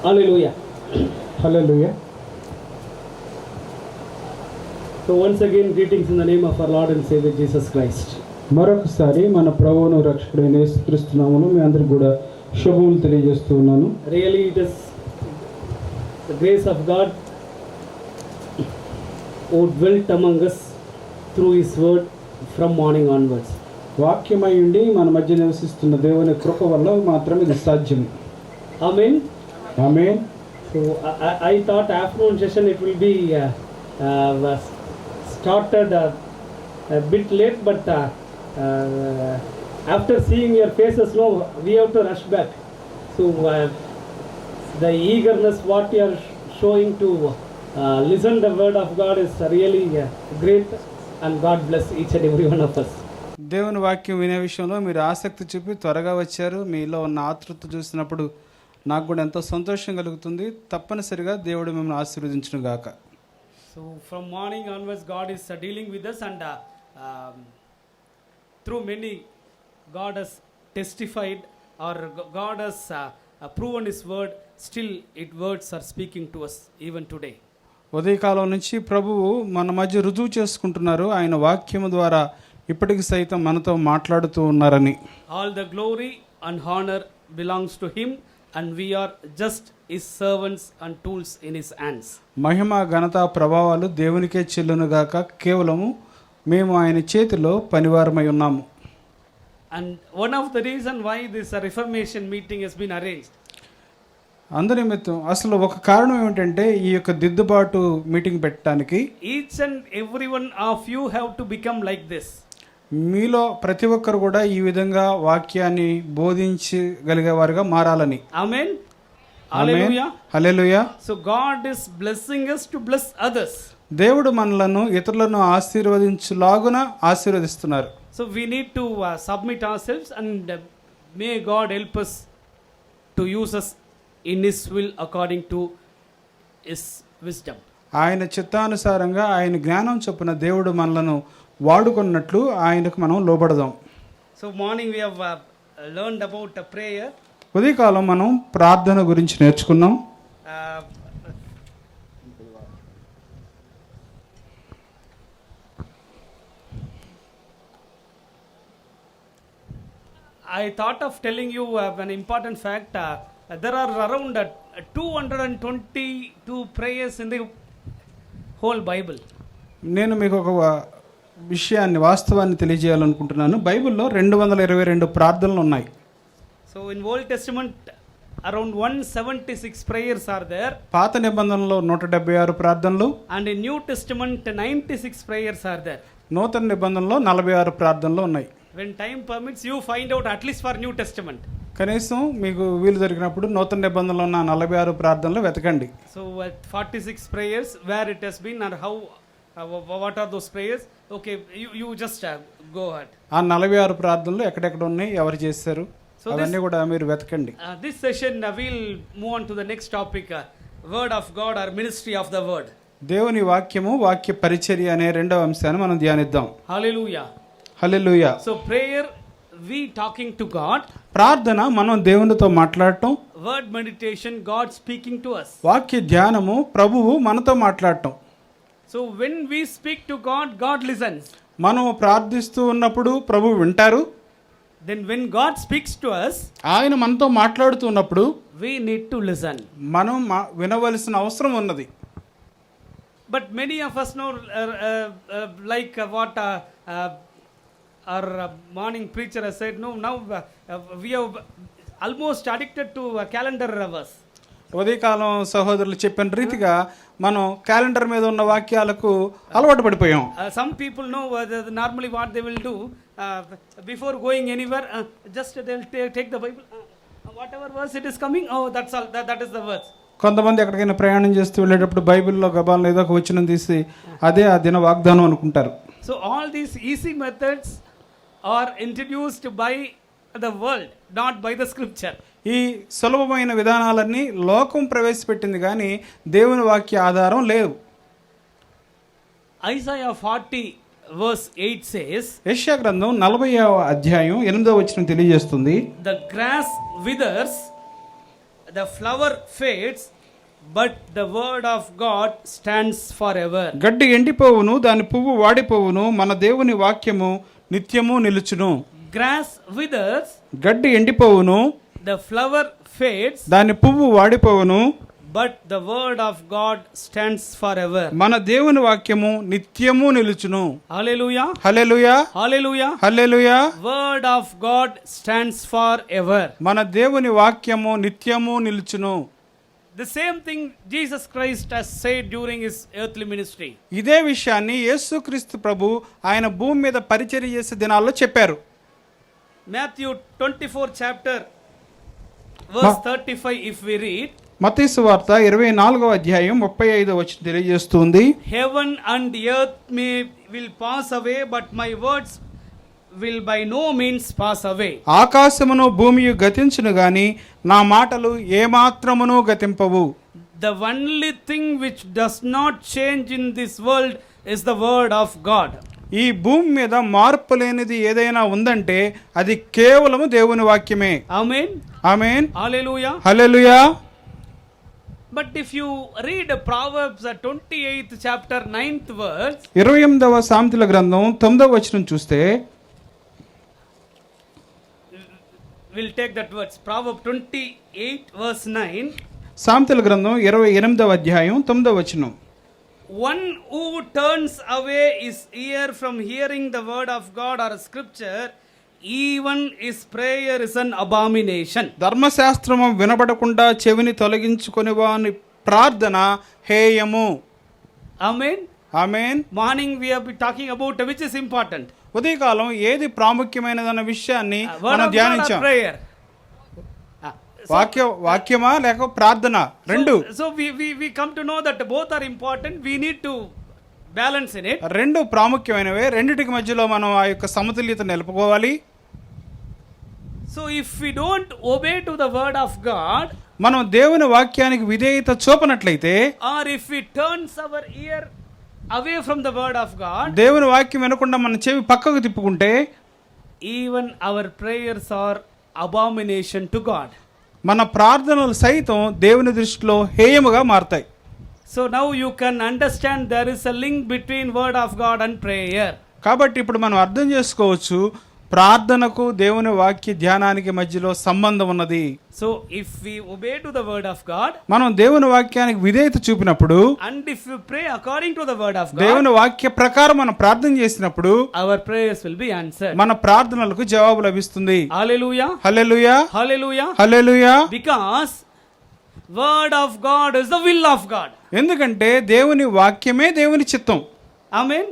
Hallelujah. Hallelujah. So once again, greetings in the name of our Lord and Savior Jesus Christ. మరొకసారి మన ప్రభువును రక్షకుడైన యేసుక్రీస్తు నామములో మీ అందరికీ కూడా శుభములు తెలియజేస్తూ ఉన్నాను. Really, it is the grace of God who dwelt among us through His word from morning onwards. వాక్యమై ఉండి మన మధ్య నివసిస్తున్న దేవుని కృప వల్ల మాత్రం ఇది సాధ్యం. Amen. Amen. So I thought afternoon session it will be started a bit late, but after seeing your faces, no, we have to rush back. So the eagerness what you are showing to listen the word of God is really great, and God bless each and every one of us. దేవుని వాక్యం వినే విషయంలో మీరు ఆసక్తి చూపి త్వరగా వచ్చారు. మీలో ఉన్న ఆతృత చూసినప్పుడు నాకు కూడా ఎంతో సంతోషం కలుగుతుంది. తప్పనిసరిగా దేవుడు మిమ్మల్ని ఆశీర్వదించును గాక. So from morning onwards, God is dealing with us, and through many, God has testified, or God has proven His word. Still, His words are speaking to us even today. ఉదయకాలం నుంచి ప్రభువు మన మధ్య రుజువు చేసుకుంటున్నారు. ఆయన వాక్యము ద్వారా ఇప్పటికి సైతం మనతో మాట్లాడుతూ ఉన్నారని. All the glory and honor belongs to Him, and we are just His servants and tools in His hands. మహిమ ఘనత ప్రభావాలు దేవునికే చెల్లునుగాక. కేవలము మేము ఆయన చేతిలో పనివారమై ఉన్నాము. And one of the reason why this Reformation meeting has been arranged, అందునిమిత్తం అసలు ఒక కారణం ఏమిటంటే ఈ యొక్క దిద్దుబాటు మీటింగ్ పెట్టడానికి each and every one of you have to become like this. మీలో ప్రతి ఒక్కరు కూడా ఈ విధంగా వాక్యాన్ని బోధించగలిగే వారుగా మారాలని. Amen. Hallelujah. Hallelujah. So God is blessing us to bless others. దేవుడు మనలను ఇతరులను ఆశీర్వదించులాగున ఆశీర్వదిస్తున్నారు. So we need to submit ourselves, and may God help us to use us in His will according to His wisdom. ఆయన చిత్తానుసారంగా ఆయన జ్ఞానం చొప్పున దేవుడు మనలను వాడుకున్నట్లు ఆయనకు మనం లోబడదాం. So morning we have learned about a prayer. ఉదయకాలం మనం ప్రార్థన గురించి నేర్చుకున్నాం. I thought of telling you an important fact. There are around 222 prayers in the whole Bible. నేను మీకు ఒక విషయాన్ని వాస్తవాన్ని తెలియజేయాలనుకుంటున్నాను. బైబిల్లో 222 ప్రార్థనలు ఉన్నాయి. So in Old Testament around 176 prayers are there. పాత నిబంధనలో 176 ప్రార్థనలు, And in New Testament 96 prayers are there. నూతన నిబంధనలో 46 ప్రార్థనలు ఉన్నాయి. When time permits, you find out at least for New Testament. కనీసం మీకు వీలు దొరికినప్పుడు నూతన నిబంధనలో ఉన్న 46 ప్రార్థనలు వెతకండి. So 46 prayers where it has been, and how what are those prayers? Okay, you just go ahead. ఆ 46 ప్రార్థనలు ఎక్కడెక్కడ ఉన్నాయి, ఎవరు చేశారు, So అవన్నీ కూడా మీరు వెతకండి. This session we'll move on to the next topic, word of God or ministry of the word. దేవుని వాక్యము, వాక్య పరిచర్య అనే రెండవ అంశాన్ని మనం ధ్యానిద్దాం. Hallelujah. Hallelujah. So prayer, we talking to God. ప్రార్థన మనం దేవునితో మాట్లాడటం. Word meditation, God speaking to us. వాక్య ధ్యానము ప్రభువు మనతో మాట్లాడటం. So when we speak to God, God listens. మనం ప్రార్థిస్తూ ఉన్నప్పుడు ప్రభువు వింటారు. Then when God speaks to us, ఆయన మనతో మాట్లాడుతూ ఉన్నప్పుడు we need to listen. మనం వినవలసిన అవసరం ఉన్నది. But many of us know like what our morning preacher has said, no, now we have almost addicted to calendar hours. ఉదయకాలం సహోదరులు చెప్పిన రీతిగా మనం క్యాలెండర్ మీద ఉన్న వాక్యాలకు అలవాటు పడిపోయాం. Some people know normally what they will do before going anywhere, just they will take the Bible, whatever verse it is coming, oh that's all, that is the verse. కొంతమంది ఎక్కడికైనా ప్రయాణం చేస్తూ వెళ్ళేటప్పుడు బైబిల్లో గబాలను ఏదో ఒక వచనం తీసి అదే ఆ దిన వాగ్దానం అనుకుంటారు. So all these easy methods are introduced by the world, not by the scripture. ఈ సులభమైన విధానాలన్నీ లోకం ప్రవేశపెట్టింది కానీ దేవుని వాక్య ఆధారం లేదు. Isaiah 40 verse 8 says, యెషయా గ్రంథం 40వ అధ్యాయం 8వ వచనం తెలియజేస్తుంది, the grass withers, the flower fades, but the word of God stands forever. గడ్డి ఎండిపోవును, దాని పువ్వు వాడిపోవును, మన దేవుని వాక్యము నిత్యము నిలుచును. Grass withers, గడ్డి ఎండిపోవును, the flower fades, దాని పువ్వు వాడిపోవును, but the word of God stands forever. మన దేవుని వాక్యము నిత్యము నిలుచును. Hallelujah. Hallelujah, Hallelujah. Hallelujah. Word of God stands forever. మన దేవుని వాక్యము నిత్యము నిలుచును. The same thing Jesus Christ has said during his earthly ministry. ఇదే విషయాన్ని యేసుక్రీస్తు ప్రభు ఆయన భూమి మీద పరిచర్య చేసే దినాల్లో చెప్పారు. Matthew 24 chapter verse 35 if we read, మత్తయి సువార్త 24వ అధ్యాయం 35వ వచనం తెలియజేస్తుంది. heaven and earth will pass away, but my words will by no means pass away. ఆకాశమును భూమియు గతించును గాని నా మాటలు ఏమాత్రమును గతింపవు. The only thing which does not change in this world is the word of God. ఈ భూమి మీద మార్పు లేనిది ఏదైనా ఉందంటే అది కేవలము దేవుని వాక్యమే. Amen. Amen. Hallelujah. Hallelujah. But if you read Proverbs 28th chapter 9th verse, 28వ సామెతల గ్రంథం 9వ వచనం చూస్తే, we'll take that words. Proverbs 28 verse 9. సామెతల గ్రంథం 28వ అధ్యాయం 9వ వచనం. One who turns away his ear from hearing the word of God or scripture, even his prayer is an abomination. ధర్మశాస్త్రము వినబడకుండా చెవిని తొలగించుకొని వాని ప్రార్థన హేయము. Amen. Amen. Morning we have been talking about which is important. ఉదయకాలం ఏది ప్రాముఖ్యమైనదన్న విషయాన్ని Word మనం of God or ధ్యానించాం. prayer. వాక్యమా లేక ప్రార్థన రెండు. So we come to know that both are important. We need to balance in it. రెండు ప్రాముఖ్యమైనవే. రెండిటికి మధ్యలో మనం ఆ యొక్క సమతుల్యత నిలుపుకోవాలి. So if we don't obey to the word of God, మనం దేవుని వాక్యానికి విధేయత చూపనట్లయితే, or if we turns our ear away from the word of God, దేవుని వాక్యం వినకుండా మన చెవి పక్కకు తిప్పుకుంటే, even our prayers are abomination to God. మన ప్రార్థనలు సైతం దేవుని దృష్టిలో హేయముగా మారతాయి. So now you can understand there is a link between word of God and prayer. కాబట్టి ఇప్పుడు మనం అర్థం చేసుకోవచ్చు ప్రార్థనకు దేవుని వాక్య ధ్యానానికి మధ్యలో సంబంధం ఉన్నది. So if we obey to the word of God, మనం దేవుని వాక్యానికి విధేయత చూపినప్పుడు, and if we pray according to the word of God, దేవుని వాక్య ప్రకారం మనం ప్రార్థన చేసినప్పుడు our prayers will be answered. మన ప్రార్థనలకు జవాబు లభిస్తుంది. Hallelujah. Hallelujah, Hallelujah. Hallelujah. Because word of God is the will of God. ఎందుకంటే దేవుని వాక్యమే దేవుని చిత్తం. Amen.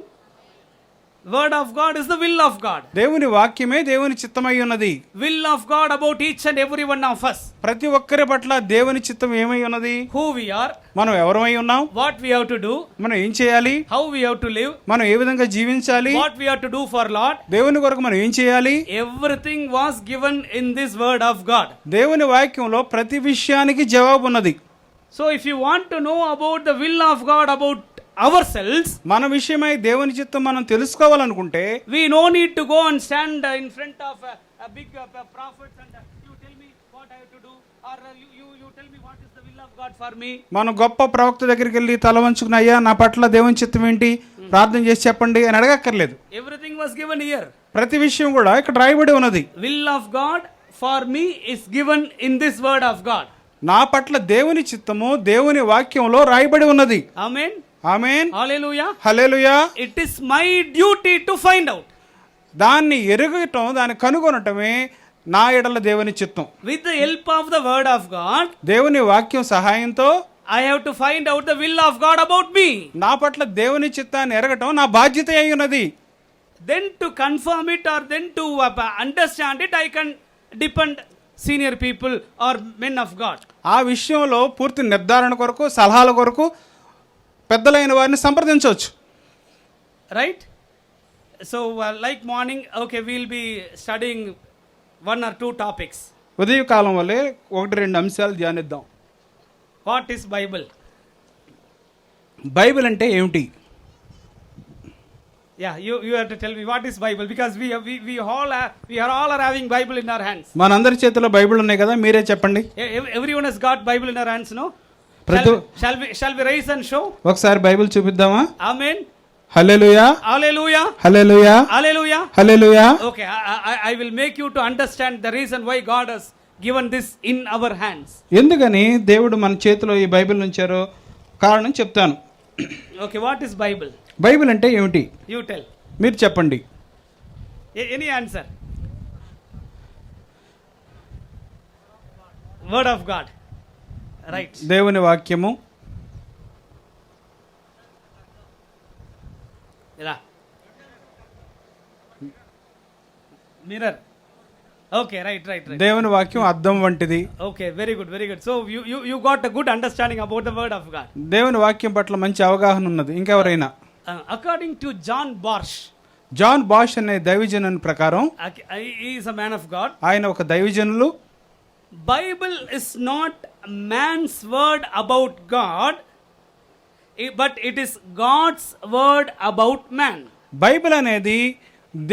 Word of God is the will of God. దేవుని వాక్యమే దేవుని చిత్తమై ఉన్నది. Will of God about each and every one of us. ప్రతి ఒక్కరి పట్ల దేవుని చిత్తం ఏమై ఉన్నది? Who we are, మనం ఎవరమై ఉన్నాం, what we have to do, మనం ఏం చేయాలి, how we have to live, మనం ఏ విధంగా జీవించాలి, what we have to do for Lord. దేవుని కొరకు మనం ఏం చేయాలి. Everything was given in this word of God. దేవుని వాక్యంలో ప్రతి విషయానికి జవాబు ఉన్నది. So if you want to know about the will of God about ourselves, మన విషయమై దేవుని చిత్తం మనం తెలుసుకోవాలనుకుంటే, we no need to go and stand in front of a big prophet and you tell me what I have to do, or you tell me what is the will of God for me. మనం గొప్ప ప్రవక్త దగ్గరికి వెళ్ళి తల వంచుకుని, అయ్యా నా పట్ల దేవుని చిత్తం ఏంటి, ప్రార్థన చేసి చెప్పండి అని అడగక్కర్లేదు. Everything was given here. ప్రతి విషయం కూడా ఇక్కడ రాయబడి ఉన్నది. Will of God for me is given in this word of God. నా పట్ల దేవుని చిత్తము దేవుని వాక్యంలో రాయబడి ఉన్నది. Amen. Amen. Hallelujah. Hallelujah. It is my duty to find out. దాన్ని ఎరుగటం, దాన్ని కనుగొనటమే నా ఎడల దేవుని చిత్తం. With the help of the word of God, దేవుని వాక్యం సహాయంతో I have to find out the will of God about me. నా పట్ల దేవుని చిత్తాన్ని ఎరగటం నా బాధ్యత అయి ఉన్నది. Then to confirm it or then to understand it, I can depend senior people or men of God. ఆ విషయంలో పూర్తి నిర్ధారణ కొరకు, సలహాల కొరకు పెద్దలైన వారిని సంప్రదించవచ్చు. Right? So like morning, okay, we'll be studying one or two topics. ఉదయకాలం వల్లే 1-2 అంశాలు ధ్యానిద్దాం. What is Bible? బైబిల్ అంటే ఏమిటి? Yeah, you have to tell me what is Bible, because we are all having Bible in our hands. మనందరి చేతిలో Bible ఉన్నాయి కదా, మీరే చెప్పండి. Everyone has got Bible in our hands, no? Shall we raise and show? ఒకసారి Bible చూపిద్దామా? Amen. Hallelujah, Hallelujah, hallelujah, hallelujah, hallelujah. Okay, I will make you to understand the reason why God has given this in our hands. ఎందుకని దేవుడు మన చేతిలో ఈ Bible ఉంచారో కారణం చెప్తాను. Okay, what is Bible? Bible అంటే ఏమిటి? You tell. మీరు చెప్పండి. Any answer? Word of God. Right. దేవుని వాక్యము. Yeah. Mirror. Okay, right. దేవుని వాక్యం అద్దం వంటిది. Okay, very good. So you got a good understanding about the word of God. దేవుని వాక్యం పట్ల మంచి అవగాహన ఉన్నది. ఇంకెవరైనా? According to John Bosch. John Bosch అనే దైవజనుని ప్రకారం, he is a man of God. ఆయన ఒక దైవజనులు. Bible is not man's word about God, but it is God's word about man. Bible అనేది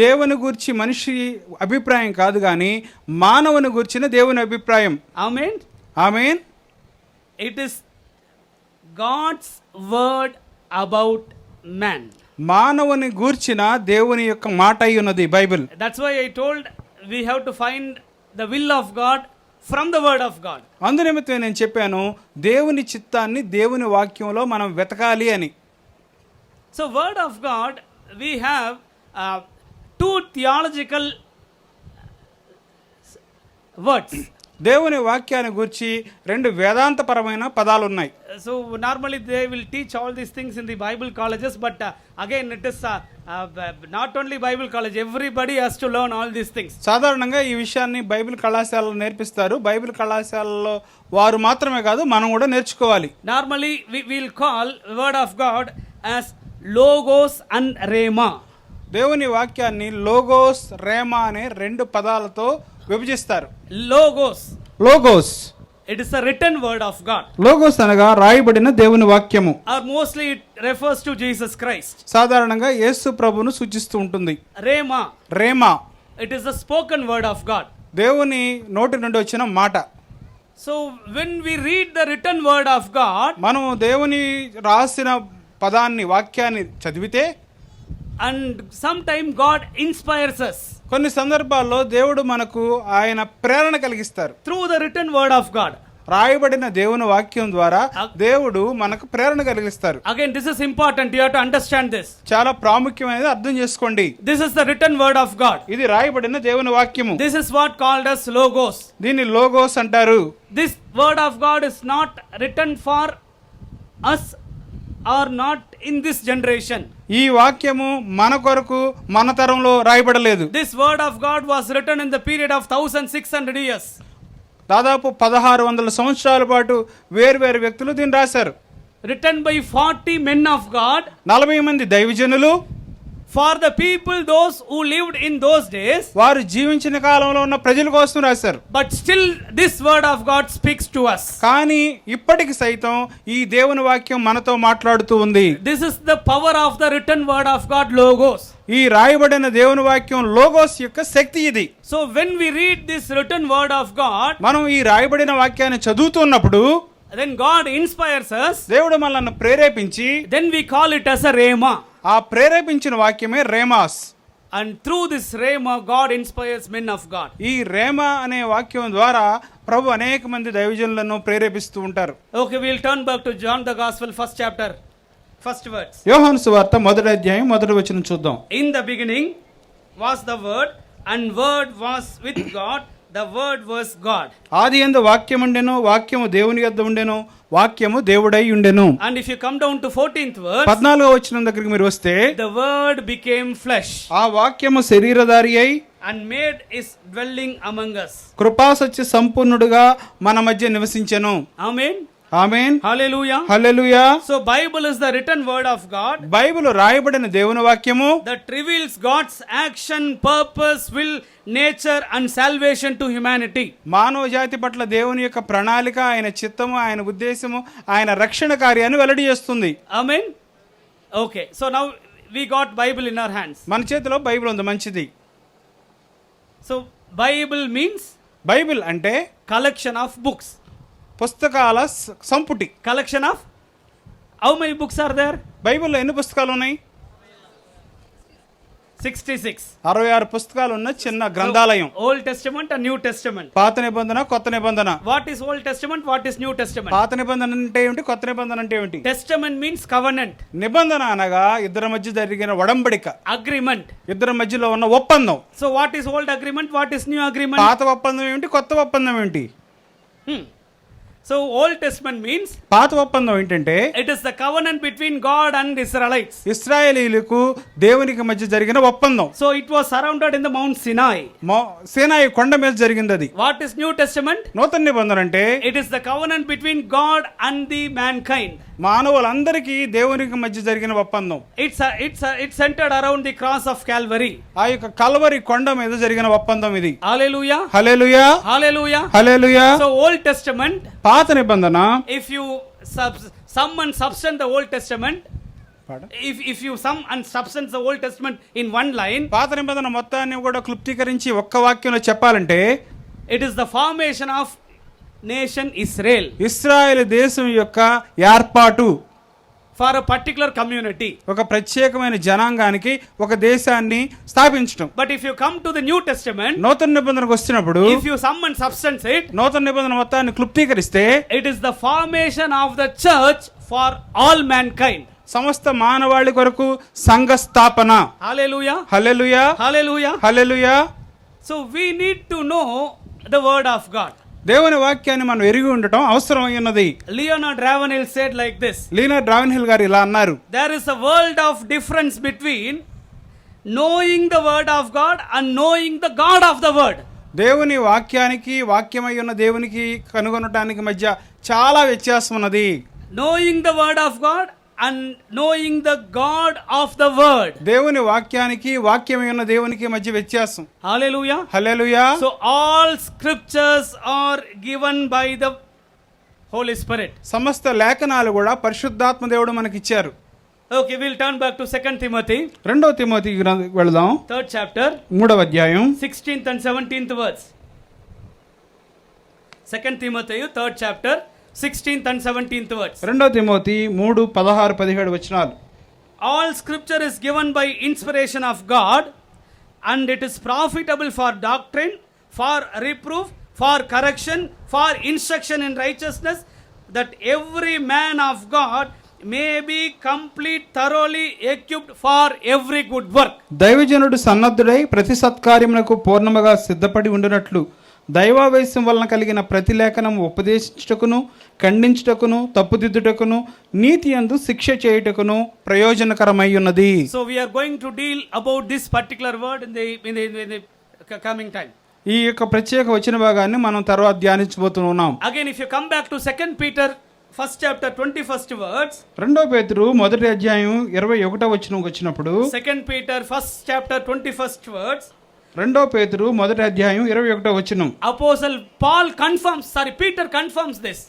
దేవుని గురించి మనిషి అభిప్రాయం కాదు కానీ మానవుని గురించిన దేవుని అభిప్రాయం. Amen. Amen. It is God's word about man. మానవుని గూర్చిన దేవుని యొక్క మాట అయి ఉన్నది Bible. That's why I told we have to find the will of God from the word of God. అందునిమిత్తం నేను చెప్పాను, దేవుని చిత్తాన్ని దేవుని వాక్యంలో మనం వెతకాలి అని. So word of God, we have two theological words. దేవుని వాక్యాన్ని గురించి రెండు వేదాంతపరమైన పదాలు ఉన్నాయి. So normally they will teach all these things in the Bible colleges, but again it is not only Bible college, everybody has to learn all these things. సాధారణంగా ఈ విషయాన్ని Bible కళాశాలలో నేర్పిస్తారు. బైబిల్ కళాశాలలో వారు మాత్రమే కాదు, మనం కూడా నేర్చుకోవాలి. Normally we will call word of God as logos and rhema. దేవుని వాక్యాన్ని లోగోస్, రేమా అనే రెండు పదాలతో విభజిస్తారు. Logos, it is a written word of God. Logos అనగా రాయబడిన దేవుని వాక్యము. Or mostly it refers to Jesus Christ. సాధారణంగా యేసు ప్రభువును సూచిస్తూ ఉంటుంది. రేమా, it is a spoken word of God. దేవుని నోటి నుండి వచ్చిన మాట. So when we read the written word of God, మనం దేవుని రాసిన పదాన్ని, వాక్యాన్ని చదివితే, and sometime God inspires us. కొన్ని సందర్భాల్లో దేవుడు మనకు ఆయన ప్రేరణ కలిగిస్తారు. Through the written word of God. రాయబడిన దేవుని వాక్యం ద్వారా దేవుడు మనకు ప్రేరణ కలిగిస్తారు. Again, this is important. You have to understand this. చాలా ప్రాముఖ్యమైనది, అర్థం చేసుకోండి. This is the written word of God. ఇది రాయబడిన దేవుని వాక్యము. This is what called as logos. దీన్ని లోగోస్ అంటారు. This word of God is not written for us or not in this generation. ఈ వాక్యము మన కొరకు, మన తరంలో రాయబడలేదు. This word of God was written in the period of 1600 years. దాదాపు 1600 సంవత్సరాల పాటు వేర్వేరు వ్యక్తులు దీన్ని రాశారు. Written by 40 men of God. 40 మంది దైవజనులు. For the people, those who lived in those days. వారు జీవించిన కాలంలో ఉన్న ప్రజల కోసం రాశారు. But still this word of God speaks to us. కానీ ఇప్పటికి సైతం ఈ దేవుని వాక్యం మనతో మాట్లాడుతూ ఉంది. This is the power of the written word of God, logos. ఈ రాయబడిన దేవుని వాక్యం లోగోస్ యొక్క శక్తి ఇది. So when we read this written word of God, మనం ఈ రాయబడిన వాక్యాన్ని చదువుతున్నప్పుడు, then God inspires us. దేవుడు మనల్ని ప్రేరేపించి, then we call it as a rhema. ఆ ప్రేరేపించిన వాక్యమే రేమాస్. And through this rhema, God inspires men of God. ఈ రేమా అనే వాక్యం ద్వారా ప్రభు అనేక మంది దైవజనులను ప్రేరేపిస్తూ ఉంటారు. Okay, we'll turn back to John the Gospel, first chapter, first words. యోహాను సువార్త 1వ అధ్యాయం 1వ వచనం చూద్దాం. In the beginning was the word, and word was with God, the word was God. ఆదియందు వాక్యం ఉండెను, వాక్యము దేవుని యొద్ద ఉండెను, వాక్యము దేవుడై ఉండెను. And if you come down to 14th verse, 14వ వచనం దగ్గరికి మీరు వస్తే, the word became flesh. ఆ వాక్యము శరీరధారి అయి and made his dwelling among us. కృపాసత్య సంపూర్ణుడుగా మన మధ్య నివసించెను. Amen. Amen. Hallelujah. Hallelujah. So Bible is the written word of God. Bible రాయబడిన దేవుని వాక్యము that reveals God's action, purpose, will, nature and salvation to humanity. మానవ జాతి పట్ల దేవుని యొక్క ప్రణాళిక, ఆయన చిత్తము, ఆయన ఉద్దేశము, ఆయన రక్షణ కార్యాన్ని వెల్లడి చేస్తుంది. Amen. Okay, so now we got Bible in our hands. మన చేతిలో బైబిల్ ఉంది, మంచిది. So Bible means బైబిల్ అంటే collection of books. పుస్తకాల సంపుటి. Collection of, how many books are there? బైబిల్లో ఎన్ని పుస్తకాలు ఉన్నాయి? 66. 66 పుస్తకాలు ఉన్న చిన్న గ్రంథాలయం. Old Testament and New Testament. పాత నిబంధన, కొత్త నిబంధన. What is Old Testament? What is New Testament? పాత నిబంధన అంటే ఏమిటి, కొత్త నిబంధన అంటే ఏమిటి? Testament means covenant. నిబంధన అనగా ఇద్దరి మధ్య జరిగిన ఒడంబడిక, Agreement. ఇద్దరి మధ్యలో ఉన్న ఒప్పందం. So what is old agreement? What is new agreement? పాత ఒప్పందం ఏమిటి, కొత్త ఒప్పందం ఏమిటి? So Old Testament means పాత ఒప్పందం ఏంటంటే it is the covenant between God and Israelites. ఇశ్రాయేలీయులకు దేవునికి మధ్య జరిగిన ఒప్పందం. So it was surrounded in the Mount Sinai. సీనాయి కొండ మీద జరిగింది అది. What is New Testament? నూతన నిబంధన అంటే it is the covenant between God and the mankind. మానవులందరికీ దేవునికి మధ్య జరిగిన ఒప్పందం. It's centered around the cross of Calvary. ఆ యొక్క కల్వరి కొండ మీద జరిగిన ఒప్పందం ఇది. Hallelujah. హల్లెలూయా. Hallelujah. హల్లెలూయా. So Old Testament, పాత నిబంధన, if you sum and substance the Old Testament, if you sum and substance the Old Testament in one line, పాత నిబంధన మొత్తాన్ని కూడా క్లుప్తీకరించి ఒక్క వాక్యంలో చెప్పాలంటే it is the formation of nation Israel. ఇశ్రాయేలు దేశం యొక్క ఏర్పాటు for a particular community. ఒక ప్రత్యేకమైన జనాంగానికి ఒక దేశాన్ని స్థాపించడం. But if you come to the New Testament, నూతన నిబంధనకు వస్తున్నప్పుడు if you sum and substance it, నూతన నిబంధన మొత్తాన్ని క్లుప్తీకరిస్తే it is the formation of the church for all mankind. సమస్త మానవాళి కొరకు సంఘ స్థాపన. Hallelujah. Hallelujah. Hallelujah. Hallelujah. So we need to know the word of God. దేవుని వాక్యాన్ని మనం ఎరిగి ఉండటం అవసరమైనది. Leonard Ravenhill said like this. లీనర్డ్ రావెన్హిల్ గారు ఇలా అన్నారు, there is a world of difference between knowing the word of God and knowing the God of the word. దేవుని వాక్యానికి, వాక్యమై ఉన్న దేవునికి కనుగొనటానికి మధ్య చాలా వ్యత్యాసం ఉన్నది. knowing the word of God and knowing the God of the word. దేవుని వాక్యానికి, వాక్యమై ఉన్న దేవునికి మధ్య వ్యత్యాసం. Hallelujah. Hallelujah. So all scriptures are given by the Holy Spirit. సమస్త లేఖనాలు కూడా పరిశుద్ధాత్మ దేవుడు మనకి ఇచ్చారు. Okay, we'll turn back to 2 Timothy. 2 Timothy వెళదాం. 3rd chapter. 3వ అధ్యాయం 16th and 17th words. 2 Timothy 3rd chapter 16th and 17th words. 2 Timothy 3, 16, 17 వచనాలు. All scripture is given by inspiration of God, and it is profitable for doctrine, for reproof, for correction, for instruction in righteousness, that every man of God may be complete, thoroughly equipped for every good work. దైవజనుడు సన్నద్ధుడై ప్రతి సత్కార్యమునకు పూర్ణముగా సిద్ధపడి ఉండునట్లు దైవావేశం వలన కలిగిన ప్రతి లేఖనము ఉపదేశించుటకును, ఖండించుటకును, తప్పుదిద్దుటకును, నీతి యందు శిక్ష చేయుటకును ప్రయోజనకరమై ఉన్నది. So we are going to deal about this particular word in the coming time. ఈ యొక్క ప్రత్యేక వచన భాగాన్ని మనం తర్వాత ధ్యానించబోతున్నాం. Again, if you come back to 2 Peter 1st chapter 21st words. 2 పేతురు 1వ అధ్యాయం 21వ వచనంకి వచ్చినప్పుడు 2 Peter 1st chapter 21st words. 2 పేతురు 1వ అధ్యాయం 21వ వచనం. Apostle Paul Peter confirms this.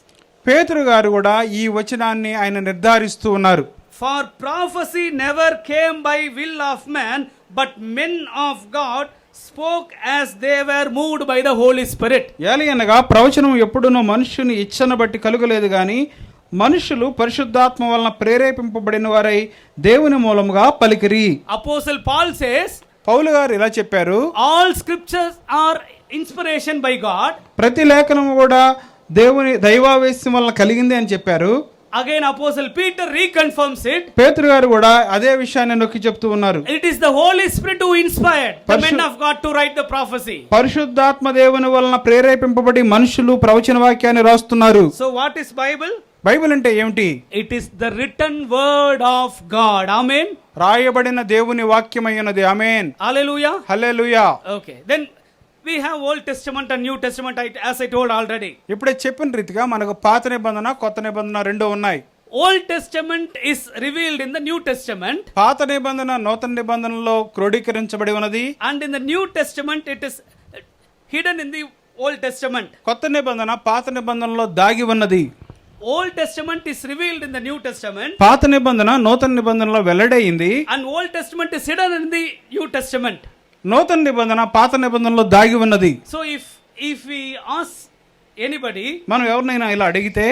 పేతురు గారు కూడా ఈ వచనాన్ని ఆయన నిర్ధారిస్తూ ఉన్నారు. For prophecy never came by will of man, but men of God spoke as they were moved by the Holy Spirit. ఏలయనగా ప్రవచనం ఎప్పుడునో మనుష్యుని ఇచ్చను బట్టి కలుగలేదు గాని మనుషులు పరిశుద్ధాత్మ వలన ప్రేరేపింపబడిన వారై దేవుని మూలముగా పలికిరి. Apostle Paul says, పౌలు గారు ఇలా చెప్పారు, all scriptures are inspiration by God. ప్రతి లేఖనము కూడా దేవుని దైవావేశం వలన కలిగింది అని చెప్పారు. Again Apostle Peter reconfirms it. పేతురు గారు కూడా అదే విషయాన్ని నొక్కి చెప్తూ ఉన్నారు. It is the Holy Spirit who inspired the men of God to write the prophecy. పరిశుద్ధాత్మ దేవుని వలన ప్రేరేపింపబడి మనుషులు ప్రవచన వాక్యాన్ని రాస్తున్నారు. So what is Bible? Bible అంటే ఏమిటి? It is the written word of God. Amen. రాయబడిన దేవుని వాక్యమై ఉన్నది. ఆమేన్. Hallelujah. Hallelujah. Okay, then we have Old Testament and New Testament, as I told already. ఇప్పుడే చెప్పిన రీతిగా మనకు పాత నిబంధన, కొత్త నిబంధన రెండు ఉన్నాయి. Old Testament is revealed in the New Testament. పాత నిబంధన నూతన నిబంధనలో క్రోడీకరించబడి ఉన్నది. And in the New Testament it is hidden in the Old Testament. కొత్త నిబంధన పాత నిబంధనలో దాగి ఉన్నది. Old Testament is revealed in the New Testament, పాత నిబంధన నూతన నిబంధనలో వెల్లడైంది, and Old Testament is hidden in the New Testament. నూతన నిబంధన పాత నిబంధనలో దాగి ఉన్నది. So if we ask anybody, మనం ఎవరినైనా ఇలా అడిగితే,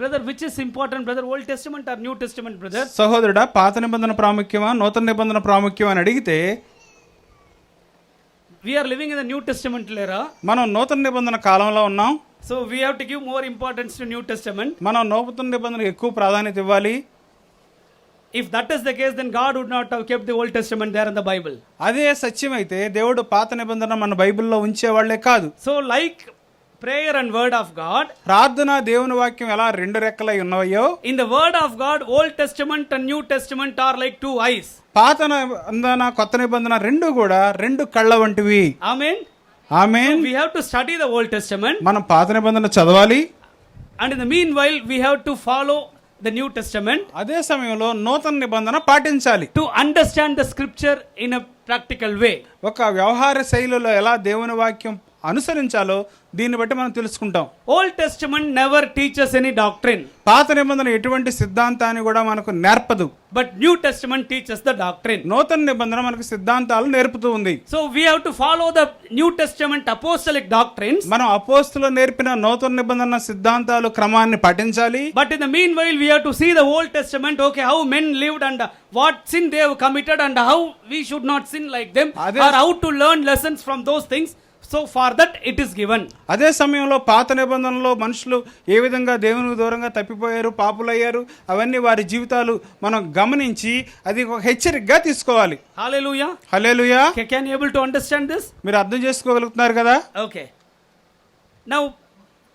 brother, which is important, brother, Old Testament or New Testament, brother? సహోదరుడా పాత నిబంధన ప్రాముఖ్యమా నూతన నిబంధన ప్రాముఖ్యమా అని అడిగితే, We are living in the New Testament era, మనం నూతన నిబంధన కాలంలో ఉన్నాం. so we have to give more importance to New Testament. మనం నూతన నిబంధనకు ఎక్కువ ప్రాధాన్యత ఇవ్వాలి. If that is the case, then God would not have kept the Old Testament there in the Bible. అదే సత్యమైతే దేవుడు పాత నిబంధన మన బైబిల్లో ఉంచేవాళ్లే కాదు. So like prayer and word of God, ప్రార్థన దేవుని వాక్యం ఎలా రెండు రెక్కలై ఉన్నాయో, in the word of God, Old Testament and New Testament are like two eyes. పాత నిబంధన కొత్త నిబంధన రెండు కూడా రెండు కళ్ళ వంటివి. Amen. Amen. We have to study the Old Testament, మనం పాత నిబంధన చదవాలి. and in the meanwhile we have to follow the New Testament, అదే సమయంలో నూతన నిబంధన పాటించాలి. to understand the scripture in a practical way. ఒక వ్యవహార శైలిలో ఎలా దేవుని వాక్యం అనుసరించాలో దీన్ని బట్టి మనం తెలుసుకుంటాం. Old Testament never teaches any doctrine, పాత నిబంధన ఎటువంటి సిద్ధాంతాన్ని కూడా మనకు నేర్పదు, but New Testament teaches the doctrine. నూతన నిబంధన మనకు సిద్ధాంతాలు నేర్పుతూ ఉంది. So we have to follow the New Testament apostolic doctrines, మనం అపోస్తులు నేర్పిన నూతన నిబంధన సిద్ధాంతాలు క్రమాన్ని పాటించాలి. but in the meanwhile we have to see the Old Testament, okay, how men lived and what sin they have committed and how we should not sin like them, or how to learn lessons from those things. So for that it is given. అదే సమయంలో పాత నిబంధనలో మనుషులు ఏ విధంగా దేవునికి దూరంగా తప్పిపోయారు, పాపులయ్యారు, అవన్నీ వారి జీవితాలు మనం గమనించి అది ఒక హెచ్చరికగా తీసుకోవాలి. Hallelujah. Hallelujah. Can you able to understand this? మీరు అర్థం చేసుకోగలుగుతున్నారు కదా? Okay. Now,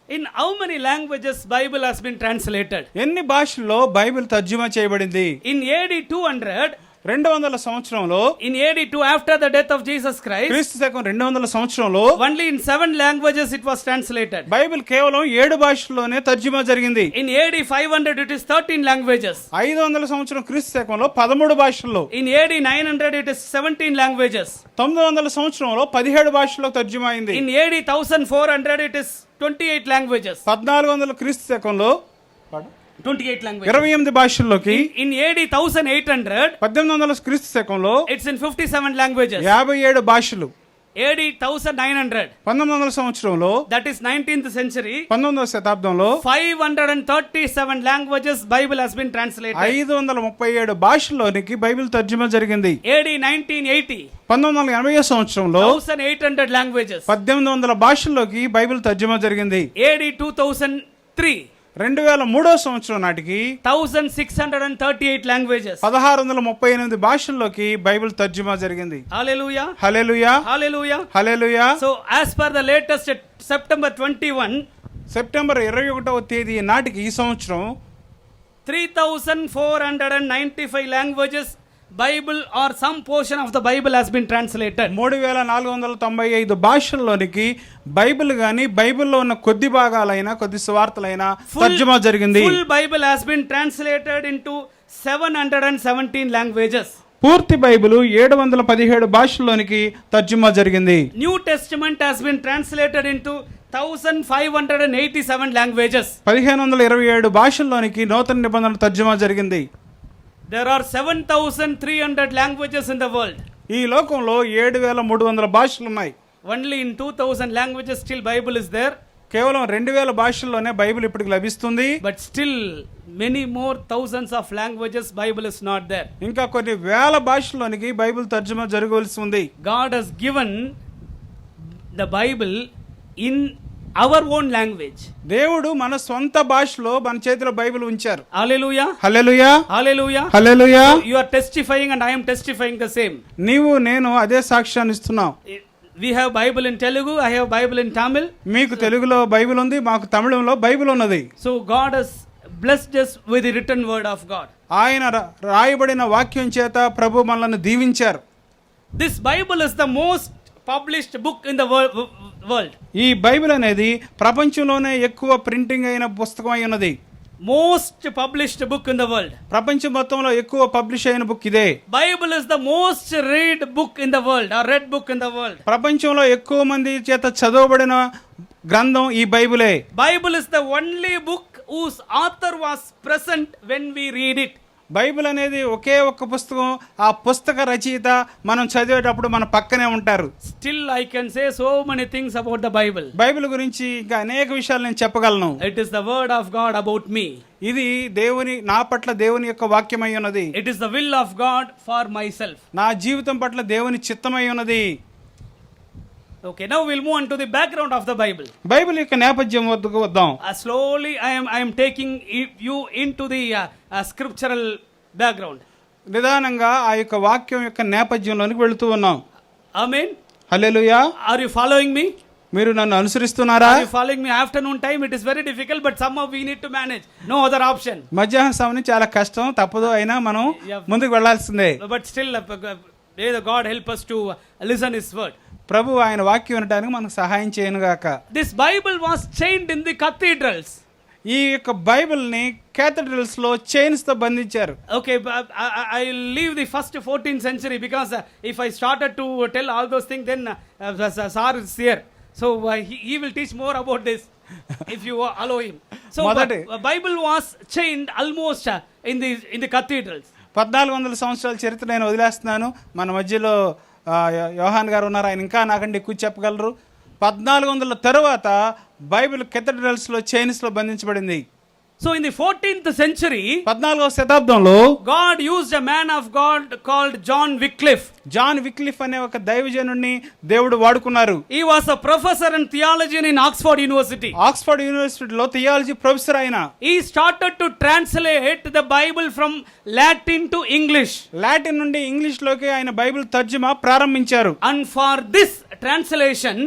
in how many languages Bible has been translated? ఎన్ని భాషల్లో బైబిల్ తర్జుమా చేయబడింది? In AD 200, 200 సంవత్సరంలో, in AD 2 after the death of Jesus Christ, క్రీస్తు శకం 200 సంవత్సరంలో only in 7 languages it was translated. Bible కేవలం 7 భాషల్లోనే తర్జుమా జరిగింది. In AD 500 it is 13 languages. 500 సంవత్సరం క్రీస్తు శకంలో 13 భాషల్లో. In AD 900 it is 17 languages. 900 సంవత్సరంలో 17 భాషల్లో తర్జుమా అయింది. In AD 1400 it is 28 languages. 1400 క్రీస్తు శకంలో 28 languages. 28 భాషల్లోకి. In AD 1800 1800 క్రీస్తు శకంలో it's in 57 languages. 57 భాషలు. AD 1900 1900 సంవత్సరంలో, that is 19th century, 19వ శతాబ్దంలో 537 languages Bible has been translated. 537 భాషల్లోనికి Bible తర్జుమా జరిగింది. AD 1980 1980 సంవత్సరంలో 1800 languages. 1800 భాషల్లోకి బైబిల్ తర్జుమా జరిగింది. AD 2003 2003 సంవత్సరం నాటికి 1638 languages. 1638 భాషల్లోకి బైబిల్ తర్జుమా జరిగింది. Hallelujah. Hallelujah. Hallelujah. Hallelujah. So as per the latest September 21, September 21వ తేదీ నాటికి ఈ సంవత్సరం 3495 languages Bible or some portion of the Bible has been translated. 3495 భాషల్లోనికి Bible గాని, బైబిల్లో ఉన్న కొద్ది భాగాలైన కొద్ది సువార్తలైన తర్జుమా జరిగింది. Full Bible has been translated into 717 languages. పూర్తి బైబిల్ 717 భాషల్లోనికి తర్జుమా జరిగింది. New Testament has been translated into 1587 languages. 1527 భాషల్లోనికి నూతన నిబంధన తర్జుమా జరిగింది. There are 7300 languages in the world. ఈ లోకంలో 7300 భాషలు ఉన్నాయి. Only in 2000 languages still Bible is there. కేవలం 2000 భాషల్లోనే బైబిల్ ఇప్పటికి లభిస్తుంది. But still many more thousands of languages Bible is not there. ఇంకా కొన్ని వేల భాషల్లోనికి బైబిల్ తర్జుమా జరగవలసి ఉంది. God has given the Bible in our own language. దేవుడు మన సొంత భాషలో మన చేతిలో బైబిల్ ఉంచారు. Hallelujah. Hallelujah. Hallelujah. Hallelujah. So you are testifying and I am testifying the same. నీవు నేను అదే సాక్ష్యాన్ని ఇస్తున్నాం. We have Bible in Telugu, I have Bible in Tamil. మీకు తెలుగులో బైబిల్ ఉంది, మాకు తమిళంలో బైబిల్ ఉన్నది. So God has blessed us with the written word of God. ఆయన రాయబడిన వాక్యం చేత ప్రభు మనల్ని దీవించారు. This Bible is the most published book in the world. ఈ బైబిల్ అనేది ప్రపంచంలోనే ఎక్కువ ప్రింటింగ్ అయిన పుస్తకం అయి ఉన్నది. Most published book in the world. ప్రపంచం మొత్తంలో ఎక్కువ పబ్లిష్ అయిన బుక్ ఇదే. Bible is the most read book in the world, or read book in the world. ప్రపంచంలో ఎక్కువ మంది చేత చదవబడిన గ్రంథం ఈ బైబిలే. Bible is the only book whose author was present when we read it. Bible అనేది ఒకే ఒక్క పుస్తకం. ఆ పుస్తక రచయిత మనం చదివేటప్పుడు మన పక్కనే ఉంటారు. Still I can say so many things about the Bible. Bible గురించి ఇంకా అనేక విషయాలు నేను చెప్పగలను. It is the word of God about me. ఇది నా పట్ల దేవుని యొక్క వాక్యమై ఉన్నది. It is the will of God for myself. నా జీవితం పట్ల దేవుని చిత్తమై ఉన్నది. Okay, now we'll move on to the background of the Bible. Bible యొక్క నేపథ్యం వద్దకు వద్దాం. Slowly I am taking you into the scriptural background. నిదానంగా ఆ యొక్క వాక్యం యొక్క నేపథ్యంలోనికి వెళుతూ ఉన్నాం. Amen. Hallelujah. Are you following me? మీరు నన్ను అనుసరిస్తున్నారా? Are you following me? Afternoon time it is very difficult, but somehow we need to manage. No other option. మధ్యాహ్నం సమయం చాలా కష్టం, తప్పదు, అయినా మనం ముందుకు వెళ్ళాల్సిందే. But still may the God help us to listen his word. ప్రభు ఆయన వాక్యం వినడానికి మనకు సహాయం చేయను గాక. This Bible was chained in the cathedrals. ఈ యొక్క బైబిల్ ని cathedrals లో చైన్స్ తో బంధించారు. Okay, I will leave the first 14th century because if I started to tell all those things, then Sar is here, so he will teach more about this if you allow him. So Bible was chained almost in the cathedrals. 1400 సంవత్సరాల చరిత్ర నేను వదిలేస్తున్నాను. మన మధ్యలో యోహాన్ గారు ఉన్నారు, ఆయన ఇంకా నాకంటే ఎక్కువ చెప్పగలరు. 1400 తరువాత బైబిల్ cathedrals లో చైన్స్ లో బంధించబడింది. So in the 14th century, 14వ శతాబ్దంలో God used a man of God called John Wycliffe. John Wycliffe అనే ఒక దైవజనుడిని దేవుడు వాడుకున్నారు. He was a professor in theology in Oxford University. Oxford యూనివర్సిటీలో థియాలజీ ప్రొఫెసర్ అయిన. He started to translate the Bible from Latin to English. Latin నుండి English లోకి ఆయన Bible తర్జుమా ప్రారంభించారు. And for this translation,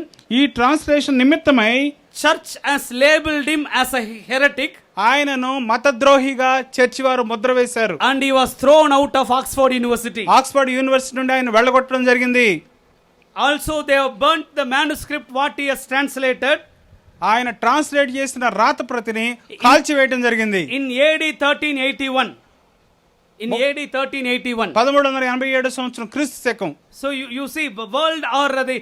ఈ ట్రాన్స్లేషన్ నిమిత్తమై church has labeled him as a heretic. ఆయనను మతద్రోహిగా చర్చి వారు ముద్ర వేశారు. And he was thrown out of Oxford University. Oxford university నుండి ఆయన వెళ్ళగొట్టడం జరిగింది. Also they have burnt the manuscript what he has translated. ఆయన translate చేసిన రాత ప్రతిని కాల్చివేయడం జరిగింది. In AD 1381. In AD 1381. 1387 సంవత్సరం క్రీస్తు శకం. So you see, the world or the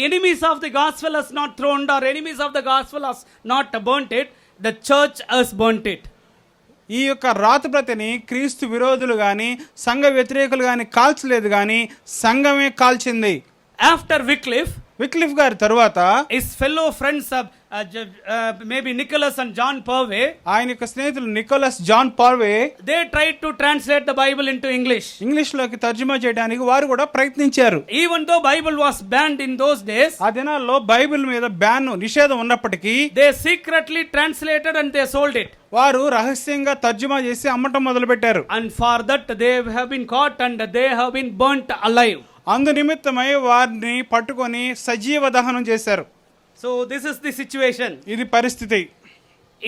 enemies of the gospel has not thrown, or enemies of the gospel has not burnt it. The church has burnt it. ఈ యొక్క రాత ప్రతిని క్రీస్తు విరోధులు గాని సంఘ వ్యతిరేకులు గాని కాల్చలేదు గాని సంఘమే కాల్చింది. After విక్లిఫ్ గారి తరువాత his fellow friends maybe Nicholas and John Purvey, ఆయన యొక్క స్నేహితులు Nicholas John Purvey, they tried to translate the Bible into English. English లోకి తర్జుమా చేయడానికి వారు కూడా ప్రయత్నించారు. Even though Bible was banned in those days, ఆ దినాల్లో బైబిల్ మీద నిషేధం ఉన్నప్పటికీ they secretly translated and they sold it. వారు రహస్యంగా తర్జుమా చేసి అమ్మటం మొదలు పెట్టారు. And for that they have been caught and they have been burnt alive. అందు నిమిత్తమై వారిని పట్టుకొని సజీవ దహనం చేశారు. So this is the situation. ఇది పరిస్థితి.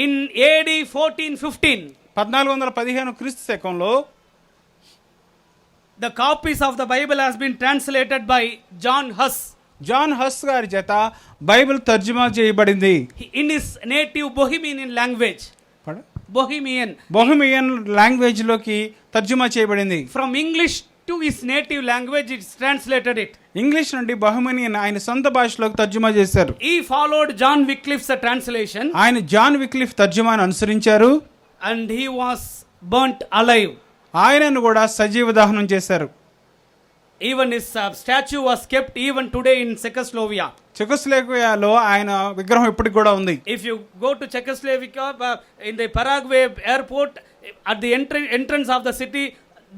In AD 1415, 1415 క్రీస్తు శకంలో the copies of the Bible has been translated by John Huss. John has గారి చేత బైబిల్ తర్జుమా చేయబడింది. In his native Bohemian language. Bohemian language లోకి తర్జుమా చేయబడింది. From English to his native language, it's translated it. English నుండి బొహమియన్ ఆయన సొంత భాషలోకి తర్జుమా చేశారు. He followed John Wycliffe's translation. ఆయన జాన్ విక్లిఫ్ తర్జుమాను అనుసరించారు. And he was burnt alive. ఆయనను కూడా సజీవ దహనం చేశారు. Even his statue was kept even today in Czechoslovakia. చెకోస్లోవేకియాలో ఆయన విగ్రహం ఇప్పటికి కూడా ఉంది. If you go to Czechoslovakia, in the Paraguay airport, at the entrance of the city,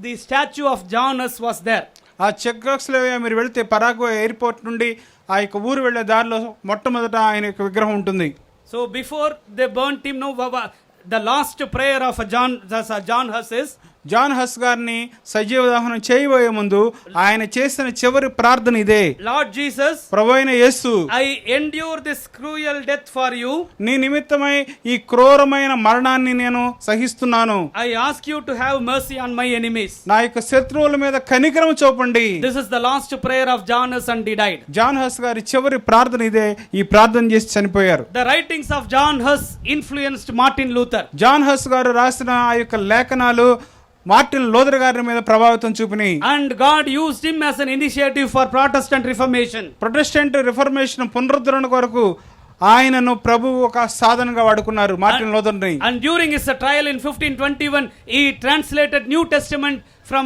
the statue of John Hus was there. ఆ Czechoslovakia మీరు వెళ్తే Paraguay airport నుండి ఆ యొక్క ఊరు వెళ్లే దారిలో మొట్టమొదట ఆయన యొక్క విగ్రహం ఉంటుంది. So before they burnt him, no, the last prayer of John Hus is, John Hus గారిని సజీవ దహనం చేయబోయే ముందు ఆయన చేసిన చివరి ప్రార్థన ఇదే. Lord Jesus, ప్రభువైన యేసు, I endure this cruel death for you. నీ నిమిత్తమై ఈ క్రూరమైన మరణాన్ని నేను సహిస్తున్నాను. I ask you to have mercy on my enemies. నా యొక్క శత్రువుల మీద కనికరం చూపండి. This is the last prayer of John Hus and he died. John has గారి చివరి ప్రార్థన ఇదే. ఈ ప్రార్థన చేసి చనిపోయారు. The writings of John Hus influenced Martin Luther. John Hus గారు రాసిన ఆ యొక్క లేఖనాలు మార్టిన్ లూథర్ గారి మీద ప్రభావితం చూపినాయి. And God used him as an initiative for Protestant Reformation. Protestant reformation పునరుద్ధరణ కొరకు ఆయనను ప్రభు ఒక సాధనగా వాడుకున్నారు Martin లూథర్ని. And during his trial in 1521, he translated New Testament from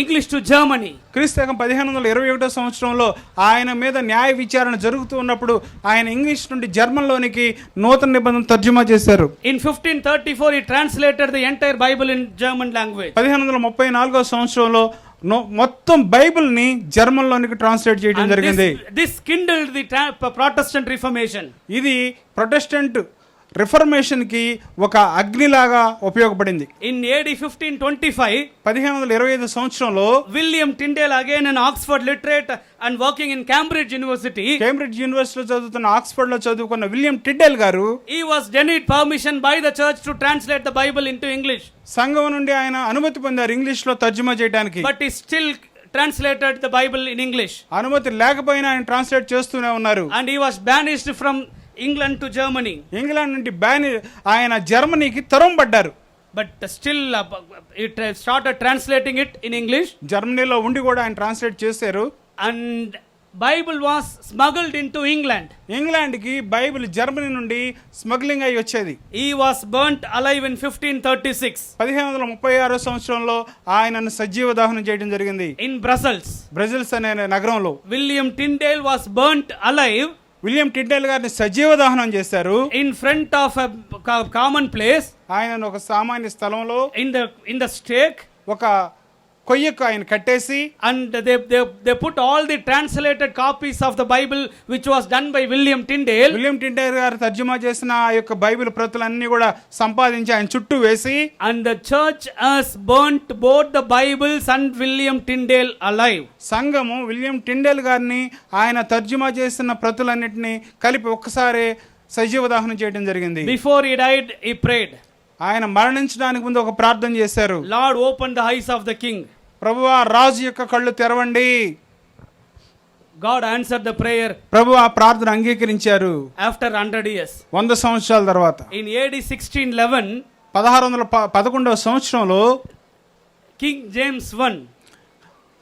English to Germany. క్రీస్తకం 1521 సంవత్సరంలో ఆయన మీద న్యాయ విచారణ జరుగుతూ ఉన్నప్పుడు ఆయన ఇంగ్లీష్ నుండి జర్మన్లోనికి నూతన నిబంధన తర్జుమా చేశారు. In 1534, he translated the entire Bible in German language. 1534 సంవత్సరంలో మొత్తం బైబిల్ ని జర్మన్ లోనికి ట్రాన్స్లేట్ చేయడం జరిగింది. This kindled the Protestant Reformation. ఇది ప్రొటెస్టెంట్ రిఫర్మేషన్ కి ఒక అగ్నిలాగా ఉపయోగపడింది. In AD 1525, 1525 సంవత్సరంలో William Tyndale, again an Oxford literate and working in Cambridge University, Cambridge యూనివర్సిటీలో చదువుతున్న ఆక్స్ఫర్డ్ లో చదువుకున్న విలియం టిడ్డెల్ గారు, he was denied permission by the church to translate the Bible into English. సంఘం నుండి ఆయన అనుమతి పొందారు ఇంగ్లీష్ లో తర్జుమా చేయడానికి. But he still translated the Bible in English. అనుమతి లేకపోయినా ఆయన ట్రాన్స్లేట్ చేస్తూనే ఉన్నారు. And he was banished from England to Germany. England నుండి ఆయన జర్మనీకి తరంబడ్డారు. But still it started translating it in English. జర్మనీలో ఉండి కూడా ఆయన ట్రాన్స్లేట్ చేశారు. And Bible was smuggled into England. ఇంగ్లాండ్కి బైబిల్ జర్మనీ నుండి స్మగ్లింగ్ అయి వచ్చేది. He was burnt alive in 1536. 1536 సంవత్సరంలో ఆయనను సజీవ దహనం చేయడం జరిగింది. In Brussels. బ్రజిల్స్ అనే నగరంలో William Tyndale was burnt alive. William Tyndale గారిని సజీవ దహనం చేశారు. In front of a common place. ఆయనను ఒక సామాన్య స్థలంలో in the stake. ఒక కొయ్యకు ఆయన కట్టేసి, and they put all the translated copies of the Bible which was done by William Tyndale. William Tyndale గారు తర్జుమా చేసిన ఆ యొక్క బైబిల్ ప్రతులన్నీ కూడా సంపాదించి ఆయన చుట్టూ వేసి, and the church has burnt both the Bibles and William Tyndale alive. సంఘము విలియం టిండేల్ గారిని ఆయన తర్జుమా చేసిన ప్రతులన్నిటిని కలిపి ఒక్కసారి సజీవ దహనం చేయడం జరిగింది. Before he died, he prayed. ఆయన మరణించడానికి ముందు ఒక ప్రార్థన చేశారు. Lord, open the eyes of the king. ప్రభువా రాజు యొక్క కళ్ళు తెరవండి. God answered the prayer. ప్రభు ఆ ప్రార్థన అంగీకరించారు. After 100 years. 100 సంవత్సరాల తర్వాత In AD 1611, 1611 సంవత్సరంలో King James I,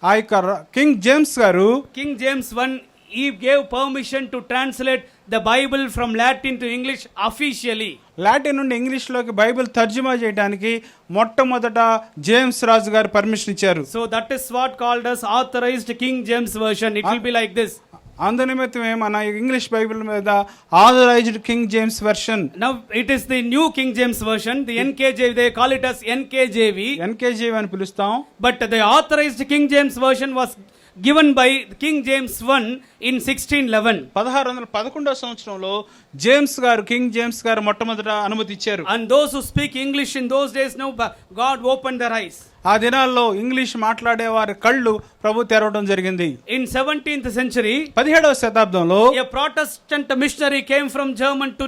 ఆ యొక్క కింగ్ జేమ్స్ గారు, King James I, he gave permission to translate the Bible from Latin to English officially. Latin నుండి ఇంగ్లీష్ లోకి బైబిల్ తర్జుమా చేయడానికి మొట్టమొదట జేమ్స్ రాజు గారు పర్మిషన్ ఇచ్చారు. So that is what called as authorized King James version. It will be like this. అందునిమిత్తమే మన English Bible మీద authorised King James version. Now it is the new King James version, the NKJV. They call it as NKJV. NKJV అని పిలుస్తాం. But the authorized King James version was given by King James I in 1611. 1611 సంవత్సరంలో James గారు, king James గారు మొట్టమొదట అనుమతి ఇచ్చారు. And those who speak English in those days, now God opened their eyes. ఆ దినాల్లో ఇంగ్లీష్ మాట్లాడే వారి కళ్ళు ప్రభు తెరవడం జరిగింది. In 17th century, 17వ శతాబ్దంలో a Protestant missionary came from German to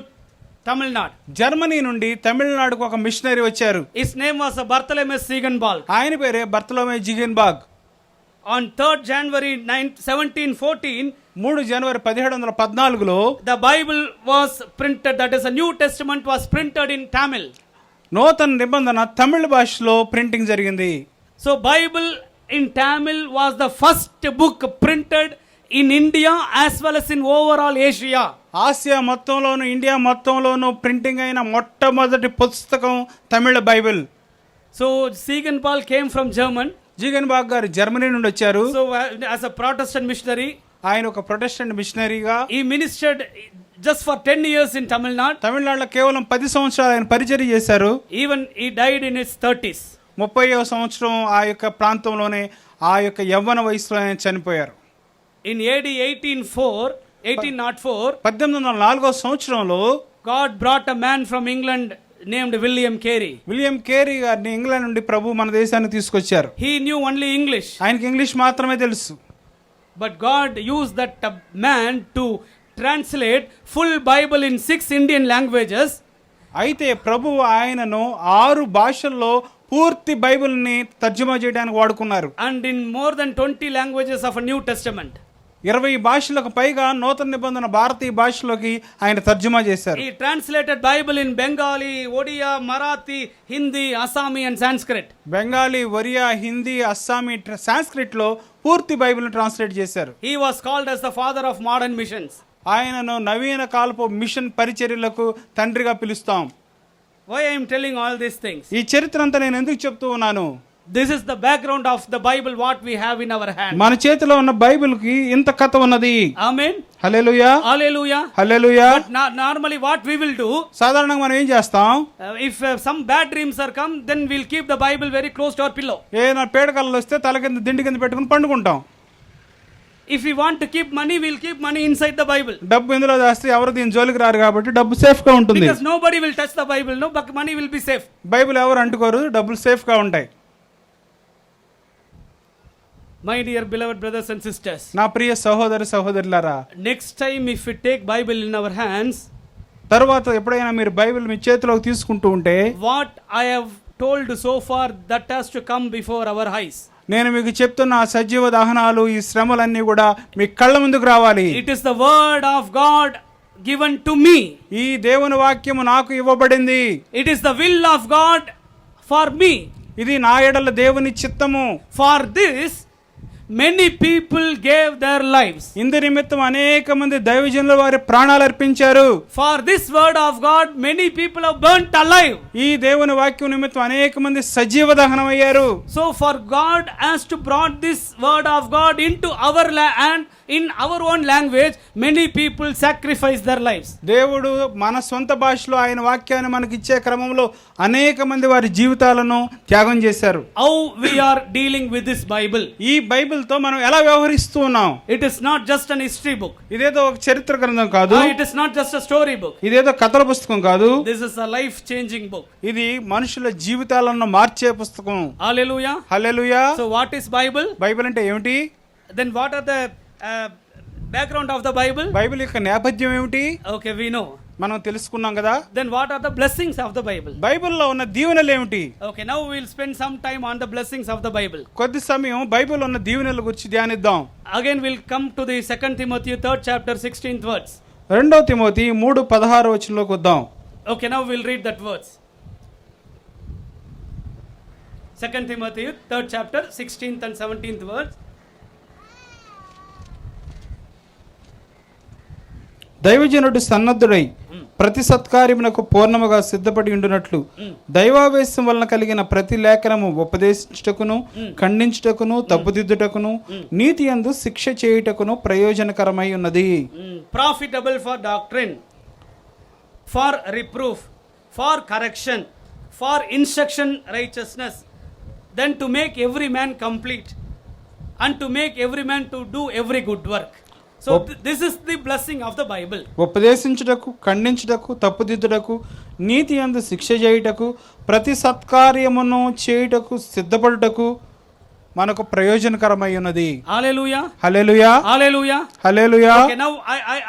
Tamil Nadu. Germany నుండి తమిళనాడుకు ఒక మిషనరీ వచ్చారు. His name was Bartholomew Ziegenbalg. ఆయన పేరే బర్తలోమే జిగెన్బాగ్. On 3rd January 1714, 3 January 1714లో the Bible was printed. That is, a New Testament was printed in Tamil. నూతన నిబంధన తమిళ భాషలో printing జరిగింది. So Bible in Tamil was the first book printed in India as well as in overall Asia. Asia మొత్తంలోను India మొత్తంలోను printing అయిన మొట్టమొదటి పుస్తకం తమిళ Bible. So Ziegenbalg came from German. Ziegenbalg గారు జర్మనీ నుండి వచ్చారు. So as a Protestant missionary, ఆయన ఒక Protestant మిషనరీగా he ministered just for 10 years in Tamil Nadu. తమిళనాడులో కేవలం 10 సంవత్సరాలు ఆయన పరిచర్య చేశారు. Even he died in his 30s. 30వ సంవత్సరం ఆ యొక్క ప్రాంతంలోనే ఆ యొక్క యవ్వన వయసులో ఆయన చనిపోయారు. In AD 1804, 1804వ సంవత్సరంలో God brought a man from England named William Carey. William Carey గారిని ఇంగ్లాండ్ నుండి ప్రభు మన దేశానికి తీసుకొచ్చారు. He knew only English. ఆయనకి ఇంగ్లీష్ మాత్రమే తెలుసు. But God used that man to translate full Bible in 6 Indian languages. అయితే ప్రభు ఆయనను 6 భాషల్లో పూర్తి బైబిల్ని తర్జుమా చేయడానికి వాడుకున్నారు. And in more than 20 languages of a New Testament. 20 భాషలకు పైగా నూతన నిబంధన భారతీయ భాషలోకి ఆయన తర్జుమా చేశారు. He translated Bible in Bengali, Odia, Marathi, Hindi, Assami and Sanskrit. Bengali, Oriya, Hindi, Assamese, Sanskrit లో పూర్తి బైబిల్ని ట్రాన్స్లేట్ చేశారు. He was called as the father of modern missions. ఆయనను నవీన కాలపు మిషన్ పరిచర్యలకు తండ్రిగా పిలుస్తాం. Why I am telling all these things? ఈ చరిత్ర అంతా నేను ఎందుకు చెప్తూ ఉన్నాను? This is the background of the Bible what we have in our hand. మన చేతిలో ఉన్న బైబిల్ కి ఇంత కథ ఉన్నది. Amen. Hallelujah, Hallelujah. Hallelujah. But normally what we will do, సాధారణంగా మనం ఏం చేస్తాం? if some bad dreams are come, then we'll keep the Bible very close to our pillow. ఏదైనా పేడకలలు వస్తే తల కింద దిండి కింద పెట్టుకుని పండుకుంటాం. If we want to keep money, we'll keep money inside the Bible. డబ్బు ఇందులో దాస్తే ఎవరు దీని జోలికి రారు కాబట్టి డబ్బు సేఫ్ గా ఉంటుంది. Because nobody will touch the Bible, no, but money will be safe. Bible ఎవరు అంటుకోరు, డబ్బులు సేఫ్ గా ఉంటాయి. My dear beloved brothers and sisters, నా ప్రియ సహోదరి సహోదరులారా, next time if we take Bible in our hands, తర్వాత ఎప్పుడైనా మీరు బైబిల్ మీ చేతిలోకి తీసుకుంటూ ఉంటే, what I have told so far, that has to come before our eyes. నేను మీకు చెప్తున్న ఆ సజీవ దహనాలు, ఈ శ్రమలన్నీ కూడా మీ కళ్ళ ముందుకు రావాలి. It is the word of God given to me. ఈ దేవుని వాక్యము నాకు ఇవ్వబడింది. It is the will of God for me. ఇది నా ఎడల దేవుని చిత్తము. For this many people gave their lives. ఇందు నిమిత్తం అనేక మంది దైవజనుల వారి ప్రాణాలు అర్పించారు. For this word of God many people have burnt alive. ఈ దేవుని వాక్యం నిమిత్తం అనేక మంది సజీవ దహనం అయ్యారు. So for God has to brought this word of God into our and in our own language many people sacrifice their lives. దేవుడు మన సొంత భాషలో ఆయన వాక్యాన్ని మనకి ఇచ్చే క్రమంలో అనేక మంది వారి జీవితాలను త్యాగం చేశారు. How we are dealing with this Bible? ఈ బైబిల్ తో మనం ఎలా వ్యవహరిస్తూ ఉన్నాం? It is not just an history book. ఇదేదో ఒక చరిత్ర గ్రంథం కాదు. It is not just a story book. ఇదేదో కథల పుస్తకం కాదు. This is a life changing book. ఇది మనుషుల జీవితాలను మార్చే పుస్తకం. Hallelujah. Hallelujah. So what is Bible? Bible అంటే ఏమిటి? Then what are the background of the Bible? Bible యొక్క నేపథ్యం ఏమిటి? Okay, we know. మనం తెలుసుకున్నాం కదా. Then what are the blessings of the Bible? బైబిల్లో ఉన్న దీవెనలు ఏమిటి? Okay, now we will spend some time on the blessings of the Bible. కొద్ది సమయం బైబిల్ ఉన్న దీవెనల గురించి ధ్యానిద్దాం. Again we'll come to the 2 Timothy 3rd chapter 16th words. 2 Timothy 3:16 వచనంలోకి వద్దాం. Okay, now we'll read that words. 2 Timothy 3rd chapter 16th and 17th words. దైవజనుడు సన్నద్ధుడై ప్రతి సత్కార్యమునకు పూర్ణముగా సిద్ధపడి ఉండునట్లు దైవావేశం వలన కలిగిన ప్రతి లేఖనము ఉపదేశించుటకును, ఖండించుటకును, తప్పుదిద్దుటకును, నీతి యందు శిక్ష చేయుటకును ప్రయోజనకరమై ఉన్నది. Profitable for doctrine, for reproof, for correction, for instruction righteousness, then to make every man complete and to make every man to do every good work. So this is the blessing of the Bible. ఉపదేశించుటకు, ఖండించుటకు, తప్పుదిద్దుటకు, నీతి యందు శిక్ష చేయుటకు, ప్రతి సత్కార్యమును చేయుటకు సిద్ధపడుటకు మనకు ప్రయోజనకరమై ఉన్నది. Hallelujah. Hallelujah. Hallelujah. Hallelujah. Okay, now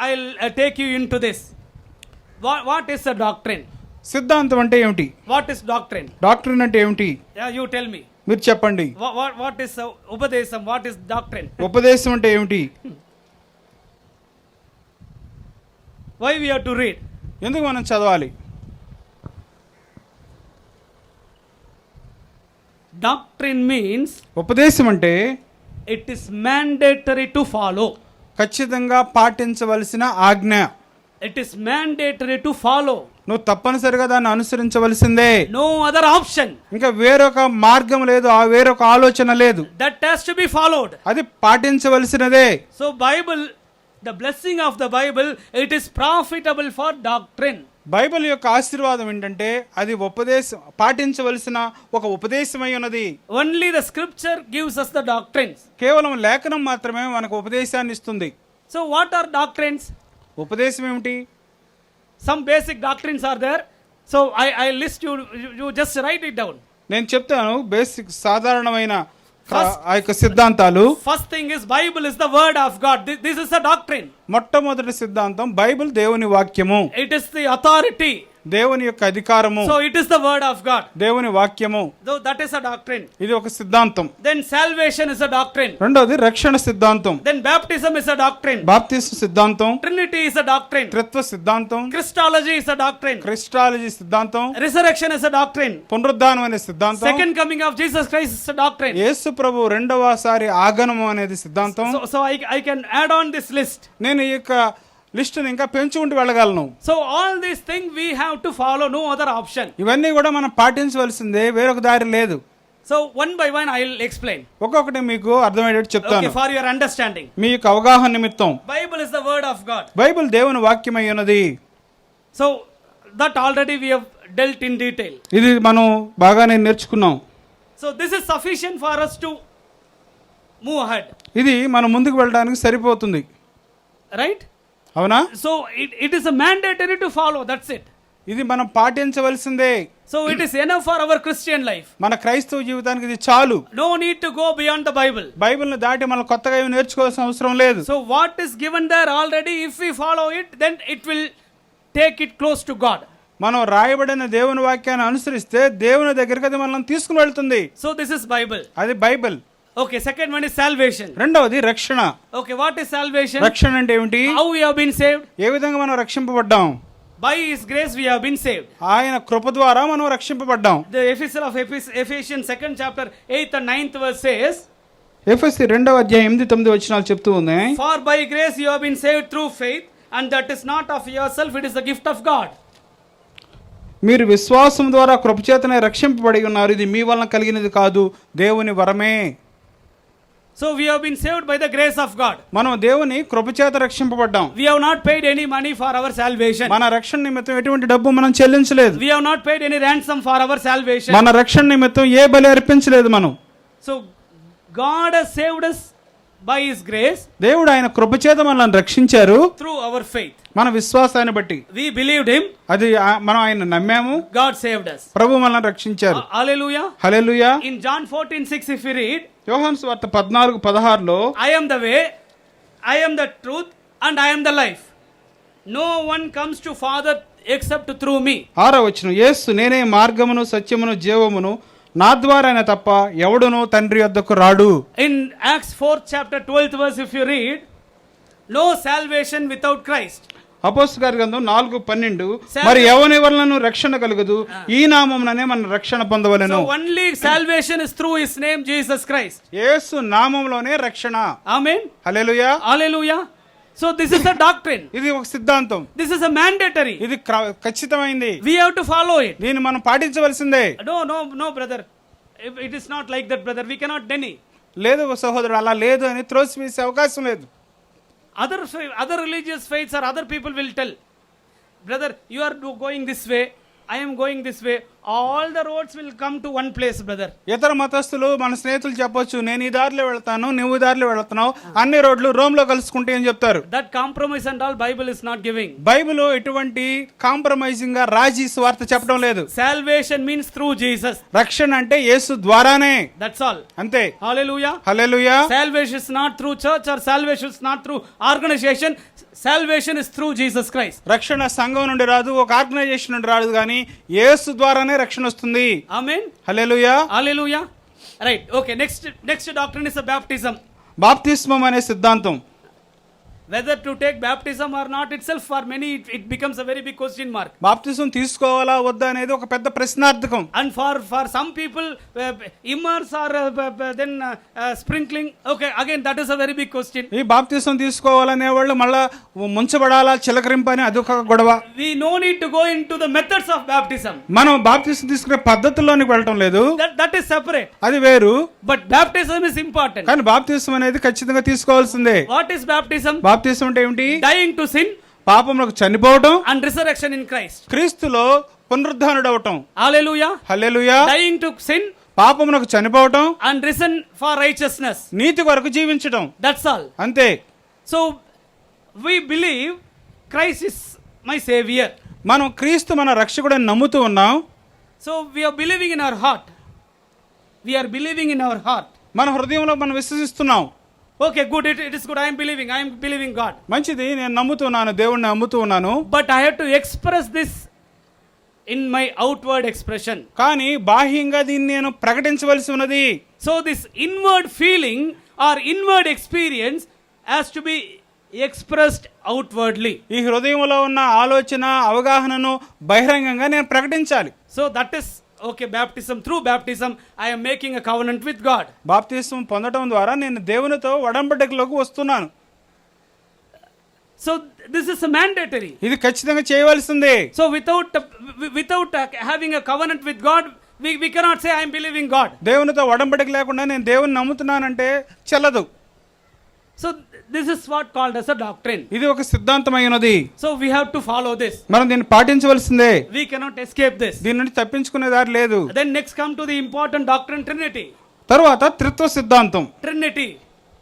I'll take you into this. What is a doctrine? సిద్ధాంతం అంటే ఏమిటి? What is doctrine? డాక్ట్రిన్ అంటే ఏమిటి? Yeah, you tell me. మీరు చెప్పండి. What is upadesam? What is doctrine? ఉపదేశం అంటే ఏమిటి? Why we have to read? ఎందుకు మనం చదవాలి? Doctrine means ఉపదేశం అంటే it is mandatory to follow. ఖచ్చితంగా పాటించవలసిన ఆజ్ఞ. It is mandatory to follow. నువ్వు తప్పనిసరిగా దాన్ని అనుసరించవలసిందే. No other option. ఇంకా వేరొక మార్గం లేదు, ఆ వేరొక ఆలోచన లేదు. That has to be followed. అది పాటించవలసినదే. So Bible, the blessing of the Bible, it is profitable for doctrine. Bible యొక్క ఆశీర్వాదం ఏంటంటే అది ఉపదేశం, పాటించవలసిన ఒక ఉపదేశమై ఉన్నది. Only the scripture gives us the doctrines. కేవలం లేఖనం మాత్రమే మనకు ఉపదేశాన్ని ఇస్తుంది. So what are doctrines? ఉపదేశం ఏమిటి? Some basic doctrines are there. So I list you just write it down. నేను చెప్తాను బేసిక్ సాధారణమైన ఆ యొక్క సిద్ధాంతాలు. First thing is Bible is the word of God. This is a doctrine. మొట్టమొదటి సిద్ధాంతం బైబిల్ దేవుని వాక్యము. It is the authority. దేవుని యొక్క అధికారము. So it is the word of God. దేవుని వాక్యము. So that is a doctrine. ఇది ఒక సిద్ధాంతం. Then salvation is a doctrine. రెండోది రక్షణ సిద్ధాంతం. Then baptism is a doctrine. బాప్తిస్మ సిద్ధాంతం. Trinity is a doctrine. త్రిత్వ సిద్ధాంతం. Christology is a doctrine. Christology సిద్ధాంతం. Resurrection is a doctrine. పునరుద్ధానం అనే సిద్ధాంతం. Second coming of Jesus Christ is a doctrine. యేసు ప్రభు రెండవసారి ఆగమనం అనేది సిద్ధాంతం. So I can add on this list. నేను ఈ యొక్క లిస్టుని ఇంకా పెంచుకుంటూ వెళ్ళగలను. So all these things we have to follow, no other option. ఇవన్నీ కూడా మనం పాటించవలసిందే, వేరొక దారి లేదు. So one by one I will explain. ఒక్కొక్కటి మీకు అర్థమయ్యేటట్టు చెప్తాను. Okay, for your understanding. మీ యొక్క అవగాహన నిమిత్తం. Bible is the word of God. Bible దేవుని వాక్యమై ఉన్నది. So that already we have dealt in detail. ఇది మనం బాగానే నేర్చుకున్నాం. So this is sufficient for us to move ahead. ఇది మనం ముందుకు వెళ్ళడానికి సరిపోతుంది. Right? అవునా? So it is a mandatory to follow, that's it. ఇది మనం పాటించవలసిందే. So it is enough for our Christian life. మన క్రైస్తవ జీవితానికి ఇది చాలు. No need to go beyond the Bible. బైబిల్ని దాటి మనం కొత్తగా ఏమి నేర్చుకోవాల్సిన అవసరం లేదు. So what is given there already, if we follow it, then it will take it close to God. మనం రాయబడిన దేవుని వాక్యాన్ని అనుసరిస్తే దేవుని దగ్గరికి అది మనల్ని తీసుకుని వెళ్తుంది. So this is Bible. అది Bible. Okay, second one is salvation. రెండవది రక్షణ. Okay, what is salvation? రక్షణ అంటే ఏమిటి? How we have been saved? ఏ విధంగా మనం రక్షింపబడ్డాం? By His grace we have been saved. ఆయన కృప ద్వారా మనం రక్షింపబడ్డాం. The epistle of Ephesians 2nd chapter 8th and 9th verse says, ఎఫెసీ 2వ అధ్యాయం 8-9 వచనాలు చెప్తూ ఉన్నాయి. For by grace you have been saved through faith, and that is not of yourself, it is the gift of God. మీరు విశ్వాసం ద్వారా కృపచేతనే రక్షింపబడి ఉన్నారు, ఇది మీ వలన కలిగినది కాదు, దేవుని వరమే. So we have been saved by the grace of God. మనం దేవుని కృపచేత రక్షింపబడ్డాం. We have not paid any money for our salvation. మన రక్షణ నిమిత్తం ఎటువంటి డబ్బు మనం చెల్లించలేదు. We have not paid any ransom for our salvation. మన రక్షణ నిమిత్తం ఏ బలి అర్పించలేదు మనం. So God has saved us by His grace. దేవుడు ఆయన కృపచేత మనల్ని రక్షించారు through our faith. మన విశ్వాసాన్ని బట్టి. We believed Him. అది మనం ఆయన నమ్మాము. God saved us. ప్రభు మనల్ని రక్షించారు. Hallelujah. Hallelujah. In John 14:6 if you read, యోహాను సువార్త 14:16లో I am the way, I am the truth, and I am the life. No one comes to Father except through me. 6వ వచనం, యేసు నేనే మార్గమును సత్యమును జీవమును, నా ద్వారానే తప్ప ఎవడునూ తండ్రి యొద్దకు రాడు. In Acts 4th chapter 12th verse if you read, no salvation without Christ. అపోస్తలుల కార్య గ్రంథం 4:12, మరి ఎవని వలనను రక్షణ కలుగదు, ఈ నామముననే మన రక్షణ పొందవలెను. So only salvation is through His name Jesus Christ. యేసు నామములోనే రక్షణ. Amen. Hallelujah. Hallelujah. So this is a doctrine. ఇది ఒక సిద్ధాంతం. This is a mandatory. ఇది ఖచ్చితమైంది. We have to follow it. దీన్ని మనం పాటించవలసిందే. No brother. It is not like that, brother. We cannot deny. లేదు సహోదరుడు, అలా లేదు అని త్రోసివేసే అవకాశం లేదు. Other religious faiths or other people will tell, brother, you are going this way, I am going this way, all the roads will come to one place, brother. ఇతర మతస్థులు మన స్నేహితులు చెప్పొచ్చు, నేను ఈ దారిలో వెళ్తాను, నువ్వు ఈ దారిలో వెళ్తున్నావు, అన్ని రోడ్లు రోమ్ లో కలుసుకుంటే అని చెప్తారు. That compromise and all Bible is not giving. Bible ఎటువంటి కాంప్రమైజింగ్ గా రాజీ స్వార్థ చెప్పడం లేదు. Salvation means through Jesus. రక్షణ అంటే యేసు ద్వారానే. That's all. అంతే. Hallelujah. Hallelujah. Salvation is not through church or salvation is not through organization. Salvation is through Jesus Christ. రక్షణ సంఘం నుండి రాదు, ఒక ఆర్గనైజేషన్ నుండి రాదు, కానీ యేసు ద్వారానే రక్షణ వస్తుంది. Amen. Hallelujah. Hallelujah. Right. Okay. Next doctrine is a baptism. బాప్తిస్మం అనే సిద్ధాంతం. Whether to take baptism or not itself, for many it becomes a very big question mark. బాప్తిజం తీసుకోవాలా వద్దా అనేది ఒక పెద్ద ప్రశ్నార్థకం. And for some people immerse or then sprinkling, okay, again that is a very big question. ఈ బాప్తిజం తీసుకోవాలనే వాళ్ళు మళ్ళా ముంచబడాలా చిలకరింపని అదొక గొడవ. We no need to go into the methods of baptism. మనం బాప్తిజం తీసుకునే పద్ధతుల్లోనికి వెళ్ళటం లేదు. That is separate. అది వేరు. But baptism is important. కానీ బాప్తిజం అనేది ఖచ్చితంగా తీసుకోవాల్సిందే. What is baptism? బాప్తిజం అంటే ఏమిటి? Dying to sin, పాపములకు చనిపోవటం, and resurrection in Christ. క్రీస్తులో పునరుద్ధానుడవటం. Hallelujah. Hallelujah. Dying to sin, పాపములకు చనిపోవటం, and risen for righteousness. నీతి కొరకు జీవించటం. That's all. అంతే. So we believe Christ is my savior. మనం క్రీస్తు మన రక్షకుడని నమ్ముతూ ఉన్నాం. So we are believing in our heart. We are believing in our heart. మన హృదయంలో మనం విశ్వసిస్తున్నాం. Okay, good. It is good. I am believing God. మంచిది, నేను నమ్ముతున్నాను, దేవుణ్ణి నమ్ముతూ ఉన్నాను. But I have to express this in my outward expression. కానీ బాహ్యంగా దీన్ని నేను ప్రకటించవలసి ఉన్నది. So this inward feeling or inward experience has to be expressed outwardly. ఈ హృదయంలో ఉన్న ఆలోచన అవగాహనను బహిరంగంగా నేను ప్రకటించాలి. So that is okay. Baptism, through baptism I am making a covenant with God. బాప్తిస్మం పొందడం ద్వారా నేను దేవునితో ఒడంబడికలోకి వస్తున్నాను. So this is a mandatory. ఇది ఖచ్చితంగా చేయవలసిందే. So without having a covenant with God, we cannot say I am believing God. దేవునితో ఒడంబడిక లేకుండా నేను దేవుని నమ్ముతున్నానంటే చెల్లదు. So this is what called as a doctrine. ఇది ఒక సిద్ధాంతమైనది. So we have to follow this. మనం దీన్ని పాటించవలసిందే. We cannot escape this. దీని నుండి తప్పించుకునే దారి లేదు. Then next come to the important doctrine, Trinity. తరువాత త్రిత్వ సిద్ధాంతం. Trinity.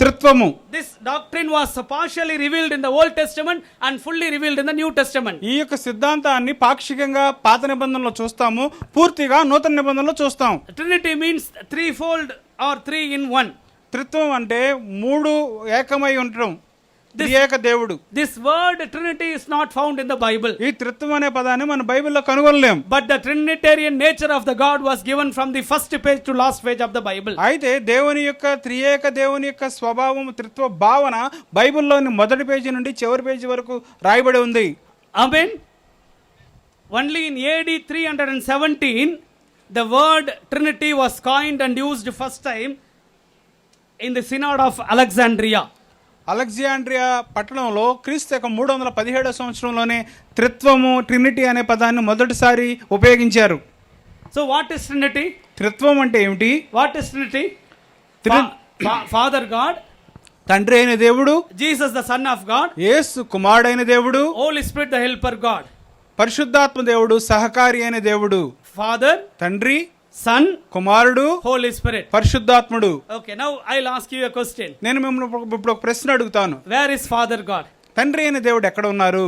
త్రిత్వము. This doctrine was partially revealed in the Old Testament and fully revealed in the New Testament. ఈ యొక్క సిద్ధాంతాన్ని పాక్షికంగా పాత నిబంధనలో చూస్తాము, పూర్తిగా నూతన నిబంధనలో చూస్తాం. Trinity means threefold or three in one. త్రిత్వం అంటే మూడు ఏకమై ఉండటం, ఏక దేవుడు. This word Trinity is not found in the Bible. ఈ త్రిత్వం అనే పదాన్ని మన బైబిల్లో కనుగొనలేం. But the Trinitarian nature of the God was given from the first page to last page of the Bible. అయితే దేవుని యొక్క త్రియేక దేవుని యొక్క స్వభావం, త్రిత్వ భావన బైబిల్లోని మొదటి పేజీ నుండి చివరి పేజీ వరకు రాయబడి ఉంది. Amen. Only in AD 317 the word Trinity was coined and used first time in the Synod of Alexandria. Alexandria పట్టణంలో క్రీస్తు యొక్క 317వ సంవత్సరంలోనే త్రిత్వము, ట్రినిటీ అనే పదాన్ని మొదటిసారి ఉపయోగించారు. So what is Trinity? త్రిత్వం అంటే ఏమిటి? What is Trinity? Father God, తండ్రి అయిన దేవుడు, Jesus the Son of God, యేసు కుమారుడైన దేవుడు, Holy Spirit the helper God. పరిశుద్ధాత్మ దేవుడు సహకారి అయిన దేవుడు. Father, తండ్రి, Son, కుమారుడు, Holy Spirit. పరిశుద్ధాత్ముడు. Okay, now I'll ask you a question. నేను మిమ్మల్ని ఇప్పుడు ఒక ప్రశ్న అడుగుతాను. Where is Father God? తండ్రి అయిన దేవుడు ఎక్కడ ఉన్నారు?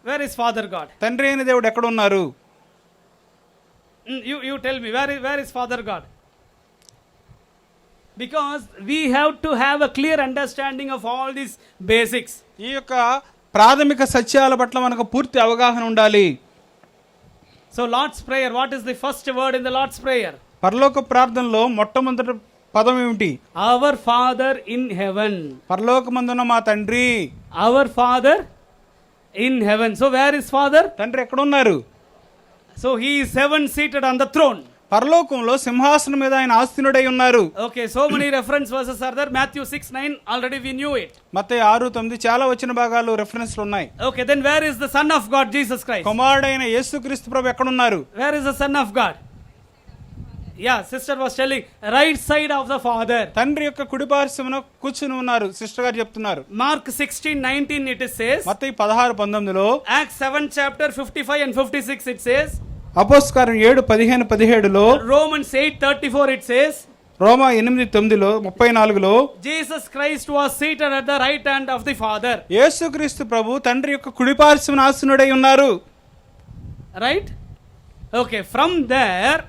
Where is Father God? తండ్రి అయిన దేవుడు ఎక్కడ ఉన్నారు? You tell me, where is Father God? Because we have to have a clear understanding of all these basics. ఈ యొక్క ప్రాథమిక సత్యాల పట్ల మనకు పూర్తి అవగాహన ఉండాలి. So Lord's Prayer, what is the first word in the Lord's Prayer? పరలోక ప్రార్థనలో మొట్టమొదటి పదం ఏమిటి? Our Father in heaven. పరలోకమందున్న మా తండ్రి. Our Father in heaven. So where is Father? తండ్రి ఎక్కడ ఉన్నారు? So he is heaven seated on the throne. పరలోకంలో సింహాసనం మీద ఆయన ఆసీనుడై ఉన్నారు. Okay, so many reference verses are there. Matthew 6:9, already we knew it. మత్తయి 6:9 చాలా వచ్చిన భాగాలు రెఫరెన్స్లు ఉన్నాయి. Okay, then where is the Son of God, Jesus Christ? కుమారుడైన యేసుక్రీస్తు ప్రభు ఎక్కడ ఉన్నారు? Where is the Son of God? Yeah, sister was telling, right side of the Father. తండ్రి యొక్క కుడి పార్శ్వమున కూర్చుని ఉన్నారు, సిస్టర్ గారు చెప్తున్నారు. Mark 16:19 it says. Mattayi 16:19లో, Acts 7 chapter 55 and 56 it says. అపోస్తలుకార్యం 7:15-17లో, Romans 8:34 it says. Roma 8:9లో 34లో, Jesus Christ was seated at the right hand of the Father. యేసుక్రీస్తు ప్రభు తండ్రి యొక్క కుడి పార్శ్వమున ఆసీనుడై ఉన్నారు. Right? Okay, from there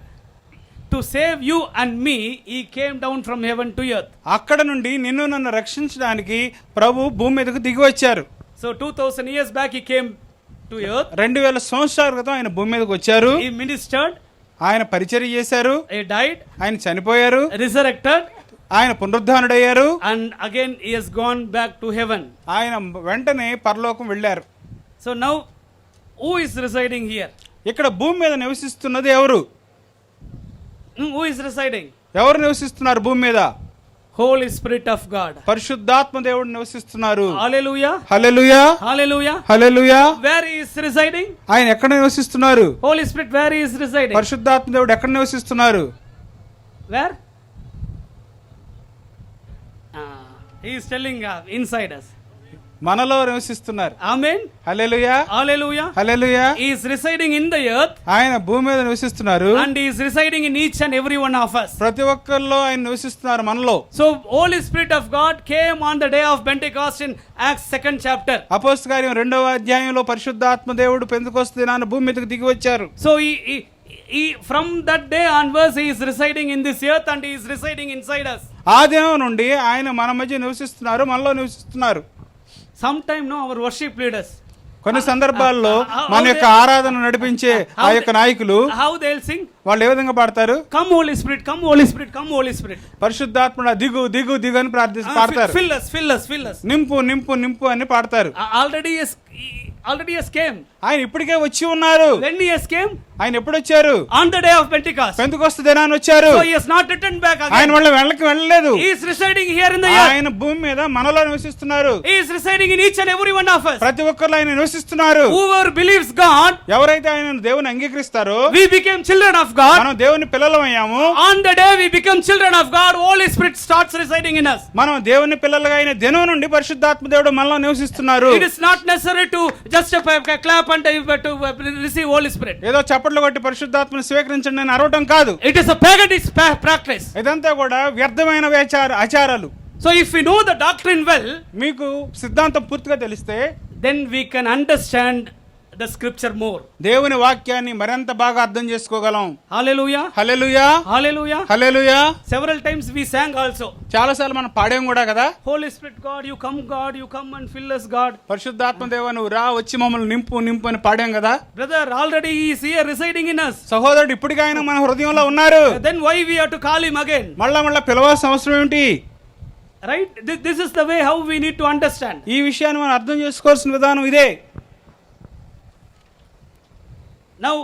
to save you and me, he came down from heaven to earth. అక్కడ నుండి నిన్ను నన్ను రక్షించడానికి ప్రభు భూమి మీదకు దిగి వచ్చారు. So 2000 years back he came to earth. 2000 సంవత్సరాల క్రితం ఆయన భూమి మీదకి వచ్చారు. He ministered. ఆయన పరిచర్య చేశారు. He died. ఆయన చనిపోయారు. Resurrected. ఆయన పునరుద్ధానుడయ్యారు. And again he has gone back to heaven. ఆయన వెంటనే పరలోకం వెళ్ళారు. So now who is residing here? ఇక్కడ భూమి మీద నివసిస్తున్నది ఎవరు? Who is residing? ఎవరు నివసిస్తున్నారు భూమి మీద? Holy Spirit of God. పరిశుద్ధాత్మ దేవుడు నివసిస్తున్నారు. Hallelujah. Hallelujah. Hallelujah. Hallelujah. Where he is residing? ఆయన ఎక్కడ నివసిస్తున్నారు? Holy Spirit, where he is residing? పరిశుద్ధాత్మ దేవుడు ఎక్కడ నివసిస్తున్నారు? Where? He is telling inside us. మనలో నివసిస్తున్నారు. Amen. Hallelujah. Hallelujah. Hallelujah. He is residing in the earth. ఆయన భూమి మీద నివసిస్తున్నారు. And he is residing in each and every one of us. ప్రతి ఒక్కరిలో ఆయన నివసిస్తున్నారు మనలో. So Holy Spirit of God came on the day of Pentecost in Acts 2nd chapter. అపోస్తలకార్యం 2వ అధ్యాయంలో పరిశుద్ధాత్మ దేవుడు పెంతెకొస్తు దినాన భూమి మీదకి దిగి వచ్చారు. So he from that day onwards he is residing in this earth and he is residing inside us. ఆ దినం నుండి ఆయన మన మధ్య నివసిస్తున్నారు, మనలో నివసిస్తున్నారు. Sometime no our worship leaders, కొన్ని సందర్భాల్లో మన యొక్క ఆరాధన నడిపించే ఆ యొక్క నాయకులు how they'll sing, వాళ్ళు ఏ విధంగా పాడతారు? Come Holy Spirit, come Holy Spirit, come Holy Spirit. పరిశుద్ధాత్ముడా దిగు దిగు దిగు అని పాడతారు. Fill us, fill us, fill us. నింపు నింపు నింపు అని పాడతారు. Already has came. ఆయన ఇప్పటికే వచ్చి ఉన్నారు. When he has came? ఆయన ఎప్పుడు వచ్చారు? On the day of Pentecost. Pentecost దినాన వచ్చారు. So he has not returned back again. ఆయన మళ్ళీ వెళ్ళలేదు. He is residing here in the earth. ఆయన భూమి మీద మనలో నివసిస్తున్నారు. He is residing in each and every one of us. ప్రతి ఒక్కరిలో ఆయన నివసిస్తున్నారు. Whoever believes God, ఎవరైతే ఆయన దేవుని అంగీకరిస్తారో, we became children of God. మనం దేవుని పిల్లలమయ్యాము. On the day we become children of God, Holy Spirit starts residing in us. మనం దేవుని పిల్లలుగా అయిన దినం నుండి పరిశుద్ధాత్మ దేవుడు మనలో నివసిస్తున్నారు. It is not necessary to just clap and to receive Holy Spirit. ఏదో చప్పట్లు కొట్టి పరిశుద్ధాత్మను స్వీకరించండి అని అరవటం కాదు. It is a pagan practice. ఇదంతా కూడా వ్యర్థమైన ఆచారాలు. So if we know the doctrine well, మీకు సిద్ధాంతం పూర్తిగా తెలిస్తే, then we can understand the scripture more. దేవుని వాక్యాన్ని మరింత బాగా అర్థం చేసుకోగలం. Hallelujah. Hallelujah. Hallelujah. Hallelujah. Several times we sang also. చాలా సార్లు మనం పాడాం కూడా కదా. Holy Spirit God, you come and fill us God. పరిశుద్ధాత్మ దేవా నువ్వు రా వచ్చి మమ్మల్ని నింపు నింపు అని పాడాం కదా. Brother, already he is here residing in us. సహోదరుడు ఇప్పటికే ఆయన మన హృదయంలో ఉన్నారు. Then why we have to call him again? మళ్ళా పిలవాల్సిన అవసరం ఏంటి? Right? This is the way how we need to understand. ఈ విషయాన్ని మనం అర్థం చేసుకోవాల్సిన విధానం ఇదే. Now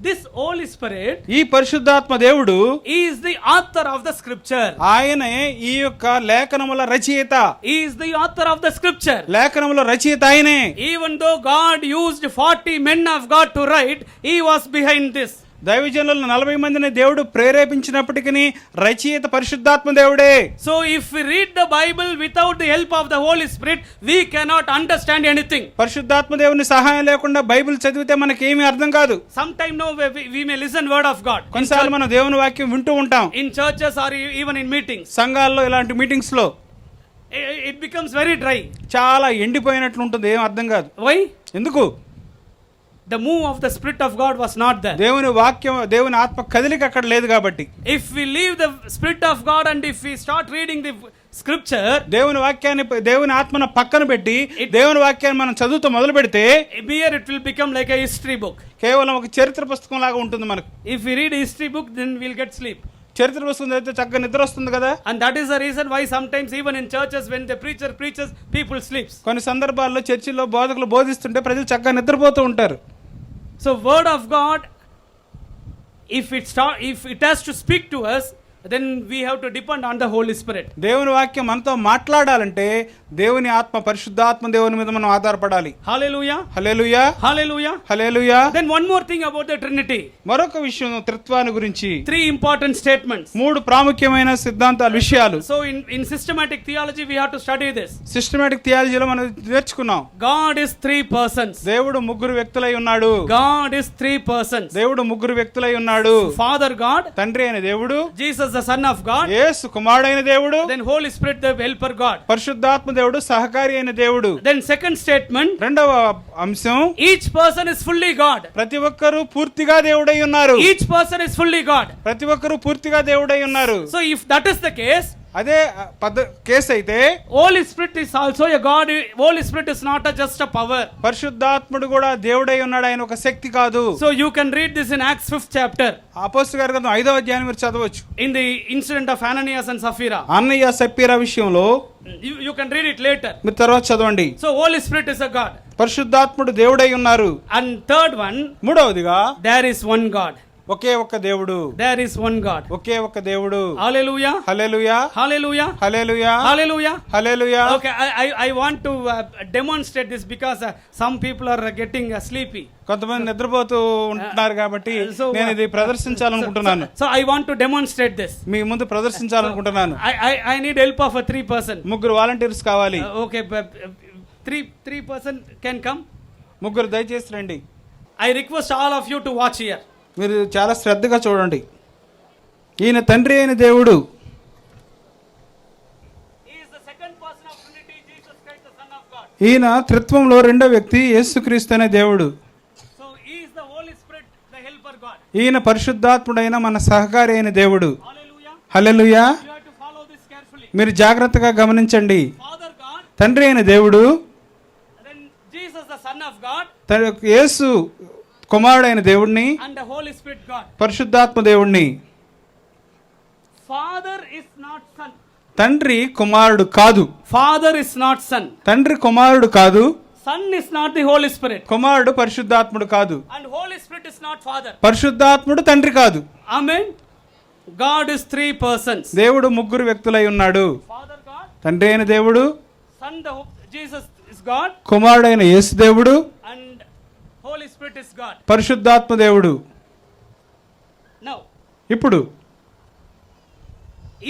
this Holy Spirit, ఈ పరిశుద్ధాత్మ దేవుడు is the author of the scripture. ఆయనే ఈ యొక్క లేఖనముల రచయిత. He is the author of the scripture. లేఖనముల రచయిత ఆయనే. Even though God used 40 men of God to write, he was behind this. దైవజనులను 40 మందిని దేవుడు ప్రేరేపించినప్పటికీ రచయిత పరిశుద్ధాత్మ దేవుడే. So if we read the Bible without the help of the Holy Spirit, we cannot understand anything. పరిశుద్ధాత్మ దేవుని సహాయం లేకుండా బైబిల్ చదివితే మనకి ఏమీ అర్థం కాదు. Sometime no we may listen word of God. కొన్నిసార్లు మనం దేవుని వాక్యం వింటూ ఉంటాం. In churches or even in meetings. సంఘాల్లో ఇలాంటి మీటింగ్స్ లో It becomes very dry. చాలా ఎండిపోయినట్లు ఉంటుంది, ఏం అర్థం కాదు. Why? ఎందుకు? The move of the Spirit of God was not there. దేవుని వాక్యం, దేవుని ఆత్మ కదలిక అక్కడ లేదు కాబట్టి. If we leave the Spirit of God and if we start reading the scripture, దేవుని వాక్యాన్ని, దేవుని ఆత్మను పక్కన పెట్టి దేవుని వాక్యాన్ని మనం చదువుతూ మొదలు పెడితే, here it will become like a history book. కేవలం ఒక చరిత్ర పుస్తకం లాగా ఉంటుంది మనకు. If we read a history book, then we'll get sleep. చరిత్ర పుస్తకం చదివితే చక్కగా నిద్ర వస్తుంది కదా. And that is the reason why sometimes even in churches when the preacher preaches, people sleeps. కొన్ని సందర్భాల్లో చర్చిలో బోధకులు బోధిస్తుంటే ప్రజలు చక్కగా నిద్రపోతూ ఉంటారు. So word of God, if it has to speak to us, then we have to depend on the Holy Spirit. దేవుని వాక్యం మనతో మాట్లాడాలంటే దేవుని ఆత్మ, పరిశుద్ధాత్మ దేవుని మీద మనం ఆధారపడాలి. Hallelujah. Hallelujah. Hallelujah. Hallelujah. Then one more thing about the Trinity. మరొక విషయం త్రిత్వాన్ని గురించి. 3 important statements. 3 ప్రాముఖ్యమైన సిద్ధాంతాల విషయాలు. So in systematic theology we have to study this. Systematic థియాలజీలో మనం నేర్చుకున్నాం. God is 3 persons. దేవుడు 3 వ్యక్తులై ఉన్నాడు. God is 3 persons. దేవుడు 3 వ్యక్తులై ఉన్నాడు. Father God, తండ్రి అయిన దేవుడు, Jesus the Son of God, యేసు కుమారుడైన దేవుడు, then Holy Spirit the helper God, పరిశుద్ధాత్మ దేవుడు సహకారి అయిన దేవుడు. then second statement, రెండవ అంశం, each person is fully God. ప్రతి ఒక్కరు పూర్తిగా దేవుడై ఉన్నారు. Each person is fully God. ప్రతి ఒక్కరు పూర్తిగా దేవుడై ఉన్నారు. So if that is the case, అదే కేసు అయితే Holy Spirit is also a God. Holy Spirit is not just a power. పరిశుద్ధాత్ముడు కూడా దేవుడై ఉన్నాడు, ఆయన ఒక శక్తి కాదు. So you can read this in Acts 5th chapter. అపోస్తలుల గ్రంథం 5వ అధ్యాయం మీరు చదవచ్చు. In the incident of Ananias and Sapphira. అన్నయ్య సప్పీరా విషయంలో You can read it later. మీరు తర్వాత చదవండి. So Holy Spirit is a God. పరిశుద్ధాత్ముడు దేవుడై ఉన్నారు. And third one, మూడవదిగా there is one God. ఒకే ఒక్క దేవుడు. There is one God. ఒకే ఒక్క దేవుడు. Hallelujah. Hallelujah. Hallelujah. Hallelujah. Hallelujah. Hallelujah. Okay, I want to demonstrate this because some people are getting sleepy. కొంతమంది నిద్రపోతూ ఉంటున్నారు కాబట్టి నేను ఇది ప్రదర్శించాలనుకుంటున్నాను. So I want to demonstrate this. మీ ముందు ప్రదర్శించాలనుకుంటున్నాను. I need help of a 3 person. 3 volunteers కావాలి. Okay, 3 person can come. 3 దయచేసి రండి. I request all of you to watch here. మీరు చాలా శ్రద్ధగా చూడండి. ఈయన తండ్రి అయిన దేవుడు. He is the second person of Trinity, Jesus Christ the Son of God. ఈయన త్రిత్వంలో రెండో వ్యక్తి యేసుక్రీస్తు అనే దేవుడు. So he is the Holy Spirit, the helper God. ఈయన పరిశుద్ధాత్ముడైన మన సహకారి అయిన దేవుడు. Hallelujah. Hallelujah. You have to follow this carefully. మీరు జాగ్రత్తగా గమనించండి. Father God, తండ్రి అయిన దేవుడు, then Jesus the Son of God, యేసు కుమారుడైన దేవుణ్ణి, and the Holy Spirit God. పరిశుద్ధాత్మ దేవుణ్ణి. Father is not son. తండ్రి కుమారుడు కాదు. Father is not son. తండ్రి కుమారుడు కాదు. Son is not the Holy Spirit. కుమారుడు పరిశుద్ధాత్ముడు కాదు. And Holy Spirit is not Father. పరిశుద్ధాత్ముడు తండ్రి కాదు. Amen. God is three persons. దేవుడు ముగ్గురు వ్యక్తులై ఉన్నాడు. Father God, తండ్రి అయిన దేవుడు, Son Jesus is God, కుమారుడైన యేసు దేవుడు, and Holy Spirit is God. పరిశుద్ధాత్మ దేవుడు. Now, ఇప్పుడు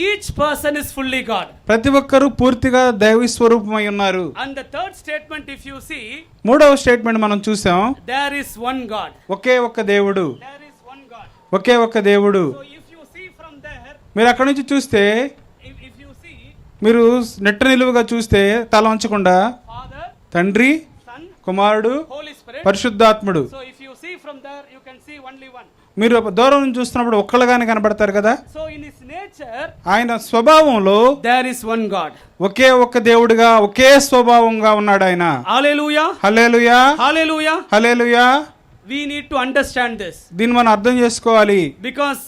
each person is fully God. ప్రతి ఒక్కరూ పూర్తిగా దైవ స్వరూపమై ఉన్నారు. And the third statement, if you see, మూడవ స్టేట్మెంట్ మనం చూసాం. there is one God. ఒకే ఒక్క దేవుడు. There is one God. ఒకే ఒక్క దేవుడు. So if you see from there, మీరు అక్కడి నుంచి చూస్తే, if you see మీరు నెట్ట నిలువుగా చూస్తే తల వంచకుండా Father, తండ్రి, Son, కుమారుడు, Holy Spirit. పరిశుద్ధాత్ముడు. So if you see from there, you can see only one. మీరు దూరం నుంచి చూస్తున్నప్పుడు ఒక్కళ్ళగానే కనబడతారు కదా. So in his nature, ఆయన స్వభావంలో there is one God. ఒకే ఒక్క దేవుడుగా, ఒకే స్వభావంగా ఉన్నాడు ఆయన. Hallelujah. Hallelujah, Hallelujah. Hallelujah. We need to understand this, దీన్ని మనం అర్థం చేసుకోవాలి. because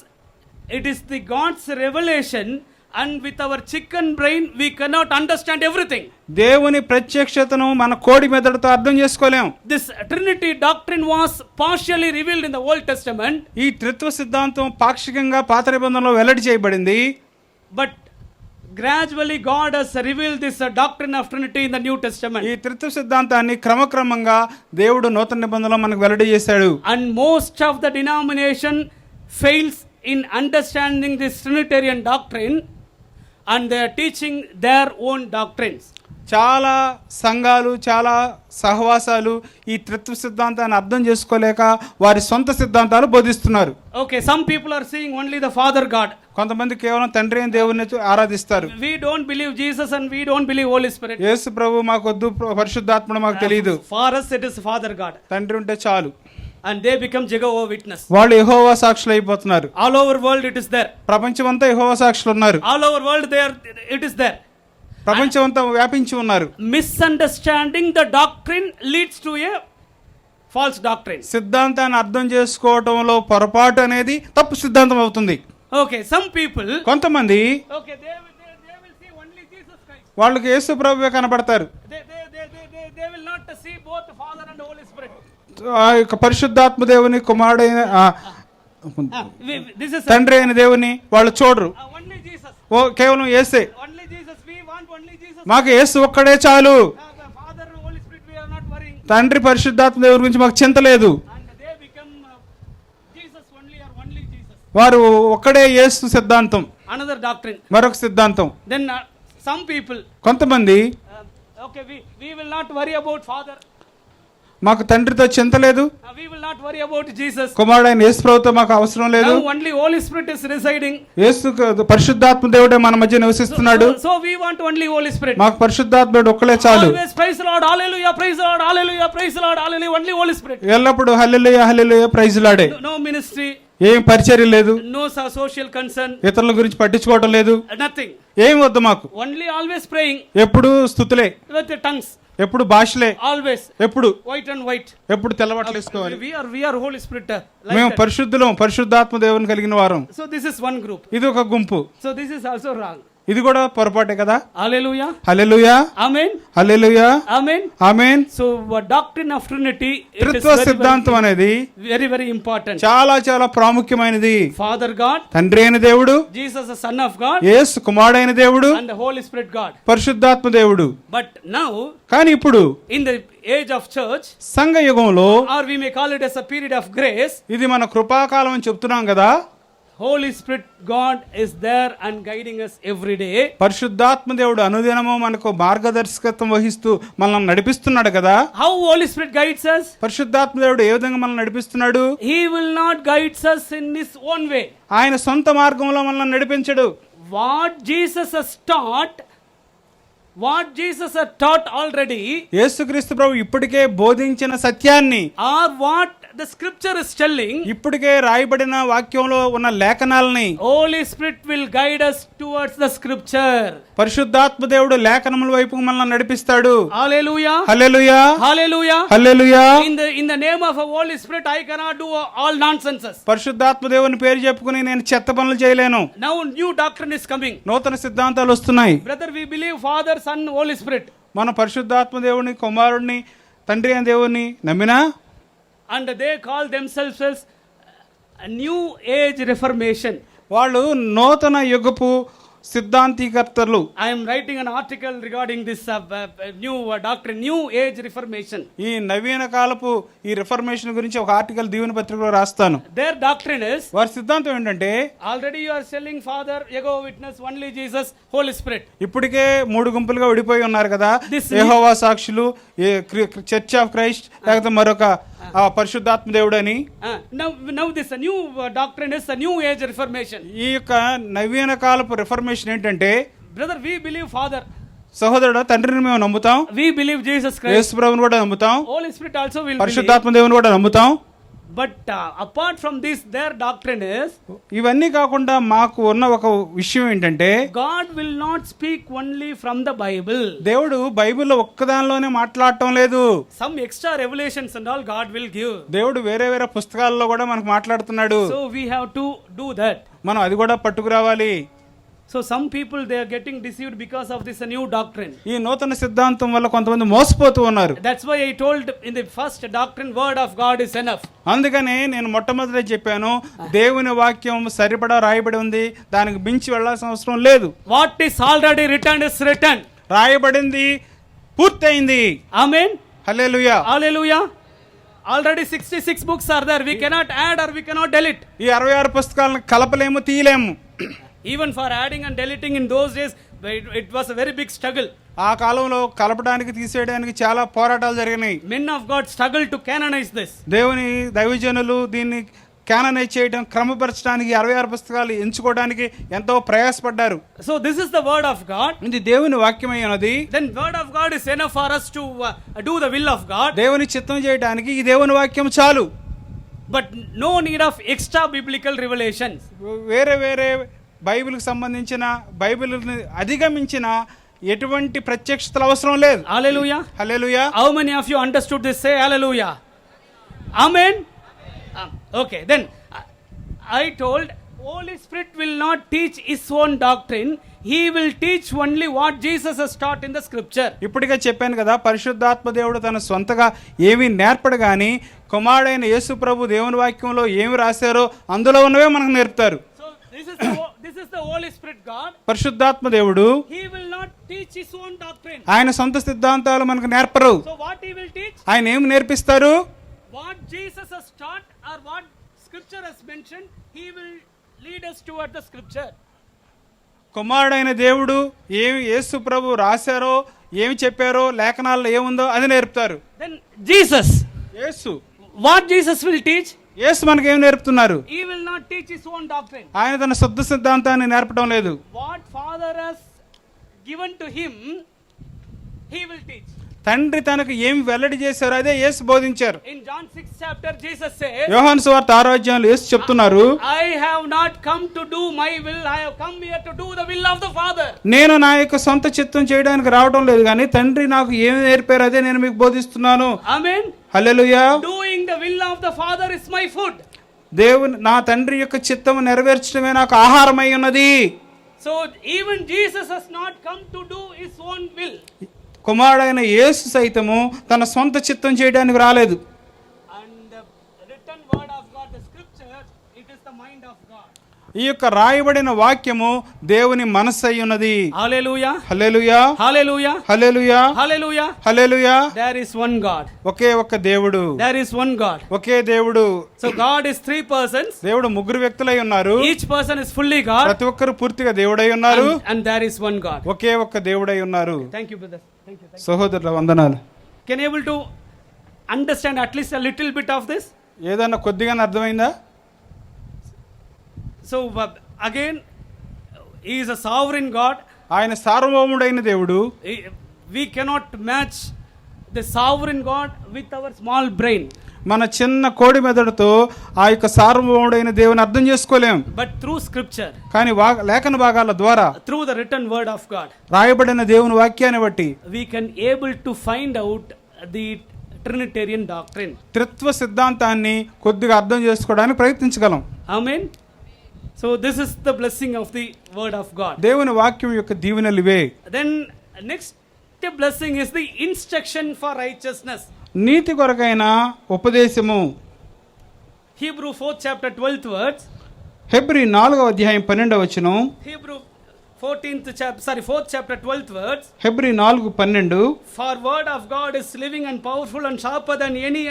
it is the God's revelation, and with our chicken brain we cannot understand everything. దేవుని ప్రత్యక్షతను మన కోడి మెదడుతో అర్థం చేసుకోలేం. This Trinity doctrine was partially revealed in the Old Testament, ఈ త్రిత్వ సిద్ధాంతం పాక్షికంగా పాత నిబంధనలో వెల్లడి చేయబడింది. but gradually God has revealed this doctrine of Trinity in the New Testament. ఈ త్రిత్వ సిద్ధాంతాన్ని క్రమక్రమంగా దేవుడు నూతన నిబంధనలో మనకు వెల్లడి చేశాడు. And most of the denomination fails in understanding this Trinitarian doctrine, and they are teaching their own doctrines. చాలా సంఘాలు, చాలా సహవాసాలు ఈ త్రిత్వ సిద్ధాంతాన్ని అర్థం చేసుకోలేక వారి సొంత సిద్ధాంతాలు బోధిస్తున్నారు. Okay, some people are seeing only the Father God. కొంతమంది కేవలం తండ్రి అయిన దేవుని ఆరాధిస్తారు. We don't believe Jesus and we don't believe Holy Spirit. యేసు ప్రభు మాకు వద్దు, పరిశుద్ధాత్ముడు మాకు తెలియదు. For us it is Father God. తండ్రి ఉంటే చాలు. And they become Jehovah Witness. వాళ్ళు యెహోవా సాక్షులు అయిపోతున్నారు. All over world it is there. ప్రపంచమంతా యెహోవా సాక్షులు ఉన్నారు. All over world it is there. ప్రపంచమంతా వ్యాపించి ఉన్నారు. Misunderstanding the doctrine leads to a false doctrine. సిద్ధాంతాన్ని అర్థం చేసుకోవటంలో పొరపాటు అనేది తప్పు సిద్ధాంతం అవుతుంది. Okay, some people, కొంతమంది okay, they will see only Jesus Christ. వాళ్ళకి యేసు ప్రభువే కనబడతారు. They will not see both Father and Holy Spirit. ఆ యొక్క పరిశుద్ధాత్మ దేవుని, కుమారుడైన This is తండ్రి అయిన దేవుని వాళ్ళు చూడరు. only Jesus. ఓ కేవలం యేసే, Only Jesus. We want only Jesus. మాకు యేసు ఒక్కడే చాలు. The Father, Holy Spirit, we are not worrying. తండ్రి పరిశుద్ధాత్మ దేవుని గురించి మాకు చింత లేదు. And they become Jesus only or only Jesus. వారు ఒక్కడే యేసు సిద్ధాంతం, Another doctrine. మరొక సిద్ధాంతం. Then some people, కొంతమంది okay, we will not worry about Father. మాకు తండ్రితో చింత లేదు, We will not worry about Jesus. కుమారుడైన యేసు ప్రభుతో మాకు అవసరం లేదు. Now only Holy Spirit is residing. యేసు పరిశుద్ధాత్మ దేవుడే మన మధ్య నివసిస్తున్నాడు. So we want only Holy Spirit. మాకు పరిశుద్ధాత్మ దేవుడు ఒక్కడే చాలు. Always praise the Lord, hallelujah, praise the Lord, hallelujah, praise the Lord, hallelujah, only Holy Spirit. ఎల్లప్పుడు హల్లెలూయా హల్లెలూయా ప్రైజ్ లాడే. No ministry, ఏం పరిచర్య లేదు, no social concern, ఇతరుల గురించి పట్టించుకోవటం లేదు, nothing. ఏం వద్దు మాకు. Only always praying ఎప్పుడు స్తుతులే, with the tongues, ఎప్పుడు భాషలే, always ఎప్పుడు white and white. ఎప్పుడు తెల్లబట్టలు వేసుకోవాలి. We are Holy Spirit. Like మేము that. పరిశుద్ధులం, పరిశుద్ధాత్మ దేవుని కలిగిన వారం. So this is one group. ఇది ఒక గుంపు. So this is also wrong. ఇది కూడా పొరపాటే కదా. Hallelujah. Hallelujah, Amen. Hallelujah, Amen. Amen. So doctrine of Trinity, it is త్రిత్వ సిద్ధాంతం అనేది very, very important. చాలా చాలా ప్రాముఖ్యమైనది. Father God, తండ్రి అయిన దేవుడు, Jesus the Son of God, యేసు కుమారుడైన దేవుడు, and the Holy Spirit God. పరిశుద్ధాత్మ దేవుడు. But now, కానీ ఇప్పుడు in the age of church, సంఘ యుగంలో, or we may call it as a period of grace, ఇది మన కృపాకాలం అని చెప్తున్నాం కదా. Holy Spirit God is there and guiding us every day. పరిశుద్ధాత్మ దేవుడు అనుదినము మనకు మార్గదర్శకత్వం వహిస్తూ మనల్ని నడిపిస్తున్నాడు కదా. How Holy Spirit guides us? పరిశుద్ధాత్మ దేవుడు ఏ విధంగా మనల్ని నడిపిస్తున్నాడు? He will not guide us in his own way. ఆయన సొంత మార్గంలో మనల్ని నడిపించడు. What Jesus has taught already, యేసుక్రీస్తు ప్రభు ఇప్పటికే బోధించిన సత్యాన్ని, or what the scripture is telling, ఇప్పటికే రాయబడిన వాక్యంలో ఉన్న లేఖనాలని Holy Spirit will guide us towards the scripture. పరిశుద్ధాత్మ దేవుడు లేఖనముల వైపు మనల్ని నడిపిస్తాడు. Hallelujah. Hallelujah, Hallelujah. Hallelujah. In the name of a Holy Spirit, I cannot do all nonsenses. పరిశుద్ధాత్మ దేవుని పేరు చెప్పుకుని నేను చెత్త పనులు చేయలేను. Now new doctrine is coming. నూతన సిద్ధాంతాలు వస్తున్నాయి. Brother, we believe Father, Son, Holy Spirit. మన పరిశుద్ధాత్మ దేవుని, కుమారుడిని, తండ్రి అయిన దేవుని నమ్మినా, And they call themselves as a new age reformation. వాళ్ళు నూతన యుగపు సిద్ధాంతీకర్తలు. I am writing an article regarding this new doctrine, new age reformation. ఈ నవీన కాలపు ఈ రిఫర్మేషన్ గురించి ఒక ఆర్టికల్ దీవెన పత్రికలో రాస్తాను. Their doctrine is, వారి సిద్ధాంతం ఏంటంటే, already you are selling Father, Yehova Witness, only Jesus, Holy Spirit. ఇప్పటికే 3 గుంపులుగా విడిపోయి ఉన్నారు కదా, This యెహోవా సాక్షులు, చర్చ్ ఆఫ్ క్రైస్ట్, లేకపోతే మరొక పరిశుద్ధాత్మ దేవుడు అని. Now this new doctrine is a new age reformation. ఈ యొక్క నవీన కాలపు రిఫర్మేషన్ ఏంటంటే, Brother, we believe Father, సహోదరుడు తండ్రిని మేము నమ్ముతాం, we believe Jesus Christ, యేసు ప్రభువుని కూడా నమ్ముతాం, Holy Spirit also will believe. పరిశుద్ధాత్మ దేవుని కూడా నమ్ముతాం. But apart from this, their doctrine is, ఇవన్నీ కాకుండా మాకు ఉన్న ఒక విషయం ఏంటంటే, God will not speak only from the Bible. దేవుడు బైబిల్లో ఒక్కదానిలోనే మాట్లాడటం లేదు. Some extra revelations and all God will give. దేవుడు వేరే వేరే పుస్తకాల్లో కూడా మనకు మాట్లాడుతున్నాడు. So we have to do that. మనం అది కూడా పట్టుకురావాలి. So some people, they are getting deceived because of this new doctrine. ఈ నూతన సిద్ధాంతం వల్ల కొంతమంది మోసపోతూ ఉన్నారు. That's why I told in the first doctrine, word of God is enough. అందుకనే నేను మొట్టమొదట చెప్పాను, దేవుని వాక్యం సరిపడా రాయబడి ఉంది, దానికి మించి వెళ్ళాల్సిన అవసరం లేదు. What is already written is written. రాయబడింది పూర్తయింది. Amen. Hallelujah. Hallelujah. Already 66 books are there. We cannot add or we cannot delete. ఈ 66 పుస్తకాలను కలపలేము, తీయలేము. Even for adding and deleting in those days, it was a very big struggle. ఆ కాలంలో కలపడానికి తీసేయడానికి చాలా పోరాటాలు జరిగినాయి. Men of God struggled to canonize this. దేవుని దైవజనులు దీన్ని కాననైజ్ చేయడం, క్రమపరచడానికి 66 పుస్తకాలు ఎంచుకోవడానికి ఎంతో ప్రయాసపడ్డారు. So this is the word of God. ఇది దేవుని వాక్యమై ఉన్నది. Then word of God is enough for us to do the will of God. దేవుని చిత్తం చేయడానికి ఈ దేవుని వాక్యం చాలు. But no need of extra biblical revelations. వేరే వేరే బైబిల్కి సంబంధించిన, బైబిల్ని అధిగమించిన ఎటువంటి ప్రత్యక్షతలు అవసరం లేదు. Hallelujah. Hallelujah. How many of you understood this? Say hallelujah. Amen. Okay, then I told, Holy Spirit will not teach his own doctrine. He will teach only what Jesus has taught in the scripture. ఇప్పటికే చెప్పాను కదా, పరిశుద్ధాత్మ దేవుడు తన సొంతగా ఏమీ నేర్పడు గాని, కుమారుడైన యేసు ప్రభు దేవుని వాక్యంలో ఏమి రాశారో అందులో ఉన్నవే మనకు నేర్పుతారు. So this is the Holy Spirit God. పరిశుద్ధాత్మ దేవుడు He will not teach his own doctrine. ఆయన సొంత సిద్ధాంతాలు మనకు నేర్పరు. So what he will teach? ఆయన ఏమి నేర్పిస్తారు? What Jesus has taught or what scripture has mentioned, he will lead us toward the scripture. కుమారుడైన దేవుడు ఏమి యేసు ప్రభు రాశారో, ఏమి చెప్పారో, లేఖనాల్లో ఏముందో అది నేర్పుతారు. Then Jesus, Yesu, what Jesus will teach? యేసు మనకి ఏమి నేర్పుతున్నారు? He will not teach his own doctrine. ఆయన తన శుద్ధ సిద్ధాంతాన్ని నేర్పడం లేదు. What Father has given to him, he will teach. తండ్రి తనకు ఏమి వెల్లడి చేశారో అదే యేసు బోధించారు. In John 6 chapter, Jesus says, యోహాను సువార్త 6వ అధ్యాయంలో యేసు చెప్తున్నారు, I have not come to do my will, I have come here to do the will of the Father. నేను నా యొక్క సొంత చిత్తం చేయడానికి రావడం లేదు కానీ తండ్రి నాకు ఏమి నేర్పారో అదే నేను మీకు బోధిస్తున్నాను. Amen. Hallelujah. Doing the will of the Father is my food. దేవుని, నా తండ్రి యొక్క చిత్తము నెరవేర్చడమే నాకు ఆహారమై ఉన్నది. So even Jesus has not come to do his own will. కుమారుడైన యేసు సైతము తన సొంత చిత్తం చేయడానికి రాలేదు. And the written word of God, the scripture, it is the mind of God. ఈ యొక్క రాయబడిన వాక్యము దేవుని మనస్సు అయి ఉన్నది. Hallelujah. Hallelujah. Hallelujah. Hallelujah. Hallelujah. Hallelujah. There is one God. ఒకే ఒక్క దేవుడు. There is one God. ఒకే దేవుడు. So God is 3 persons. దేవుడు 3 వ్యక్తులై ఉన్నారు. Each person is fully God. ప్రతి ఒక్కరు పూర్తిగా దేవుడై ఉన్నారు. And there is one God. ఒకే ఒక్క దేవుడై ఉన్నారు. Thank you, brother. Thank you. సహోదరుల వందనాలు. Can you able to understand at least a little bit of this? ఏదన్నా కొద్దిగా అర్థమైందా? So again, he is a sovereign God. ఆయన సార్వభౌముడైన దేవుడు. We cannot match the sovereign God with our small brain. మన చిన్న కోడి మెదడుతో ఆ యొక్క సార్వభౌముడైన దేవుని అర్థం చేసుకోలేం. But through scripture, కానీ లేఖన భాగాల ద్వారా, through the written word of God, రాయబడిన దేవుని వాక్యాన్ని బట్టి we can able to find out the Trinitarian doctrine. త్రిత్వ సిద్ధాంతాన్ని కొద్దిగా అర్థం చేసుకోవడానికి ప్రయత్నించగలం. Amen. So this is the blessing of the word of God. దేవుని వాక్యం యొక్క దీవెనలు ఇవే. Then next blessing is the instruction for righteousness. నీతి కొరకైన ఉపదేశము. Hebrew 4th chapter 12th words. Hebrew 4వ అధ్యాయం 12వ వచనం. Hebrew 4th chapter 12th words. Hebrew 4:12. For word of God is living and powerful and sharper than any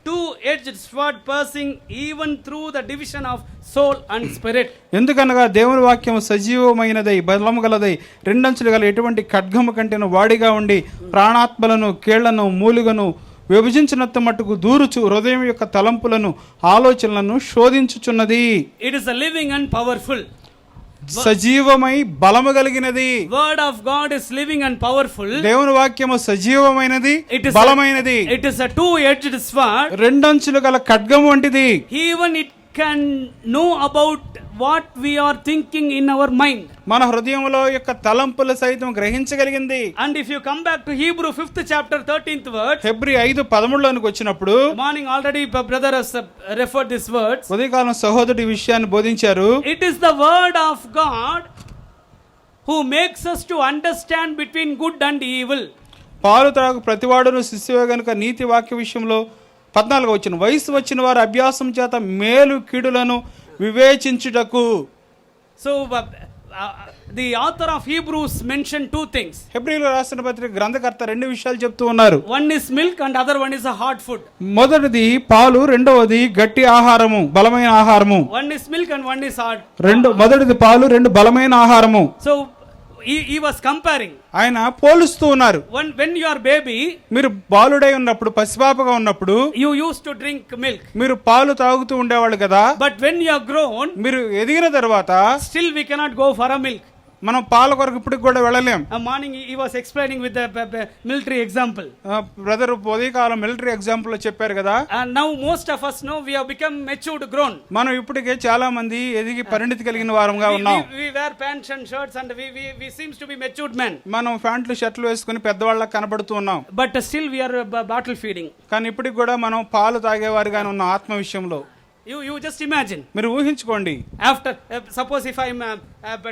two-edged sword, piercing even through the division of soul and spirit. ఎందుకనగా దేవుని వాక్యం సజీవమైనదై బలము గలదై రెండంచులు గల ఎటువంటి ఖడ్గము కంటేను వాడిగా ఉండి ప్రాణాత్మలను కీళ్లను మూలుగను విభజించినంత మట్టుకు దూరుచు హృదయం యొక్క తలంపులను ఆలోచనలను శోధించుచున్నది. It is a living and powerful. సజీవమై బలము కలిగినది. Word of God is living and powerful. దేవుని వాక్యము సజీవమైనది, బలమైనది. It is a two-edged sword. రెండంచులు గల ఖడ్గము వంటిది. Even it can know about what we are thinking in our mind. మన హృదయంలో యొక్క తలంపులు సైతం గ్రహించగలిగింది. And if you come back to Hebrew 5th chapter 13th verse, Hebrew 5:13లోనికి వచ్చినప్పుడు, morning already brother has referred this words. ఉదయకాలం సహోదరుడి విషయాన్ని బోధించారు. It is the word of God who makes us to understand between good and evil. పాలు త్రాగు ప్రతివాడును శిశువే గనుక నీతి వాక్య విషయంలో 14వ వచనం. వయసు వచ్చిన వారు అభ్యాసం చేత మేలు కీడులను వివేచించుటకు. So the author of Hebrews mentioned two things. హెబ్రీలో రాసిన పత్రిక గ్రంథకర్త రెండు విషయాలు చెప్తూ ఉన్నారు. One is milk and other one is a hard food. మొదటిది పాలు, రెండవది గట్టి ఆహారము, బలమైన ఆహారము. One is milk and one is hard. మొదటిది పాలు, రెండు బలమైన ఆహారము. So he was comparing. ఆయన పోలుస్తూ ఉన్నారు. When you are baby, మీరు బాలుడై ఉన్నప్పుడు, పసిపాపగా ఉన్నప్పుడు you used to drink milk. మీరు పాలు తాగుతూ ఉండేవాళ్ళు కదా. But when you are grown, మీరు ఎదిగిన తర్వాత still we cannot go for a milk. మనం పాల కొరకు ఇప్పటికి కూడా వెళ్ళలేం. A morning he was explaining with the military example. Brother ఉదయకాలం మిలిటరీ ఎగ్జాంపుల్ లో చెప్పారు కదా. And now most of us know we have become matured, grown. మనం ఇప్పటికే చాలా మంది ఎదిగి పరిణితి కలిగిన వారంగా ఉన్నాం. We wear pants and shirts and we seems to be matured men. మనం ప్యాంట్లు షర్ట్లు వేసుకుని పెద్దవాళ్ళకి కనబడుతూ ఉన్నాం. But still we are bottle feeding. కానీ ఇప్పటికి కూడా మనం పాలు తాగేవారుగానే ఉన్న ఆత్మ విషయంలో. You just imagine. మీరు ఊహించుకోండి. After suppose if I am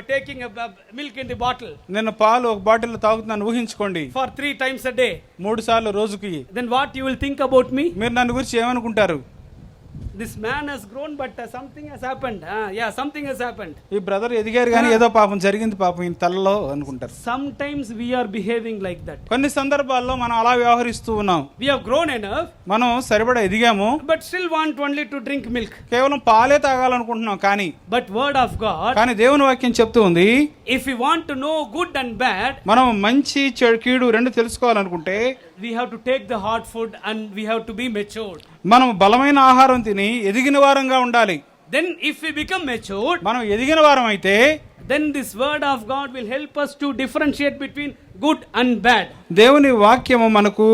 taking a milk in the bottle. నేను పాలు ఒక బాటిల్ లో తాగుతున్నాను ఊహించుకోండి. For 3 times a day. 3 సార్లు రోజుకి. Then what you will think about me? మీరు నన్ను గురించి ఏమనుకుంటారు? This man has grown but something has happened. Yeah, something has happened. ఈ బ్రదర్ ఎదిగారు కానీ ఏదో పాపం జరిగింది పాపం ఈ తలలో అనుకుంటారు. Sometimes we are behaving like that. కొన్ని సందర్భాల్లో మనం అలా వ్యవహరిస్తూ ఉన్నాం. We have grown enough. మనం సరిపడా ఎదిగాము. But still want only to drink milk. కేవలం పాలే తాగాలనుకుంటున్నాం కానీ. But word of God. కానీ దేవుని వాక్యం చెప్తూ ఉంది. If we want to know good and bad, మనం మంచి కీడు రెండు తెలుసుకోవాలనుకుంటే we have to take the hard food and we have to be matured. మనం బలమైన ఆహారం తిని ఎదిగిన వారంగా ఉండాలి. Then if we become matured, మనం ఎదిగిన వారం అయితే then this word of God will help us to differentiate between good and bad. దేవుని వాక్యము మనకు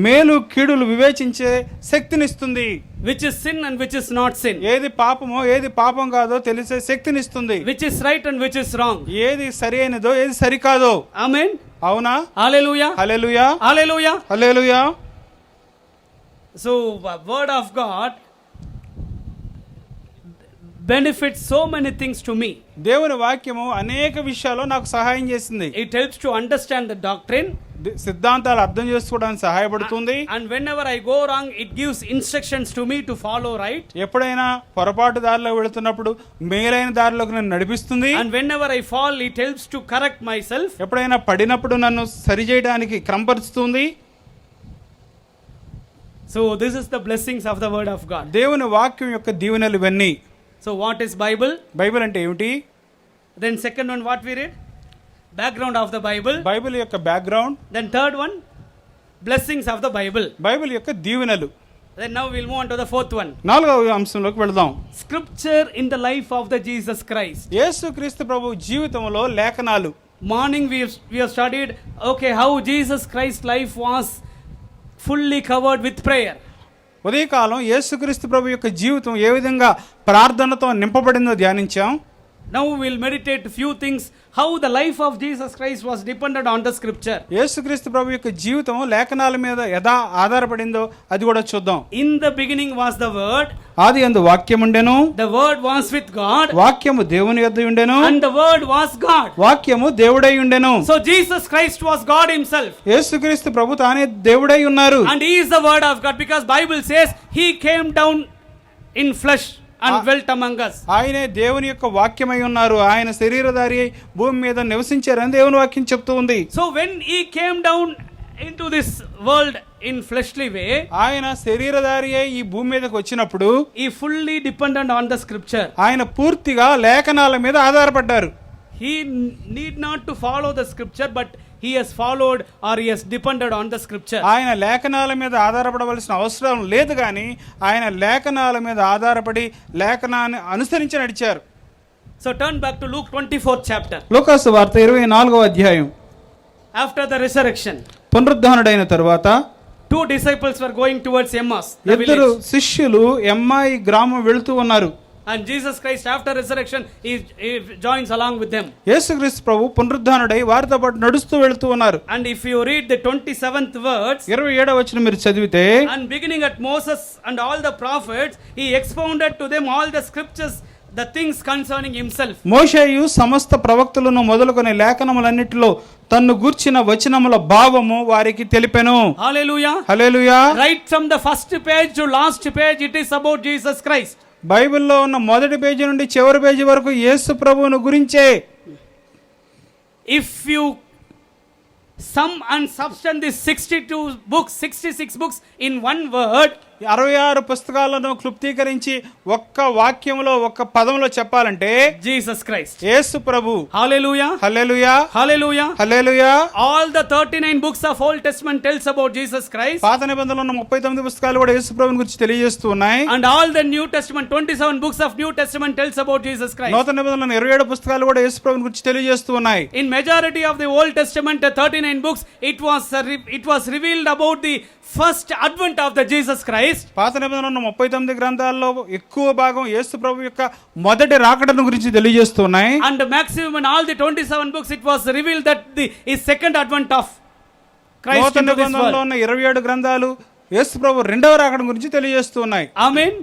మేలు కీడులు వివేచించే శక్తినిస్తుంది. Which is sin and which is not sin. ఏది పాపమో ఏది పాపం కాదో తెలిసే శక్తినిస్తుంది. Which is right and which is wrong. ఏది సరైనదో ఏది సరికాదో. Amen. అవునా? Hallelujah. Hallelujah. Hallelujah. Hallelujah. So word of God benefits so many things to me. దేవుని వాక్యము అనేక విషయాల్లో నాకు సహాయం చేసింది. It helps to understand the doctrine. సిద్ధాంతాలు అర్థం చేసుకోవడానికి సహాయపడుతుంది. And whenever I go wrong, it gives instructions to me to follow right. ఎప్పుడైనా పొరపాటు దారిలో వెళుతున్నప్పుడు మేలైన దారిలోకి నన్ను నడిపిస్తుంది. And whenever I fall, it helps to correct myself. ఎప్పుడైనా పడినప్పుడు నన్ను సరిచేయడానికి క్రమపరుస్తుంది. So this is the blessings of the word of God. దేవుని వాక్యం యొక్క దీవెనలు ఇవన్నీ. So what is Bible? Bible అంటే ఏమిటి? Then second one what we read? Background of the Bible. Bible యొక్క background. Then third one, blessings of the Bible. Bible యొక్క దీవెనలు. Then now we'll move on to the fourth one. 4వ అంశంలోకి వెళ్దాం. Scripture in the life of the Jesus Christ. యేసుక్రీస్తు ప్రభు జీవితంలో లేఖనాలు. Morning we have studied how Jesus Christ's life was fully covered with prayer. ఉదయకాలం యేసుక్రీస్తు ప్రభు యొక్క జీవితం ఏ విధంగా ప్రార్థనతో నింపబడిందో ధ్యానించాం. Now we will meditate few things how the life of Jesus Christ was dependent on the scripture. యేసుక్రీస్తు ప్రభు యొక్క జీవితం లేఖనాల మీద ఎలా ఆధారపడిందో అది కూడా చూద్దాం. In the beginning was the word. ఆదియందు వాక్యం ఉండెను. The word was with God. వాక్యము దేవుని యొద్ద ఉండెను. And the word was God. వాక్యము దేవుడై ఉండెను. So Jesus Christ was God himself. యేసుక్రీస్తు ప్రభు తానే దేవుడై ఉన్నారు. And he is the word of God because Bible says he came down in flesh and dwelt among us. ఆయనే దేవుని యొక్క వాక్యమై ఉన్నారు. ఆయన శరీరధారి అయి భూమి మీద నివసించారని దేవుని వాక్యం చెప్తూ ఉంది. So when he came down into this world in fleshly way, ఆయన శరీరధారి అయి ఈ భూమి మీదకి వచ్చినప్పుడు he fully dependent on the scripture. ఆయన పూర్తిగా లేఖనాల మీద ఆధారపడ్డారు. He need not to follow the scripture, but he has followed or he has depended on the scripture. ఆయన లేఖనాల మీద ఆధారపడవలసిన అవసరం లేదు, కానీ ఆయన లేఖనాల మీద ఆధారపడి లేఖనాన్ని అనుసరించి నడిచారు. So turn back to Luke 24th chapter. లూకాసు వార్త 24వ అధ్యాయం. After the resurrection, పునరుద్ధానుడైన తరువాత 2 disciples were going towards Emmaus, the ఇద్దరు village. శిష్యులు ఎమ్మాయి గ్రామం వెళుతూ ఉన్నారు. And Jesus Christ after resurrection he joins along with them. యేసుక్రీస్తు ప్రభు పునరుద్ధానుడై వారితో పాటు నడుస్తూ వెళుతూ ఉన్నారు. And if you read the 27th verse, 27వ వచనం మీరు చదివితే, and beginning at Moses and all the prophets, he expounded to them all the scriptures, the things concerning himself. మోషేయు సమస్త ప్రవక్తలను మొదలుకొని లేఖనములన్నిటిలో తన్ను గూర్చిన వచనముల భావము వారికి తెలిపెను. Hallelujah. Hallelujah. Right from the first page to last page it is about Jesus Christ. బైబిల్లో ఉన్న మొదటి పేజీ నుండి చివరి పేజీ వరకు యేసు ప్రభువును గురించే. If you sum and substance these 62 books, 66 books in one word, 66 పుస్తకాలను క్లుప్తీకరించి ఒక్క వాక్యంలో ఒక్క పదంలో చెప్పాలంటే Jesus Christ. Yesu Prabhu. Hallelujah. Hallelujah. Hallelujah. Hallelujah. All the 39 books of Old Testament tells about Jesus Christ. పాత నిబంధనలో ఉన్న 39 పుస్తకాలు కూడా యేసు ప్రభువుని గురించి తెలియజేస్తూ ఉన్నాయి. And all the New Testament 27 books of New Testament tells about Jesus Christ. నూతన నిబంధనలో 27 పుస్తకాలు కూడా యేసు ప్రభువుని గురించి తెలియజేస్తూ ఉన్నాయి. In majority of the Old Testament 39 books it was revealed about the first advent of the Jesus Christ. పాత నిబంధనలో ఉన్న 39 గ్రంథాల్లో ఎక్కువ భాగం యేసు ప్రభు యొక్క మొదటి రాకడను గురించి తెలియజేస్తూ ఉన్నాయి. And the maximum in all the 27 books it was revealed that the his second advent of Christ నూతన into this నిబంధనలో world. ఉన్న 27 గ్రంథాలు యేసు ప్రభు రెండవ రాకడ గురించి తెలియజేస్తూ ఉన్నాయి. Amen.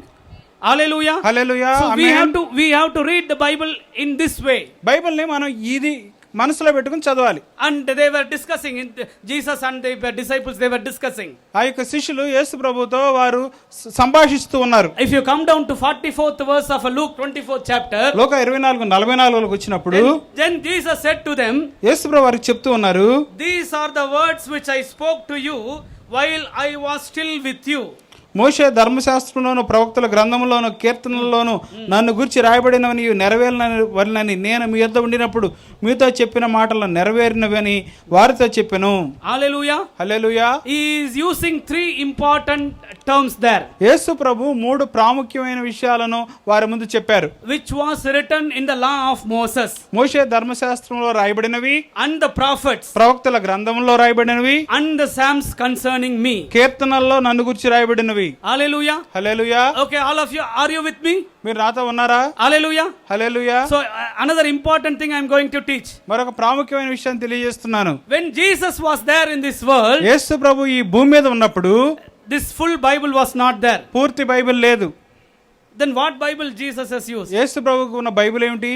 Hallelujah. Hallelujah. So we have to read the Bible in this way. బైబిల్ని మనం ఇది మనసులో పెట్టుకుని చదవాలి. And they were discussing Jesus and the disciples they were discussing. ఆ యొక్క శిష్యులు యేసు ప్రభుతో వారు సంభాషిస్తూ ఉన్నారు. If you come down to 44th verse of Luke 24th chapter, లోక 24:44 వచ్చినప్పుడు then Jesus said to them, యేసు ప్రభు వారికి చెప్తూ ఉన్నారు, these are the words which I spoke to you while I was still with you. మోషే ధర్మశాస్త్రంలోను ప్రవక్తల గ్రంథంలోను కీర్తనల్లోను నన్ను గురించి రాయబడినవని నెరవేరినవని నేను మీ యొద్ద ఉండినప్పుడు మీతో చెప్పిన మాటలు నెరవేరినవని వారితో చెప్పెను. Hallelujah. Hallelujah. He is using 3 important terms there, యేసు ప్రభు 3 ప్రాముఖ్యమైన విషయాలను వారి ముందు చెప్పారు. which was written in the law of Moses, మోషే ధర్మశాస్త్రంలో రాయబడినవి, and the prophets, ప్రవక్తల గ్రంథంలో రాయబడినవి, and the psalms concerning me. కీర్తనల్లో నన్ను గురించి రాయబడినవి. Hallelujah. Hallelujah. Okay, all of you, are you with me? మీరు నాతో ఉన్నారా? Hallelujah. Hallelujah. So another important thing I am going to teach. మరొక ప్రాముఖ్యమైన విషయాన్ని తెలియజేస్తున్నాను. When Jesus was there in this world, యేసు ప్రభు ఈ భూమి మీద ఉన్నప్పుడు this full Bible was not there. పూర్తి బైబిల్ లేదు. Then what Bible Jesus has used? యేసు ప్రభువుకు ఉన్న బైబిల్ ఏమిటి?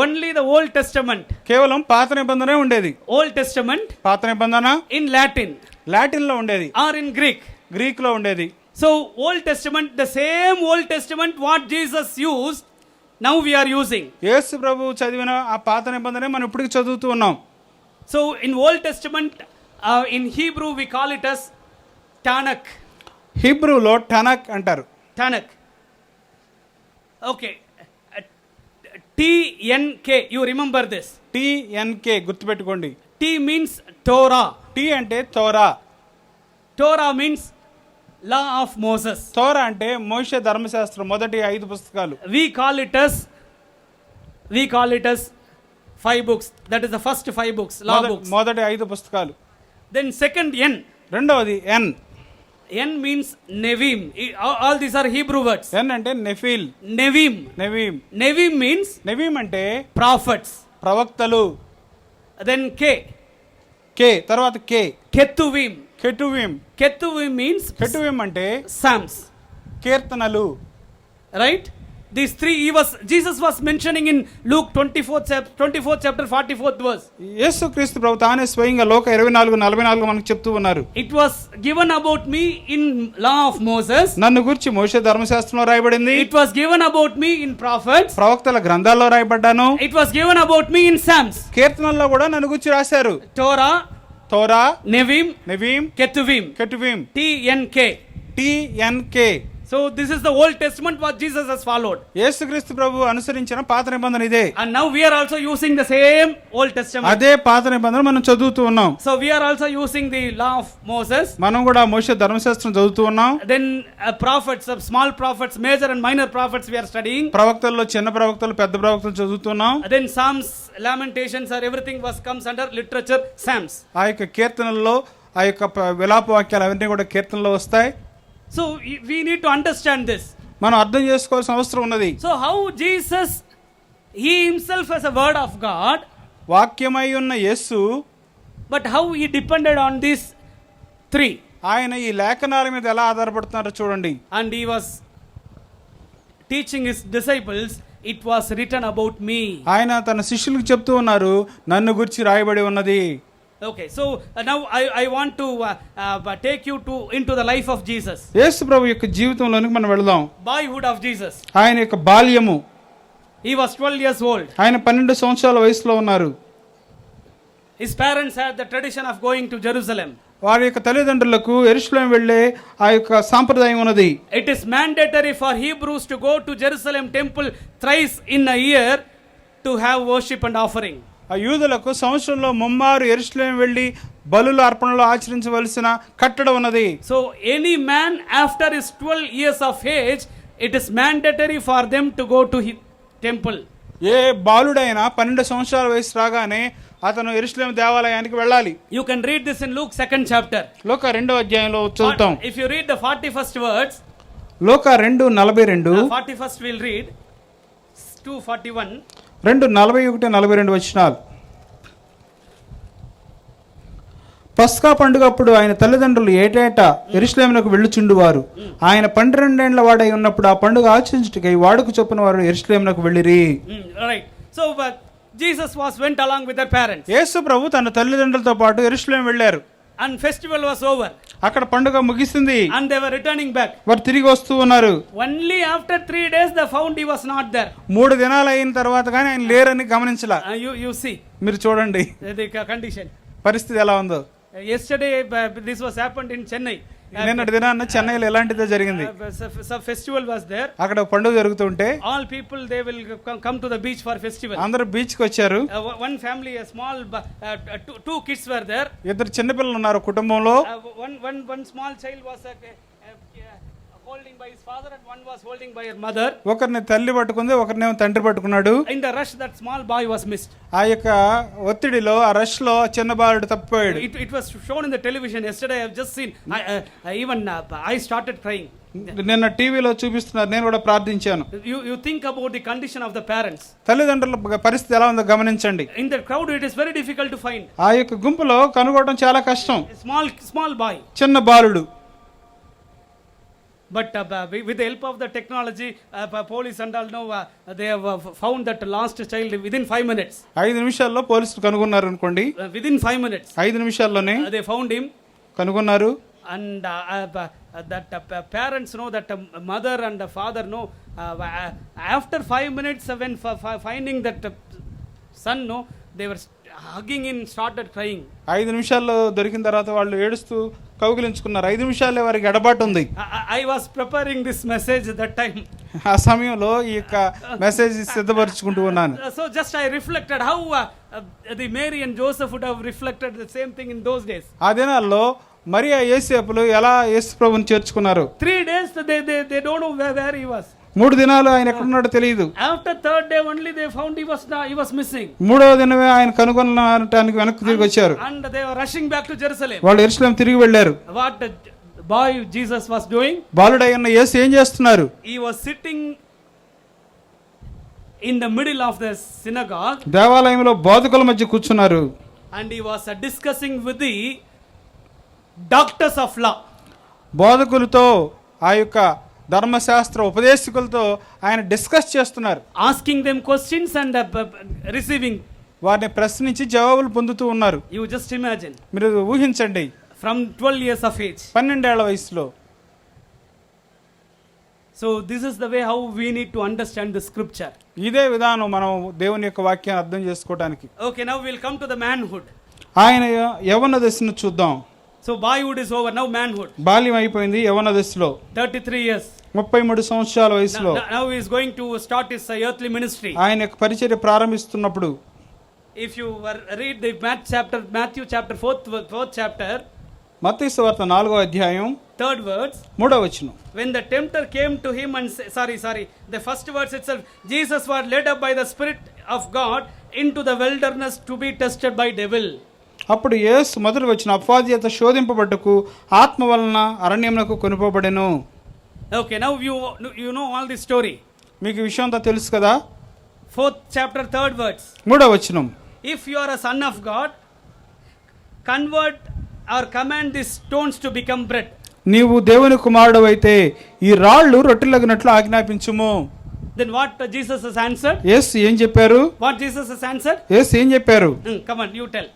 Only the Old Testament. కేవలం పాత నిబంధనే ఉండేది. Old Testament పాత నిబంధన in Latin లాటిన్ లో ఉండేది, or in Greek. గ్రీక్ లో ఉండేది. So Old Testament, the same Old Testament what Jesus used, now we are using. యేసు ప్రభు చదివిన ఆ పాత నిబంధనే మనం ఇప్పటికి చదువుతూ ఉన్నాం. So in Old Testament, in Hebrew we call it as Tanakh. హీబ్రూలో టనక్ అంటారు. Tanakh. Okay. TNK, you remember this? TNK గుర్తుపెట్టుకోండి. T means Torah. Tea అంటే తోరా. Torah means law of Moses. తోరా అంటే మోషే ధర్మశాస్త్రం మొదటి 5 పుస్తకాలు. We call it as 5 books. That is the first 5 books, law books. మొదటి 5 పుస్తకాలు. Then second N. రెండవది ఎన్. N means Nevim. All these are Hebrew words. ఎన్ అంటే నెఫీల్, Nevim. నెవీం. Nevim means నెవీం అంటే prophets. ప్రవక్తలు. Then K. కే తర్వాత కే, Ketuvim. కెటువీం. Ketuvim means కెటువీం అంటే Psalms. కీర్తనలు. Right? These three Jesus was mentioning in Luke 24th chapter 44th verse. యేసుక్రీస్తు ప్రభు తానే స్వయంగా లోక 24:44 మనకు చెప్తూ ఉన్నారు. It was given about me in law of Moses. నన్ను గురించి మోషే ధర్మశాస్త్రంలో రాయబడింది. It was given about me in prophets. ప్రవక్తల గ్రంథాల్లో రాయబడ్డాను. It was given about me in Psalms. కీర్తనల్లో కూడా నన్ను గురించి రాశారు. Torah, తోరా, Nevim, నెవీం, Ketuvim. కెటువీం. TNK. TNK. So this is the Old Testament what Jesus has followed. యేసుక్రీస్తు ప్రభు అనుసరించిన పాత నిబంధన ఇదే. And now we are also using the same Old Testament. అదే పాత నిబంధన మనం చదువుతూ ఉన్నాం. So we are also using the law of Moses. మనం కూడా మోషే ధర్మశాస్త్రం చదువుతూ ఉన్నాం. Then prophets, small prophets, major and minor prophets we are studying. ప్రవక్తల్లో చిన్న ప్రవక్తలు, పెద్ద ప్రవక్తలు చదువుతున్నాం. Then Psalms, Lamentations, or everything comes under literature, Psalms. ఆ యొక్క కీర్తనల్లో ఆ యొక్క విలాప వాక్యాలు అవన్నీ కూడా కీర్తనలో వస్తాయి. So we need to understand this. మనం అర్థం చేసుకోవాల్సిన అవసరం ఉన్నది. So how Jesus, he himself as a word of God, వాక్యమై ఉన్న యేసు, but how he depended on these three. ఆయన ఈ లేఖనాల మీద ఎలా ఆధారపడుతున్నారో చూడండి. And he was teaching his disciples, it was written about me. ఆయన తన శిష్యులకు చెప్తూ ఉన్నారు, నన్ను గురించి రాయబడి ఉన్నది. Okay, so now I want to take you into the life of Jesus. యేసు ప్రభు యొక్క జీవితంలోనికి మనం వెళదాం. Boyhood of Jesus. ఆయన యొక్క బాల్యము. He was 12 years old. ఆయన 12 సంవత్సరాల వయసులో ఉన్నారు. His parents had the tradition of going to Jerusalem. వారి యొక్క తల్లిదండ్రులకు యెరూషలేము వెళ్ళే ఆ యొక్క సాంప్రదాయం ఉన్నది. It is mandatory for Hebrews to go to Jerusalem temple thrice in a year to have worship and offering. ఆ యూదులకు సంవత్సరంలో ముమ్మారు యెరూషలేము వెళ్ళి బలుల అర్పణలు ఆచరించవలసిన కట్టడ ఉన్నది. So any man after his 12 years of age, it is mandatory for them to go to temple. ఏ బాలుడైనా 12 సంవత్సరాల వయసు రాగానే అతను యెరూషలేము దేవాలయానికి వెళ్ళాలి. You can read this in Luke 2nd chapter. లోక 2వ అధ్యాయంలో చదువుతాం. If you read the 41st words, లోక 2:42, 41st we'll read 2:41. 2:41-42 వచనాలు. పస్కా పండుగ అప్పుడు ఆయన తల్లిదండ్రులు ఏటేటా యెరూషలేమునకు వెళ్ళుచుండువారు. ఆయన 12 ఏండ్ల వాడై ఉన్నప్పుడు ఆ పండుగ ఆచరించుటకై వాడుకు చొప్పున వారు యెరూషలేమునకు వెళ్ళిరి. Right. So Jesus went along with their parents. యేసు ప్రభు తన తల్లిదండ్రులతో పాటు యెరూషలేము వెళ్ళారు. And festival was over. అక్కడ పండుగ ముగిసింది. And they were returning back. వారు తిరిగి వస్తూ ఉన్నారు. Only after 3 days they found he was not there. 3 దినాలు అయిన తర్వాత కానీ ఆయన లేరని గమనించలా. You see. మీరు చూడండి The condition. పరిస్థితి ఎలా ఉందో. Yesterday this was happened in Chennai. నిన్నటి దినాన చెన్నైలో ఎలాంటిదో జరిగింది. Some festival was there. అక్కడ పండుగ జరుగుతుంటే All people they will come to the beach for festival. అందరూ బీచ్ కి వచ్చారు. One family, a small two kids were there. 2 చిన్నపిల్లలు ఉన్నారు కుటుంబంలో. One small child was holding by his father and one was holding by her mother. ఒకరిని తల్లి పట్టుకుంది, ఒకరినేమో తండ్రి పట్టుకున్నాడు. In the rush that small boy was missed. ఆ యొక్క ఒత్తిడిలో ఆ రష్ లో చిన్న బాలుడు తప్పిపోయాడు. It was shown in the television yesterday. I have just seen. I started crying. నిన్న టీవీలో చూపిస్తున్నారు, నేను కూడా ప్రార్థించాను. You think about the condition of the parents. తల్లిదండ్రుల పరిస్థితి ఎలా ఉందో గమనించండి. In the crowd it is very difficult to find. ఆ యొక్క గుంపులో కనుగొనడం చాలా కష్టం. Small boy. చిన్న బాలుడు. But with the help of the technology, police and all know they have found that lost child within 5 minutes. 5 నిమిషాల్లో పోలీసులు కనుగొన్నారు అనుకోండి. Within 5 minutes. 5 నిమిషాల్లోనే they found him. కనుగొన్నారు. And that parents know, that mother and the father know. After 5 minutes, when finding that son, no, they were hugging in, started crying. 5 నిమిషాల్లో దొరికిన తర్వాత వాళ్ళు ఏడుస్తూ కౌగిలించుకున్నారు. 5 నిమిషాలే వారికి ఎడబాటు ఉంది. I was preparing this message at that time. ఆ సమయంలో ఈ యొక్క మెసేజ్ సిద్ధపరచుకుంటూ ఉన్నాను. So just I reflected how the Mary and Joseph would have reflected the same thing in those days. ఆ దినాల్లో మరియా యోసేపులు ఎలా యేసు ప్రభువుని చేర్చుకున్నారు. 3 days they don't know where he was. 3 దినాలు ఆయన ఎక్కడున్నాడో తెలియదు. After 3rd day only they found he was missing. 3వ దినమే ఆయన కనుగొనడానికి వెనక్కి తిరిగి వచ్చారు. And they were rushing back to Jerusalem. వాళ్ళు యెరూషలేము తిరిగి వెళ్ళారు. What boy Jesus was doing? బాలుడై ఉన్న యేసు ఏం చేస్తున్నారు? He was sitting in the middle of the synagogue. దేవాలయంలో బోధకుల మధ్య కూర్చున్నారు. And he was discussing with the doctors of law. బోధకులతో ఆ యొక్క ధర్మశాస్త్ర ఉపదేశకులతో ఆయన డిస్కస్ చేస్తున్నారు. Asking them questions and receiving. వారిని ప్రశ్నించి జవాబులు పొందుతూ ఉన్నారు. You just imagine. మీరు ఊహించండి. From 12 years of age. 12 ఏళ్ల వయసులో. So this is the way how we need to understand the scripture. ఇదే విధానం మనం దేవుని యొక్క వాక్యాన్ని అర్థం చేసుకోవడానికి. Okay, now we'll come to the manhood. ఆయన యవ్వన దశను చూద్దాం. So boyhood is over, now manhood. బాల్యం అయిపోయింది, యవ్వన దశలో 33 years. 33 సంవత్సరాల వయసులో. Now he is going to start his earthly ministry. ఆయన యొక్క పరిచర్య ప్రారంభిస్తున్నప్పుడు If you read the Matthew chapter 4th chapter, మత్తయి సువార్త 4వ అధ్యాయం 3rd verse, 3వ వచనం. when the tempter came to him and the first verse itself, Jesus was led up by the Spirit of God into the wilderness to be tested by devil. అప్పుడు యేసు మొదటి వచ్చిన అపవాది చేత శోధింపబడ్డకు ఆత్మ వలన అరణ్యమునకు కొనిపోబడెను. Okay, now you know all this story. మీకు ఈ విషయం అంతా తెలుసు కదా. 4th chapter 3rd verse, 3వ వచనం. if you are a son of God, convert or command these stones to become bread. నీవు దేవుని కుమారుడు అయితే ఈ రాళ్ళు రొట్టెలగినట్లు ఆజ్ఞాపించుము. Then what Jesus has answered? యేసు ఏం చెప్పారు? What Jesus has answered? యేసు ఏం చెప్పారు? Come on, you tell.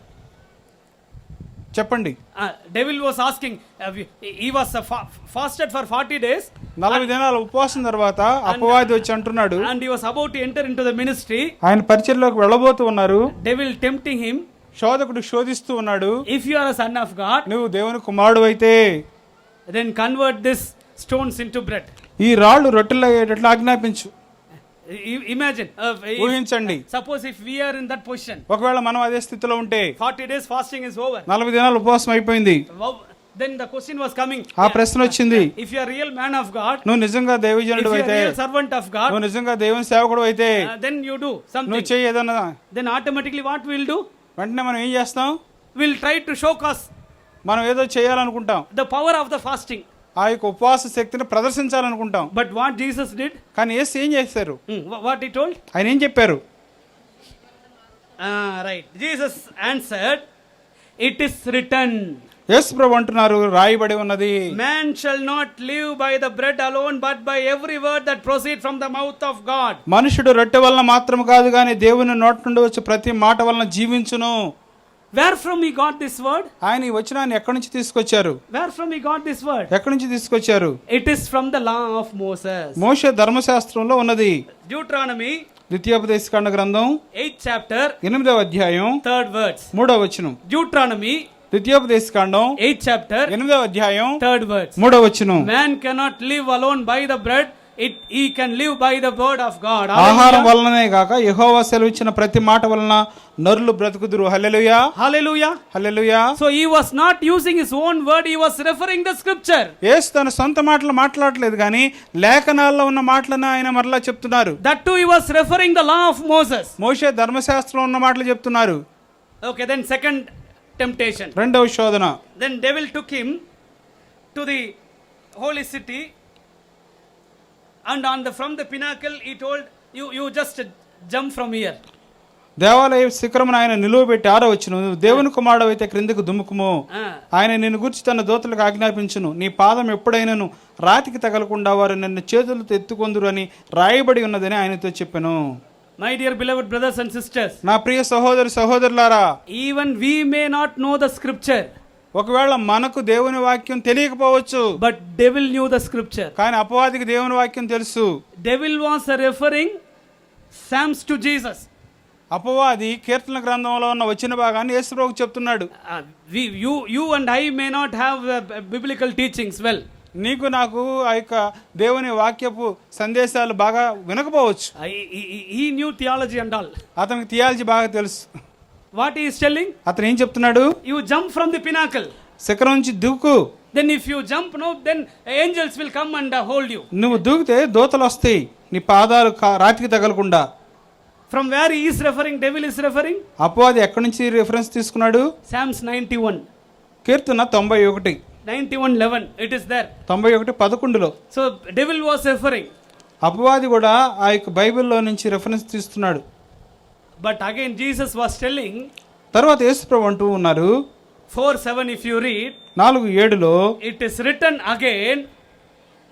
చెప్పండి. Devil was asking, he was fasted for 40 days. 40 దినాల ఉపవాసం తర్వాత అపవాది వచ్చి అంటున్నాడు. And he was about to enter into the ministry. ఆయన పరిచర్యలోకి వెళ్ళబోతూ ఉన్నారు. Devil tempting him. శోధకుడు శోధిస్తూ ఉన్నాడు. If you are a son of God, నువ్వు దేవుని కుమారుడు అయితే then convert this stones into bread. ఈ రాళ్ళు రొట్టెలయ్యేటట్లు ఆజ్ఞాపించు. Imagine. ఊహించండి. Suppose if we are in that position. ఒకవేళ మనం అదే స్థితిలో ఉంటే 40 days fasting is over. 40 దినాల ఉపవాసం అయిపోయింది. Then the question was coming. ఆ ప్రశ్న వచ్చింది. If you are real man of God, నువ్వు నిజంగా దైవజనుడు అయితే, if you are real servant of God, నువ్వు నిజంగా దేవుని సేవకుడు అయితే, then you do something. నువ్వు చేయి ఏదన్నా. Then automatically what we will do? వెంటనే మనం ఏం చేస్తాం? We'll try to show cause. మనం ఏదో చేయాలనుకుంటాం. The power of the fasting. ఆ యొక్క ఉపవాస శక్తిని ప్రదర్శించాలనుకుంటాం. But what Jesus did? కానీ యేసు ఏం చేశారు? What he told? ఆయన ఏం చెప్పారు? Right. Jesus answered, it is written. యేసు ప్రభు అంటున్నారు, రాయబడి ఉన్నది. Man shall not live by the bread alone, but by every word that proceeds from the mouth of God. మనుషుడు రొట్టె వలన మాత్రం కాదు గాని దేవుని నోటి నుండి వచ్చే ప్రతి మాట వలన జీవించును. Where from he got this word? ఆయన ఈ వచనాన్ని ఎక్కడి నుంచి తీసుకొచ్చారు? Where from he got this word? ఎక్కడి నుంచి తీసుకొచ్చారు? It is from the law of Moses. మోషే ధర్మశాస్త్రంలో ఉన్నది. Deuteronomy, ద్వితీయోపదేశకాండ గ్రంథం 8th chapter, 8వ అధ్యాయం 3rd verse. 3వ వచనం. Deuteronomy, ద్వితీయోపదేశకాండం 8th chapter, 8వ అధ్యాయం 3rd verse. 3వ వచనం. Man cannot live alone by the bread, he can live by the word of God. ఆహారం వలననే గాక యెహోవా సెలవిచ్చిన ప్రతి మాట వలన నరులు బ్రతుకుదురు. హల్లెలూయా, Hallelujah. Hallelujah. So he was not using his own word, he was referring the scripture. యేసు తన సొంత మాటలు మాట్లాడలేదు కానీ లేఖనాల్లో ఉన్న మాటలను ఆయన మరలా చెప్తున్నారు. That too he was referring the law of Moses. మోషే ధర్మశాస్త్రంలో ఉన్న మాటలు చెప్తున్నారు. Okay, then second temptation. రెండవ శోధన. Then devil took him to the holy city, and from the pinnacle he told, you just jump from here. దేవాలయ శిఖరమున ఆయన నిలువబెట్టి 6వ వచనం, నువ్వు దేవుని కుమారుడు అయితే క్రిందకు దుముకుము. ఆయన నిన్ను గురించి తన దూతలకు ఆజ్ఞాపించును, నీ పాదం ఎప్పుడైనాను రాతికి తగలకుండా వారు నిన్ను చేతులతో ఎత్తుకొందురు అని రాయబడి ఉన్నదని ఆయనతో చెప్పాను. My dear beloved brothers and sisters, నా ప్రియ సహోదరి సహోదరులారా, even we may not know the scripture, ఒకవేళ మనకు దేవుని వాక్యం తెలియకపోవచ్చు, but devil knew the scripture. కానీ అపవాదికి దేవుని వాక్యం తెలుసు. Devil was referring Psalms to Jesus. అపవాది కీర్తన గ్రంథంలో ఉన్న వచ్చిన భాగాన్ని యేసుప్రభువుకు చెప్తున్నాడు. You and I may not have biblical teachings well. నీకు నాకు ఆ యొక్క దేవుని వాక్యపు సందేశాలు బాగా వినకపోవచ్చు. He knew theology and all. అతనికి థియాలజీ బాగా తెలుసు. What he is telling? అతను ఏం చెప్తున్నాడు? You jump from the pinnacle. శిఖరం నుంచి దూకు. Then if you jump, no, then angels will come and hold you. నువ్వు దూకితే దూతలు వస్తాయి నీ పాదాలు రాతికి తగలకుండా. From where he is referring, devil is referring? అపవాది ఎక్కడి నుంచి రిఫరెన్స్ తీసుకున్నాడు? Psalms 91. Keerthana 91. 91:11, it is there. 91:11లో So devil was referring. అపవాది కూడా ఆ యొక్క బైబిల్లో నుంచి రెఫరెన్స్ తీస్తున్నాడు. But again Jesus was telling, తర్వాత యేసుప్రభు అంటూ ఉన్నారు 4:7 if you read, 4:7లో it is written again,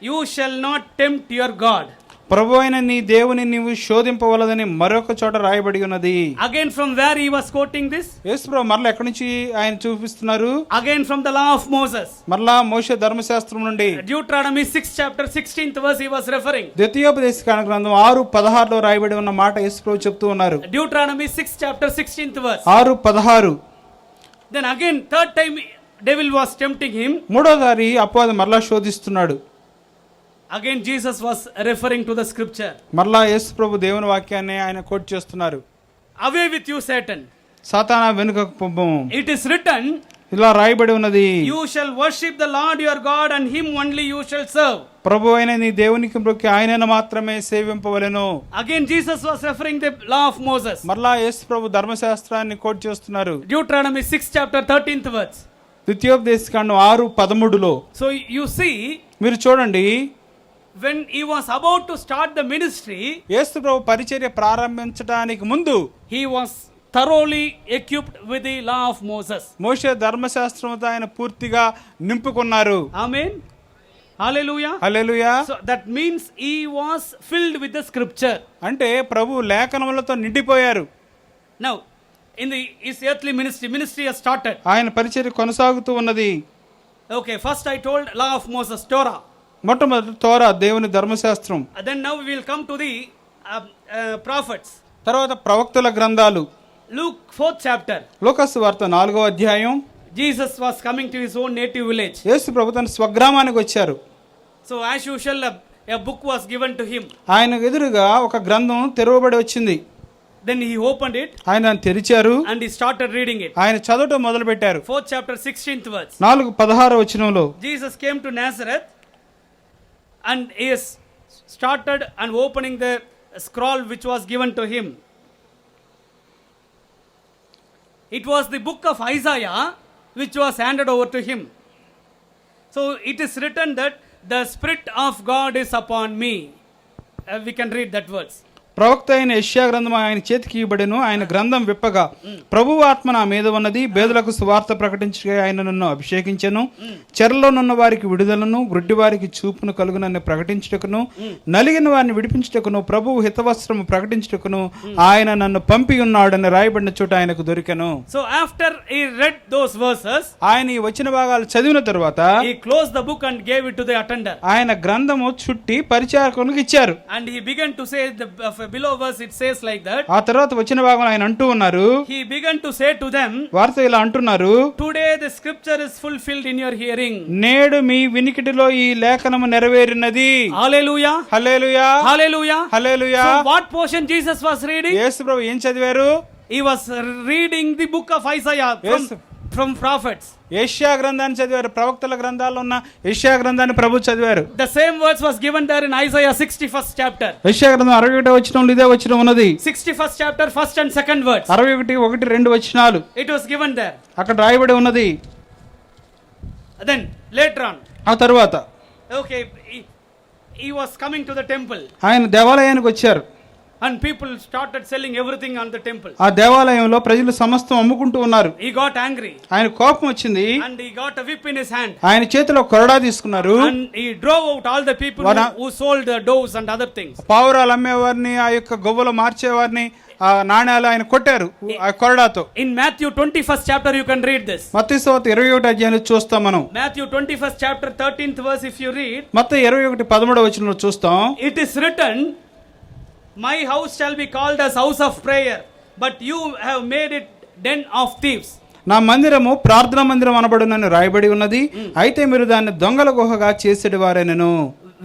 you shall not tempt your God. ప్రభు అయిన నీ దేవుని నీవు శోధింపవలదని మరొక చోట రాయబడి ఉన్నది. Again from where he was quoting this? యేసుప్రభు మరలా ఎక్కడి నుంచి ఆయన చూపిస్తున్నారు? Again from the law of Moses. మరలా మోషే ధర్మశాస్త్రం నుండి. Deuteronomy 6 chapter 16th verse he was referring. ద్వితీయోపదేశకాండ గ్రంథం 6:16లో రాయబడి ఉన్న మాట యేసుప్రభు చెప్తూ ఉన్నారు. Deuteronomy 6 chapter 16th verse. 6:16. Then again third time devil was tempting him. మూడోసారి అపవాది మరలా శోధిస్తున్నాడు. Again Jesus was referring to the scripture. మరలా యేసుప్రభు దేవుని వాక్యాన్ని ఆయన కోట్ చేస్తున్నారు. Away with you Satan. సాతానా వెనుకకు పొమ్ము. It is written, ఇలా రాయబడి ఉన్నది, you shall worship the Lord your God and him only you shall serve. ప్రభు అయిన నీ దేవునికి మొక్కి ఆయనను మాత్రమే సేవింపవలెను. Again Jesus was referring the law of Moses. మరలా యేసుప్రభు ధర్మశాస్త్రాన్ని కోట్ చేస్తున్నారు. Deuteronomy 6 chapter 13th verse. ద్వితీయోపదేశకాండం 6:13లో. So you see, మీరు చూడండి, when he was about to start the ministry, యేసుప్రభు పరిచర్య ప్రారంభించడానికి ముందు he was thoroughly equipped with the law of Moses. మోషే ధర్మశాస్త్రంతో ఆయన పూర్తిగా నింపుకున్నారు. Amen. Hallelujah. Hallelujah. So that means he was filled with the scripture. అంటే ప్రభు లేఖనములతో నిండిపోయారు. Now in his earthly ministry has started. ఆయన పరిచర్య కొనసాగుతూ ఉన్నది. Okay, first I told law of Moses, Torah. మొట్టమొదటి తోరా దేవుని ధర్మశాస్త్రం. Then now we will come to the prophets. తర్వాత ప్రవక్తల గ్రంథాలు. Luke 4th chapter. లూకాసు వార్త 4వ అధ్యాయం. Jesus was coming to his own native village. యేసు ప్రభు తన స్వగ్రామానికి వచ్చారు. So as usual a book was given to him. ఆయన ఎదురుగా ఒక గ్రంథం తెరవబడి వచ్చింది. Then he opened it. ఆయన దాన్ని తెరిచారు. And he started reading it. ఆయన చదవటం మొదలు పెట్టారు. 4th chapter 16th verse. 4:16 వచనంలో Jesus came to Nazareth and he started and opening the scroll which was given to him. It was the book of Isaiah which was handed over to him. So it is written that the Spirit of God is upon me. We can read that verse. ప్రవక్త అయిన యెషయా గ్రంథం ఆయన చేతికి ఇవ్వబడెను. ఆయన గ్రంథం విప్పగా ప్రభువు ఆత్మ నా మీద ఉన్నది, బేదలకు సువార్త ప్రకటించగా ఆయన నన్ను అభిషేకించెను, చెరలోనున్న వారికి విడుదలను, గ్రుడ్డి వారికి చూపును కలుగునని ప్రకటించుటకును, నలిగిన వారిని విడిపించుటకును, ప్రభువు హితవస్త్రము ప్రకటించుటకును ఆయన నన్ను పంపి ఉన్నాడని రాయబడిన చోట ఆయనకు దొరికెను. So after he read those verses, ఆయన ఈ వచ్చిన భాగాలు చదివిన తరువాత he closed the book and gave it to the attender. ఆయన గ్రంథము చుట్టి పరిచారకునికి ఇచ్చారు. And he began to say below verse it says like that. ఆ తర్వాత వచ్చిన భాగంలో ఆయన అంటూ ఉన్నారు, He began to say to them, వారితో ఇలా అంటున్నారు, today the scripture is fulfilled in your hearing. నేడు మీ వినికిడిలో ఈ లేఖనము నెరవేరినది. Hallelujah. Hallelujah. Hallelujah. Hallelujah. So what portion Jesus was reading? యేసు ప్రభు ఏం చదివారు? He was reading the book of Isaiah from prophets. యెషయా గ్రంథాన్ని చదివారు. ప్రవక్తల గ్రంథాల్లో ఉన్న యెషయా గ్రంథాన్ని ప్రభు చదివారు. The same words was given there in Isaiah 61st chapter. యెషయా గ్రంథం 61వ వచనంలో ఇదే వచనం ఉన్నది. 61st chapter first and second words. 61, 1, 2 వచనాలు It was given there. అక్కడ రాయబడి ఉన్నది. Then later on, ఆ తర్వాత okay, he was coming to the temple. ఆయన దేవాలయానికి వచ్చారు. And people started selling everything on the temple. ఆ దేవాలయంలో ప్రజలు సమస్తం అమ్ముకుంటూ ఉన్నారు. He got angry. ఆయన కోపం వచ్చింది. And he got a whip in his hand. ఆయన చేతిలో కొరడా తీసుకున్నారు. And he drove out all the people who sold the doves and other things. పావురాలు అమ్మేవారిని, ఆ యొక్క గొవ్వలు మార్చేవారిని, ఆ నాణ్యాలు ఆయన కొట్టారు ఆ కొరడాతో. In Matthew 21st chapter you can read this. మత్తయి సువార్త 21వ అధ్యాయంలో చూస్తాం మనం. Matthew 21st chapter 13th verse if you read. మత్తయి 21:13 వచనంలో చూస్తాం. It is written, my house shall be called as house of prayer, but you have made it den of thieves. నా మందిరము ప్రార్థనా మందిరం అనబడునని రాయబడి ఉన్నది, అయితే మీరు దాన్ని దొంగల గుహగా చేసేటి వారేనను.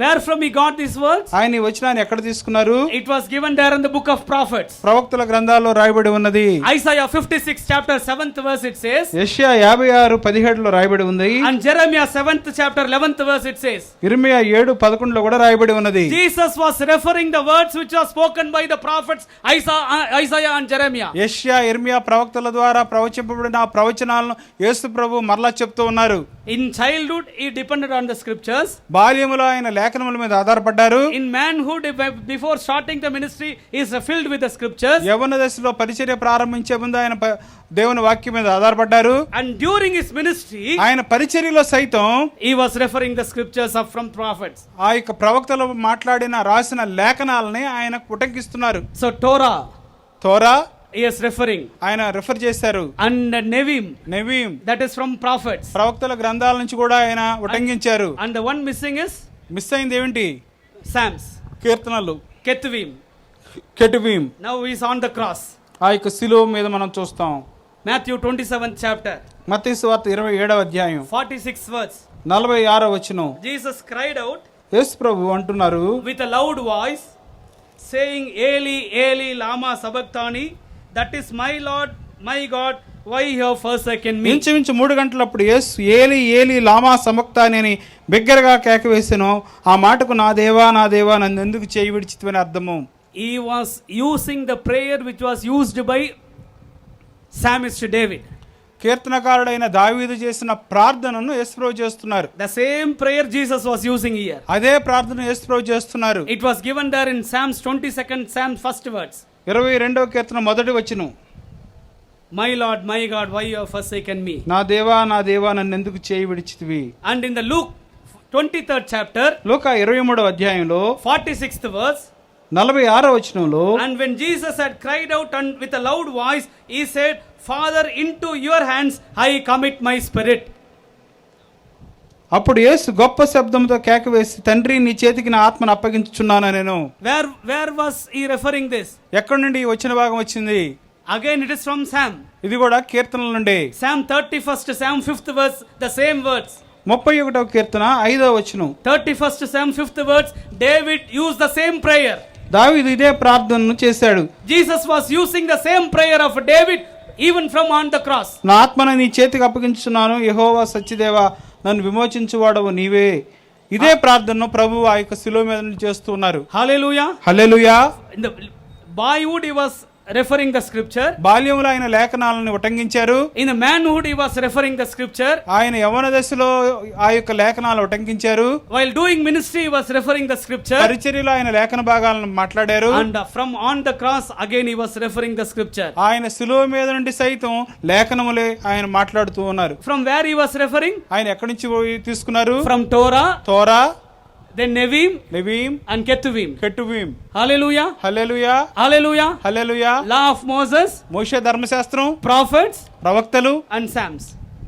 Where from he got these words? ఆయన ఈ వచనాన్ని ఎక్కడ తీసుకున్నారు? It was given there in the book of prophets. ప్రవక్తల గ్రంథాల్లో రాయబడి ఉన్నది. Isaiah 56 chapter 7th verse it says. యెషయా 56:17లో రాయబడి ఉంది. And Jeremiah 7th chapter 11th verse it says. ఇర్మియా 7:11లో కూడా రాయబడి ఉన్నది. Jesus was referring the words which were spoken by the prophets Isaiah and Jeremiah. యెషయా ఇర్మియా ప్రవక్తల ద్వారా ప్రవచింపబడిన ఆ ప్రవచనాలను యేసు ప్రభు మరలా చెప్తూ ఉన్నారు. In childhood he depended on the scriptures. బాల్యములో ఆయన లేఖనముల మీద ఆధారపడ్డారు. In manhood before starting the ministry he is filled with the scriptures. యవ్వన దశలో పరిచర్య ప్రారంభించే ముందు ఆయన దేవుని వాక్యం మీద ఆధారపడ్డారు. And during his ministry ఆయన పరిచర్యలో సైతం he was referring the scriptures from prophets. ఆ యొక్క ప్రవక్తలు మాట్లాడిన రాసిన లేఖనాలని ఆయన ఉటంకిస్తున్నారు. So Torah he is referring. ఆయన రిఫర్ చేశారు. And Nevim that is from prophets. ప్రవక్తల గ్రంథాల నుంచి కూడా ఆయన ఉటంకించారు. And the one missing is miss అయింది ఏమిటి? Psalms, కీర్తనలు, Ketuvim. Now he is on the cross. ఆ యొక్క శిలువ మీద మనం చూస్తాం. Matthew 27th chapter మత్తయి సువార్త 27వ అధ్యాయం 46 verse. 46వ వచనం. Jesus cried out యేసు ప్రభు అంటున్నారు with a loud voice saying, Eli Eli lama sabachthani, that is my Lord my God, why you have forsaken me. ఇంచుమించు 3 గంటలప్పుడు యేసు ఏలి ఏలి లామా సమక్తాని అని బిగ్గరగా కేక వేసెను. ఆ మాటకు నా దేవా నన్ను ఎందుకు చేయి విడిచితివని అర్థము. He was using the prayer which was used by psalmist David. కీర్తనకారుడైన దావీదు చేసిన ప్రార్థనను యేసుప్రభు చేస్తున్నారు. The same prayer Jesus was using here. అదే ప్రార్థన యేసుప్రభు చేస్తున్నారు. It was given there in Psalms 22nd Psalm first words. 22వ కీర్తన మొదటి వచనం. My Lord my God, why you have forsaken me. నా దేవా నన్ను ఎందుకు చేయి విడిచితివి. And in the Luke 23rd chapter లూకా 23వ అధ్యాయంలో 46th verse 46వ వచనంలో, and when Jesus had cried out and with a loud voice he said, Father, into your hands I commit my spirit. అప్పుడు యేసు గొప్ప శబ్దంతో కేక వేసి, తండ్రి నీ చేతికి నా ఆత్మను అప్పగించుచున్నాను నేను. Where was he referring this? ఎక్కడి నుండి ఈ వచ్చిన భాగం వచ్చింది? Again it is from Psalm. ఇది కూడా కీర్తనల నుండి. Psalm 31st Psalm 5th verse, the same words. 31వ కీర్తన 5వ వచనం. 31st Psalm 5th words, David used the same prayer. దావీదు ఇదే ప్రార్థనను చేశాడు. Jesus was using the same prayer of David even from on the cross. నా ఆత్మను నీ చేతికి అప్పగించుచున్నాను, యెహోవా సత్యదేవా నన్ను విమోచించువాడవు నీవే. ఇదే ప్రార్థనను ప్రభువు ఆ యొక్క శిలువ మీద నుండి చేస్తూ ఉన్నారు. Hallelujah. Hallelujah. In the boyhood he was referring the scripture. బాల్యంలో ఆయన లేఖనాలను ఉటంకించారు. In the manhood he was referring the scripture. ఆయన యవ్వన దశలో ఆ యొక్క లేఖనాలు ఉటంకించారు. While doing ministry he was referring the scripture. పరిచర్యలో ఆయన లేఖన భాగాలను మాట్లాడారు. And from on the cross again he was referring the scripture. ఆయన శిలువ మీద నుండి సైతం లేఖనములే ఆయన మాట్లాడుతూ ఉన్నారు. From where he was referring? ఆయన ఎక్కడి నుంచి తీసుకున్నారు? From Torah, then Nevim and Ketuvim. Hallelujah. Law of Moses, మోషే ధర్మశాస్త్రం, prophets, ప్రవక్తలు and Psalms.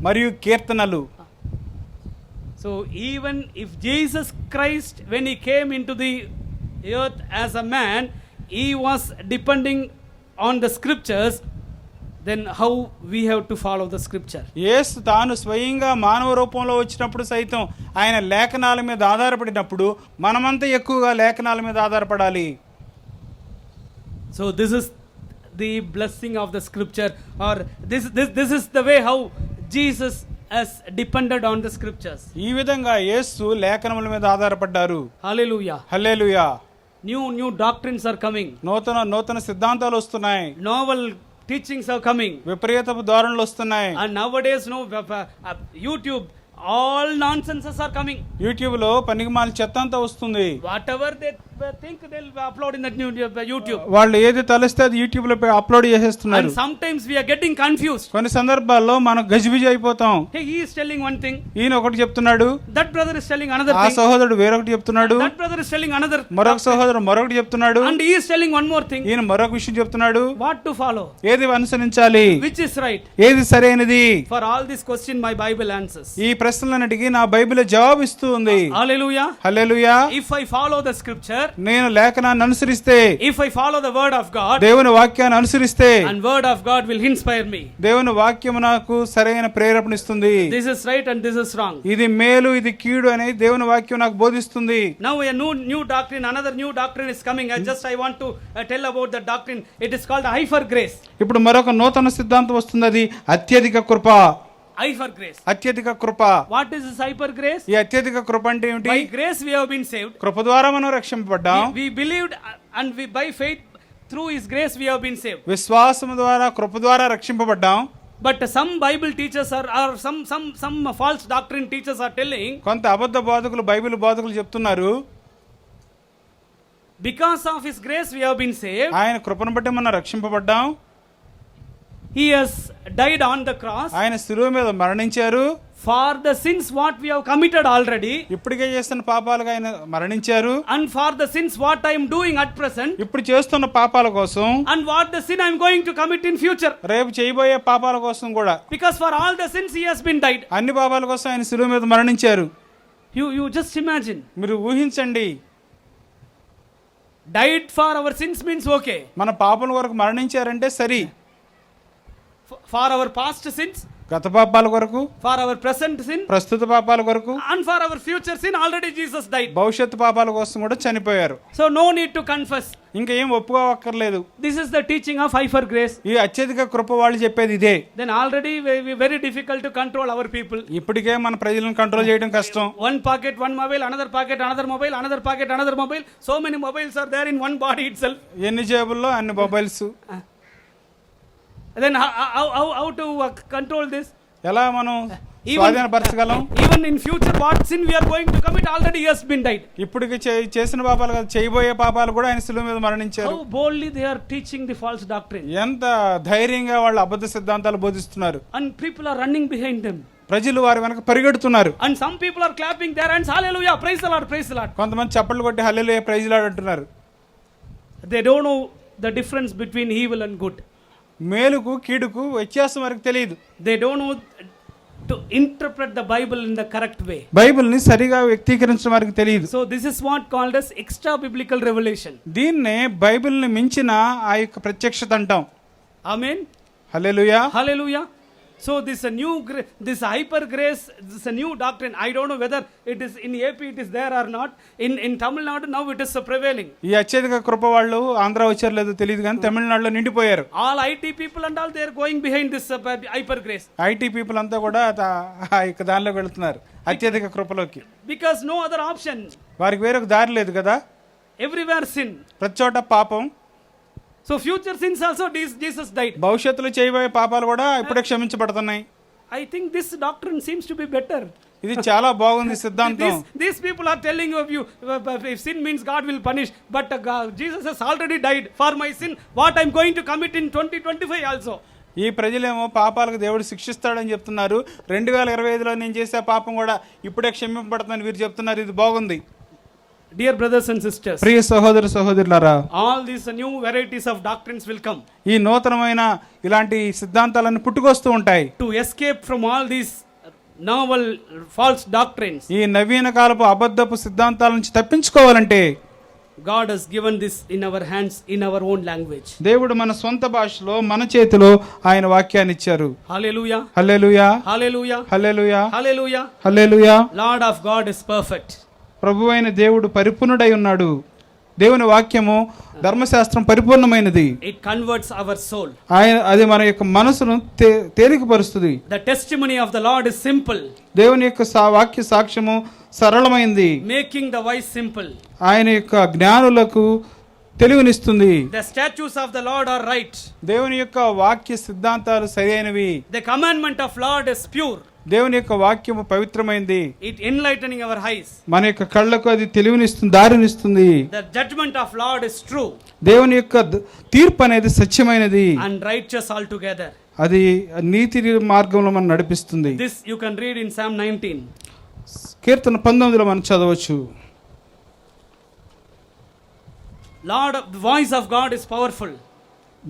మరియు కీర్తనలు. So even if Jesus Christ, when he came into the earth as a man, he was depending on the scriptures, then how we have to follow the scripture? యేసు తాను స్వయంగా మానవ రూపంలో వచ్చినప్పుడు సైతం ఆయన లేఖనాల మీద ఆధారపడినప్పుడు మనమంతా ఎక్కువగా లేఖనాల మీద ఆధారపడాలి. So this is the blessing of the scripture, or this is the way how Jesus has depended on the scriptures. ఈ విధంగా యేసు లేఖనముల మీద ఆధారపడ్డారు. హల్లెలూయా. New doctrines are coming. నూతన సిద్ధాంతాలు వస్తున్నాయి. Novel teachings are coming. విపరీతపు ధోరణులు వస్తున్నాయి. And nowadays YouTube, all nonsenses are coming. YouTube లో పనికిమాల చెత్త అంతా వస్తుంది. Whatever they think they'll upload in that new YouTube. వాళ్ళు ఏది తలిస్తే అది యూట్యూబ్ లో అప్లోడ్ చేసేస్తున్నారు. And sometimes we are getting confused. కొన్ని సందర్భాల్లో మనం గజిబిజి అయిపోతాం. Hey, he is telling one thing, ఈయన ఒకటి చెప్తున్నాడు, that brother is telling another ఆ thing, సహోదరుడు వేరొకటి చెప్తున్నాడు, that brother is telling another, మరొక సహోదరుడు మరొకటి చెప్తున్నాడు, and he is telling one more thing. ఈయన మరొక విషయం చెప్తున్నాడు. What to follow? ఏది అనుసరించాలి, which is right? ఏది సరైనది? For all this question my Bible answers. ఈ ప్రశ్న ప్రశ్నలను అడిగి నా బైబిల్ జవాబిస్తూ ఉంది. Hallelujah. Hallelujah. If I follow the scripture, నేను లేఖనాన్ని అనుసరిస్తే, if I follow the word of God, దేవుని వాక్యాన్ని అనుసరిస్తే, and word of God will inspire me. దేవుని వాక్యం నాకు సరైన ప్రేరేపణ ఇస్తుంది. This is right and this is wrong. ఇది మేలు ఇది కీడు అనేది దేవుని వాక్యం నాకు బోధిస్తుంది. Now a new doctrine, another new doctrine is coming. I want to tell about the doctrine. It is called hyper grace. ఇప్పుడు మరొక నూతన సిద్ధాంతం వస్తుంది, అది అత్యధిక కృప. Hyper grace. అత్యధిక కృప. What is this hyper grace? ఈ అత్యధిక కృప అంటే ఏమిటి? By grace we have been saved. కృప ద్వారా మనం రక్షింపబడ్డాం. We believed and we by faith through his grace we have been saved. విశ్వాసము ద్వారా కృప ద్వారా రక్షింపబడ్డాం. But some Bible teachers or some false doctrine teachers are telling, కొంత అబద్ధ బోధకులు బైబిల్ బోధకులు చెప్తున్నారు, because of his grace we have been saved. ఆయన కృపను బట్టి మనం రక్షింపబడ్డాం. He has died on the cross. ఆయన శిలువ మీద మరణించారు. For the sins what we have committed already. ఇప్పటికే చేస్తున్న పాపాలుగా ఆయన మరణించారు. And for the sins what I am doing at present. ఇప్పుడు చేస్తున్న పాపాల కోసం. And what the sin I am going to commit in future. రేపు చేయబోయే పాపాల కోసం కూడా. Because for all the sins he has been died. అన్ని పాపాల కోసం ఆయన శిలువ మీద మరణించారు. You just imagine. మీరు ఊహించండి. Died for our sins means okay. మన పాపల వరకు మరణించారంటే సరి. For our past sins, గత పాపాల కొరకు, for our present sin, ప్రస్తుత పాపాల కొరకు, and for our future sin already Jesus died. భవిష్యత్తు పాపాల కోసం కూడా చనిపోయారు. So no need to confess. ఇంకా ఏం ఒప్పుకోవక్కర్లేదు. This is the teaching of hyper grace. ఈ అత్యధిక కృప వాళ్ళు చెప్పేది ఇదే. Then already very difficult to control our people. ఇప్పటికే మన ప్రజలను కంట్రోల్ చేయడం కష్టం. One pocket one mobile, another pocket another mobile, another pocket another mobile. So many mobiles are there in one body itself. ఎన్ని జేబుల్లో అన్ని mobiles. Then how to control this? ఎలా మనం స్వాధీనపరచగలం? Even in future what sin we are going to commit already he has been died. ఇప్పటికి చేసిన పాపాలు కాదు, చేయబోయే పాపాలు కూడా ఆయన శిలువ మీద మరణించారు. How boldly they are teaching the false doctrine. ఎంత ధైర్యంగా వాళ్ళు అబద్ధ సిద్ధాంతాలు బోధిస్తున్నారు. And people are running behind them. ప్రజలు వారి వెనక పరిగెడుతున్నారు. And some people are clapping their hands, hallelujah, praise the Lord, praise the Lord. కొంతమంది చప్పట్లు కొట్టి హల్లెలూయా ప్రైజ్ లార్డ్ అంటున్నారు. They don't know the difference between evil and good. మేలుకు కీడుకు వ్యత్యాసం వారికి తెలియదు. They don't know to interpret the Bible in the correct way. బైబిల్ని సరిగా వ్యక్తీకరించడం వారికి తెలియదు. So this is what called as extra biblical revelation. దీన్నే బైబిల్ని మించిన ఆ యొక్క ప్రత్యక్షత అంటాం. Amen. Hallelujah. Hallelujah. So this hyper grace, this is a new doctrine. I don't know whether it is in AP it is there or not. In Tamil Nadu now it is prevailing. ఈ అత్యధిక కృప వాళ్ళు ఆంధ్ర వచ్చారు లేదో తెలియదు కానీ తమిళనాడులో నిండిపోయారు. All IT people and all they are going behind this hyper grace. IT people అంతా కూడా ఆ యొక్క దానిలోకి వెళ్తున్నారు, అత్యధిక కృపలోకి. Because no other option. వారికి వేరొక దారి లేదు కదా. Everywhere sin. ప్రతి చోట పాపం. So future sins also Jesus died. భవిష్యత్తులో చేయబోయే పాపాలు కూడా ఇప్పుడే క్షమించబడుతున్నాయి. I think this doctrine seems to be better. ఇది చాలా బాగుంది సిద్ధాంతం. These people are telling of you if sin means God will punish, but Jesus has already died for my sin what I am going to commit in 2025 also. ఈ ప్రజలేమో పాపాలకు దేవుడు శిక్షిస్తాడని చెప్తున్నారు. 2025లో నేను చేసే పాపం కూడా ఇప్పుడే క్షమింపబడుతుందని వీరు చెప్తున్నారు. ఇది బాగుంది. Dear brothers and sisters, ప్రియ సహోదర సహోదరులారా, all these new varieties of doctrines will come. ఈ నూతనమైన ఇలాంటి సిద్ధాంతాలను పుట్టుకొస్తూ ఉంటాయి. To escape from all these novel false doctrines, ఈ నవీన కాలపు అబద్ధపు సిద్ధాంతాల నుంచి తప్పించుకోవాలంటే God has given this in our hands in our own language. దేవుడు మన సొంత భాషలో మన చేతిలో ఆయన వాక్యాన్ని ఇచ్చారు. Hallelujah. Hallelujah. Hallelujah. Hallelujah. Hallelujah. Hallelujah. Lord of God is perfect. ప్రభువైన దేవుడు పరిపూర్ణుడై ఉన్నాడు. దేవుని వాక్యము ధర్మశాస్త్రం పరిపూర్ణమైనది. It converts our soul. అది మన యొక్క మనసును తేలికపరుస్తుంది. The testimony of the Lord is simple. దేవుని యొక్క వాక్య సాక్ష్యము సరళమైంది. Making the wise simple. ఆయన యొక్క జ్ఞానులకు తెలివినిస్తుంది. The statutes of the Lord are right. దేవుని యొక్క వాక్య సిద్ధాంతాలు సరైనవి. The commandment of Lord is pure. దేవుని యొక్క వాక్యము పవిత్రమైంది. It enlightening our eyes. మన యొక్క కళ్ళకు అది తెలివినిస్తుంది, దారినిస్తుంది. The judgment of Lord is true. దేవుని యొక్క తీర్పు అనేది సత్యమైనది. And righteous altogether. అది నీతి మార్గంలో మనం నడిపిస్తుంది. This you can read in Psalm 19. కీర్తన 19లో మనం చదవచ్చు. Lord, the voice of God is powerful.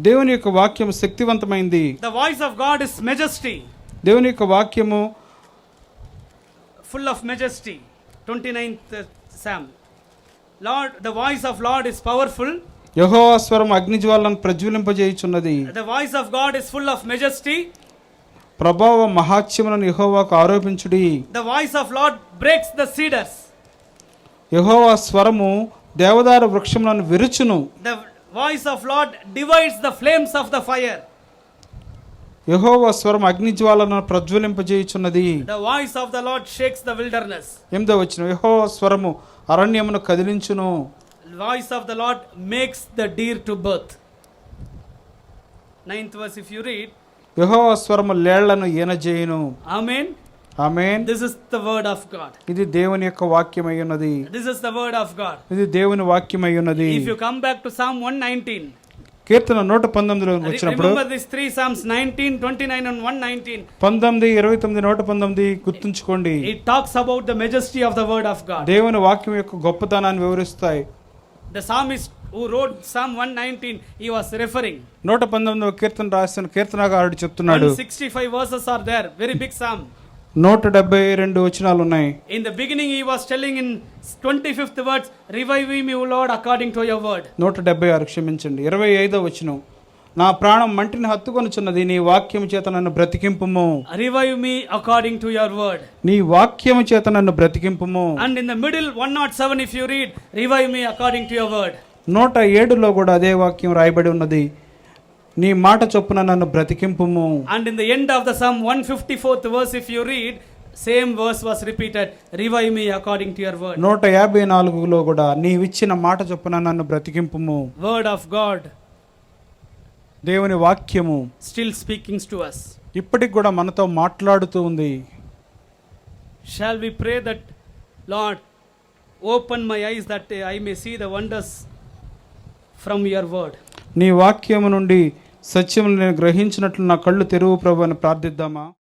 దేవుని యొక్క వాక్యం శక్తివంతమైంది. The voice of God is majesty. దేవుని యొక్క వాక్యము full of majesty. 29th Psalm. Lord, the voice of Lord is powerful. యెహోవా స్వరం అగ్నిజ్వాలను ప్రజ్వలింపజేయుచున్నది. The voice of God is full of majesty. ప్రభావ మహాత్మ్యములను యెహోవాకు ఆరోపించుడి. The voice of Lord breaks the cedars. యెహోవా స్వరము దేవదారు వృక్షములను విరుచును. The voice of Lord divides the flames of the fire. యెహోవా స్వరం అగ్నిజ్వాలను ప్రజ్వలింపజేయుచున్నది. The voice of the Lord shakes the wilderness. 8వ వచనం, యెహోవా స్వరము అరణ్యమును కదిలించును. The voice of the Lord makes the deer to birth. 9th verse if you read. యెహోవా స్వరము లేళ్లను ఈనజేయును. Amen. Amen. This is the word of God. ఇది దేవుని యొక్క వాక్యమై ఉన్నది. This is the word of God. ఇది దేవుని వాక్యమై ఉన్నది. If you come back to Psalm 119. కీర్తన 119లో వచ్చినప్పుడు Remember these three Psalms 19, 29 and 119. 19, 29, 119 గుర్తుంచుకోండి. It talks about the majesty of the word of God. దేవుని వాక్యం యొక్క గొప్పతనాన్ని వివరిస్తాయి. The psalmist who wrote Psalm 119, he was referring. 119వ కీర్తన రాసిన కీర్తనకారుడు చెప్తున్నాడు. 165 verses are there, very big psalm. 172 వచనాలు ఉన్నాయి. In the beginning he was telling in 25th words, revive me O Lord according to your word. 176 క్షమించండి. 25వ వచనం, నా ప్రాణం మంటిని హత్తుకొనుచున్నది, నీ వాక్యము చేత నన్ను బ్రతికింపుము. Revive me according to your word. నీ వాక్యము చేత నన్ను బ్రతికింపుము. And in the middle 107 if you read, revive me according to your word. 107లో కూడా అదే వాక్యం రాయబడి ఉన్నది, నీ మాట చొప్పున నన్ను బ్రతికింపుము. And in the end of the Psalm 154th verse if you read, same verse was repeated, revive me according to your word. 154లో కూడా నీవిచ్చిన మాట చొప్పున నన్ను బ్రతికింపుము. Word of God దేవుని వాక్యము still speaking to us. ఇప్పటికి కూడా మనతో మాట్లాడుతూ ఉంది. Shall we pray that, Lord, open my eyes that I may see the wonders from your word. నీ వాక్యము నుండి సత్యమును నేను గ్రహించినట్లు నా కళ్ళు తెరువు ప్రభు అని ప్రార్థిద్దామా?